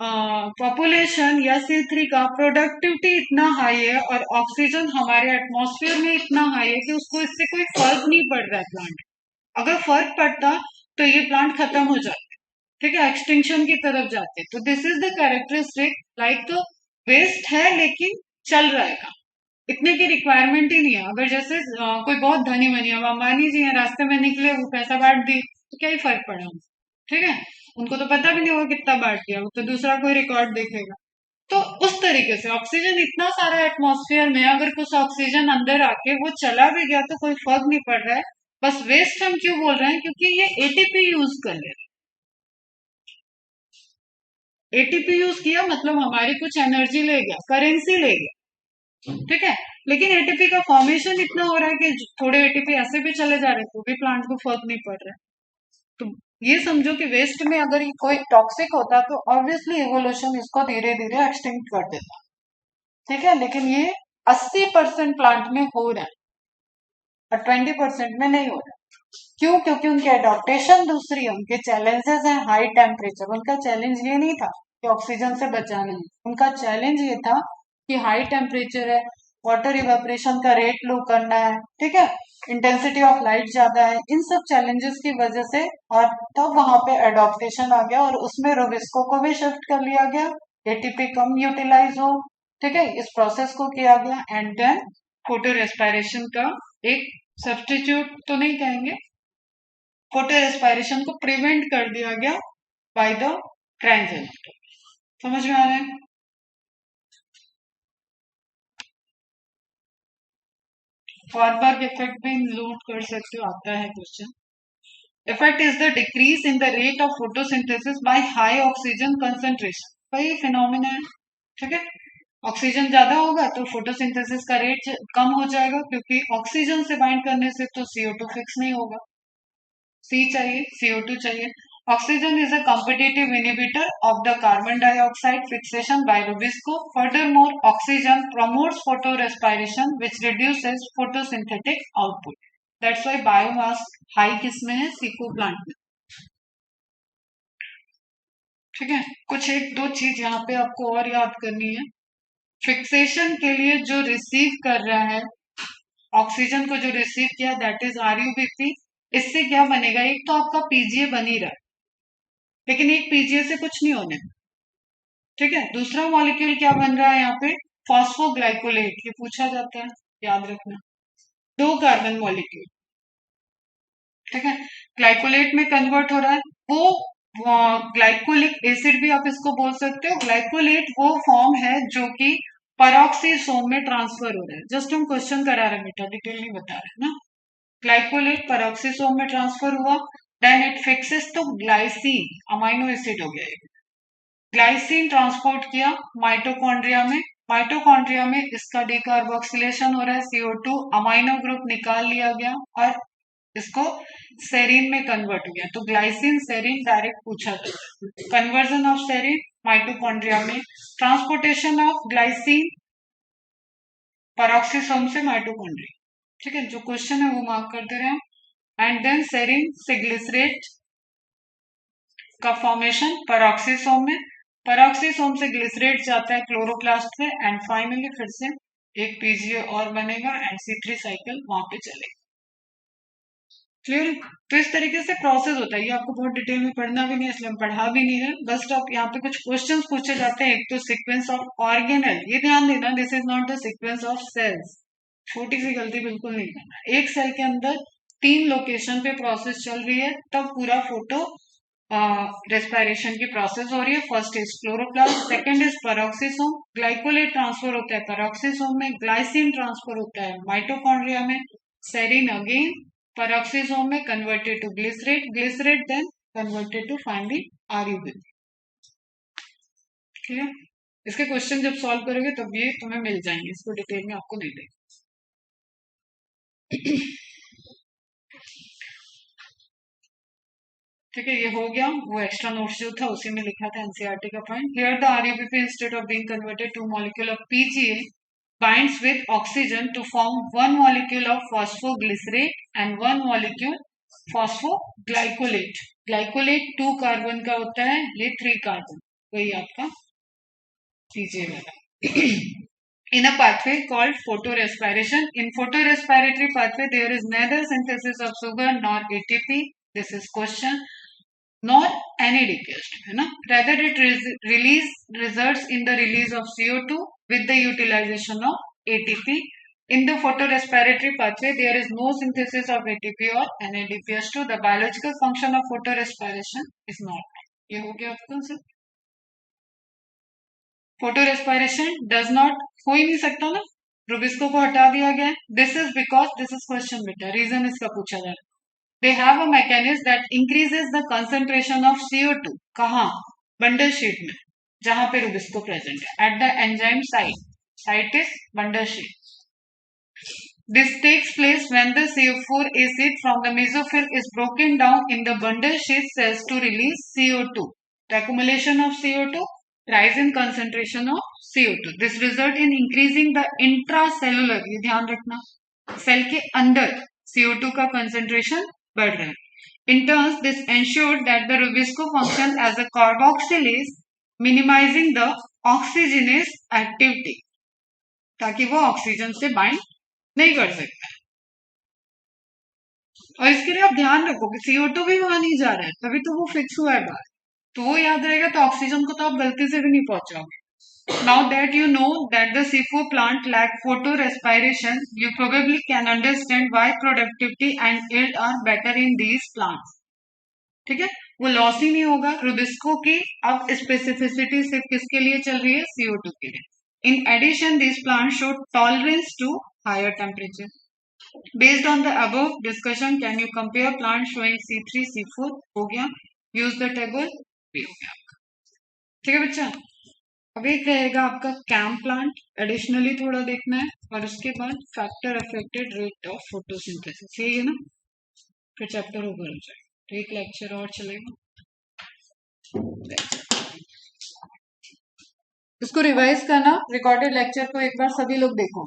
पॉपुलेशन या C3 का प्रोडक्टिविटी इतना हाई है और ऑक्सीजन हमारे एटमॉस्फेयर में इतना हाई है कि उसको इससे कोई फर्क नहीं पड़ रहा है प्लांट। अगर फर्क पड़ता तो ये प्लांट खत्म हो जाते, ठीक है, एक्सटिंक्शन की तरफ जाते। तो this is the characteristic, like waste है लेकिन चल रहा है काम, इतने की रिक्वायरमेंट ही नहीं है। अगर जैसे कोई बहुत धनी बनी, अब अंबानी जी हैं, रास्ते में निकले, वो पैसा बांट दी, तो क्या ही फर्क पड़ा उनको, ठीक है, उनको तो पता भी नहीं होगा कितना बांट दिया, वो तो दूसरा कोई रिकॉर्ड देखेगा। तो उस तरीके से ऑक्सीजन इतना सारा एटमॉस्फेयर में, अगर कुछ ऑक्सीजन अंदर आके वो चला भी गया तो कोई फर्क नहीं पड़ रहा है। बस वेस्ट हम क्यों बोल रहे हैं, क्योंकि ये एटीपी यूज कर ले रहे हैं। एटीपी यूज किया मतलब हमारी कुछ एनर्जी ले गया, करेंसी ले गया, ठीक है। लेकिन एटीपी का फॉर्मेशन इतना हो रहा है कि थोड़े एटीपी ऐसे भी चले जा रहे हैं तो भी प्लांट को फर्क नहीं पड़ रहा है। तो ये समझो कि वेस्ट में अगर ये कोई टॉक्सिक होता तो ऑब्वियसली इवोल्यूशन इसको धीरे धीरे एक्सटिंक्ट कर देता, ठीक है। लेकिन ये 80% प्लांट में हो रहा है और 20% में नहीं हो रहा। क्यों? क्योंकि उनकी एडॉप्टेशन दूसरी है, उनके चैलेंजेस हैं हाई टेम्परेचर। उनका चैलेंज ये नहीं था कि ऑक्सीजन से बचाना है, उनका चैलेंज ये था कि हाई टेम्परेचर है, वाटर इवेपोरेशन का रेट लो करना है, ठीक है, इंटेंसिटी ऑफ लाइट ज्यादा है, इन सब चैलेंजेस की वजह से। और तब वहां पे एडॉप्टेशन आ गया और उसमें रोबिस्को को भी शिफ्ट कर लिया गया, एटीपी कम यूटिलाइज हो, ठीक है, इस प्रोसेस को किया गया। एंड देन फोटो रेस्पिरेशन का एक सब्स्टिट्यूट तो नहीं कहेंगे, फोटो रेस्पिरेशन को प्रिवेंट कर दिया गया बाय द क्राइंजेनेटर। समझ में आ रहा है? फॉरबर्ग इफेक्ट भी नोट कर सकते हो, आता है question. Effect is the decrease in the rate of photosynthesis by high oxygen concentration. वही फिनोमिना है, ठीक है। ऑक्सीजन ज्यादा होगा तो फोटोसिंथेसिस का रेट कम हो जाएगा, क्योंकि ऑक्सीजन से बाइंड करने से तो CO2 फिक्स नहीं होगा, सी चाहिए, CO2 चाहिए। Oxygen is a competitive inhibitor of the carbon dioxide fixation by rubisco. Furthermore oxygen promotes photo respiration which reduces photosynthetic output. That's why biomass high किसमें है? सीको प्लांट में, ठीक है। कुछ एक दो चीज यहाँ पे आपको और याद करनी है। फिक्सेशन के लिए जो रिसीव कर रहा है ऑक्सीजन को, जो रिसीव किया, दैट इज RuBP। इससे क्या बनेगा? एक तो आपका पीजीए बन ही रहा है, लेकिन एक पीजीए से कुछ नहीं होने, ठीक है। दूसरा मॉलिक्यूल क्या बन रहा है यहाँ पे? फॉस्फोग्लाइकोलेट, ये पूछा जाता है, याद रखना। दो कार्बन मॉलिक्यूल, ठीक है, ग्लाइकोलेट में कन्वर्ट हो रहा है। वो ग्लाइकोलिक एसिड भी आप इसको बोल सकते हो। ग्लाइकोलेट वो फॉर्म है जो कि परऑक्सीसोम में ट्रांसफर हो रहा है। जस्ट हम क्वेश्चन करा रहे हैं बेटा, डिटेल नहीं बता रहे ना। ग्लाइकोलेट परऑक्सीसोम में ट्रांसफर हुआ, देन इट फिक्सेस तो ग्लाइसिन, अमाइनो एसिड हो गया ये। ग्लाइसिन ट्रांसपोर्ट किया माइटोकॉन्ड्रिया में, माइटोकॉन्ड्रिया में इसका डिकार्बोक्सिलेशन हो रहा है, CO2 अमाइनो ग्रुप निकाल लिया गया और इसको सेरीन में कन्वर्ट हो गया। तो ग्लाइसिन सेरीन डायरेक्ट पूछा था, कन्वर्जन ऑफ सेरीन माइटोकॉन्ड्रिया में, ट्रांसपोर्टेशन ऑफ ग्लाइसिन परऑक्सीसोम से माइटोकॉन्ड्रिया, ठीक है। जो क्वेश्चन है वो मार्क कर दे रहे हैं। एंड देन सेरीन से ग्लिसरेट का फॉर्मेशन परऑक्सीसोम में, परऑक्सीसोम से ग्लिसरेट जाता है क्लोरोप्लास्ट में, एंड फाइनली फिर से एक पीजीए और बनेगा एंड C3 साइकिल वहां पे चलेगा। क्लियर? तो इस तरीके से प्रोसेस होता है। ये आपको बहुत डिटेल में पढ़ना भी नहीं है, इसलिए हम पढ़ा भी नहीं है। बस आप यहाँ पे कुछ क्वेश्चंस पूछे जाते हैं। एक तो सीक्वेंस ऑफ ऑर्गेनेल, ये ध्यान देना, this is not the sequence of cells. छोटी सी गलती बिल्कुल नहीं करना। एक सेल के अंदर 3 लोकेशन पे प्रोसेस चल रही है, तब पूरा फोटो रेस्पिरेशन की प्रोसेस हो रही है। First is chloroplast, second is peroxisome, glycolate transfer होता है पेरोक्सिसोम में, ग्लाइसिन ट्रांसफर होता है माइटोकॉन्ड्रिया में, सेरीन अगेन पेरोक्सिसोम में converted to glycerate, glycerate then converted to finally RuBP। ठीक है, इसके क्वेश्चन जब सॉल्व करोगे तब ये तुम्हें मिल जाएंगे, इसको डिटेल में आपको नहीं देगा। ठीक है, ये हो गया। वो एक्स्ट्रा नोट्स जो था उसी में लिखा था एनसीईआरटी का point. Here the RuBP instead of being converted two molecule of PGA binds with oxygen to form one molecule of phosphoglycerate and one molecule phosphoglycolate। glycolate 2 carbon का होता है, ये 3 कार्बन। वही आपका पीजे वाला। In a pathway called photorespiration. In photorespiratory pathway, there is neither synthesis of sugar nor ATP. This is question. Nor NADP, है ना? Rather, it results in the release of CO2 with the utilization of ATP. In the photorespiratory pathway, there is no synthesis of ATP or NADPH2. The biological function of photorespiration is not. ये हो गया आपका answer. Photo respiration does not, हो ही नहीं सकता ना, Rubisco को हटा दिया गया। This is because, this is question बेटा, रीजन इसका पूछा जा रहा है। They have a mechanism that increases the concentration of CO2, कहाँ? बंडल शीट में, जहां पे रुबिस्को प्रेजेंट है, at the enzyme site, site is bundle sheath. This takes place when the CO4 acid from the mesophyll is broken down in the bundle sheath cells to release CO2. The accumulation of CO2, rise in concentration of CO2. This result in increasing the intracellular, ये ध्यान रखना, cell के अंदर CO2 का concentration बढ़ रहा है. In turn, this ensured that the Rubisco functions as a carboxylase, minimizing the oxygenase activity, ताकि वो ऑक्सीजन से बाइंड नहीं कर सकता है। और इसके लिए आप ध्यान रखो कि CO2 भी वहां नहीं जा रहा है, तभी तो वो फिक्स हुआ है बाहर, तो वो याद रहेगा, तो ऑक्सीजन को तो आप गलती से भी नहीं पहुंचाओगे। Now that you know that the C4 plant lack photorespiration, you probably can understand why productivity and yield are better in these plants. ठीक है, वो लॉस ही नहीं होगा रुबिस्को की। अब स्पेसिफिसिटी सिर्फ किसके लिए चल रही है? CO2 के लिए। In addition, these plants show tolerance to higher temperature. Based on the above discussion, can you compare plants showing C3, C4? हो गया, use the table, भी हो गया आपका। ठीक है बच्चा, अब एक रहेगा आपका कैम प्लांट, एडिशनली थोड़ा देखना है, और उसके बाद factor affected rate of photosynthesis, यही है ना, फिर चैप्टर ओवर हो जाएगा। तो एक लेक्चर और चलेगा, इसको रिवाइज करना, रिकॉर्डेड लेक्चर को एक बार सभी लोग देखो।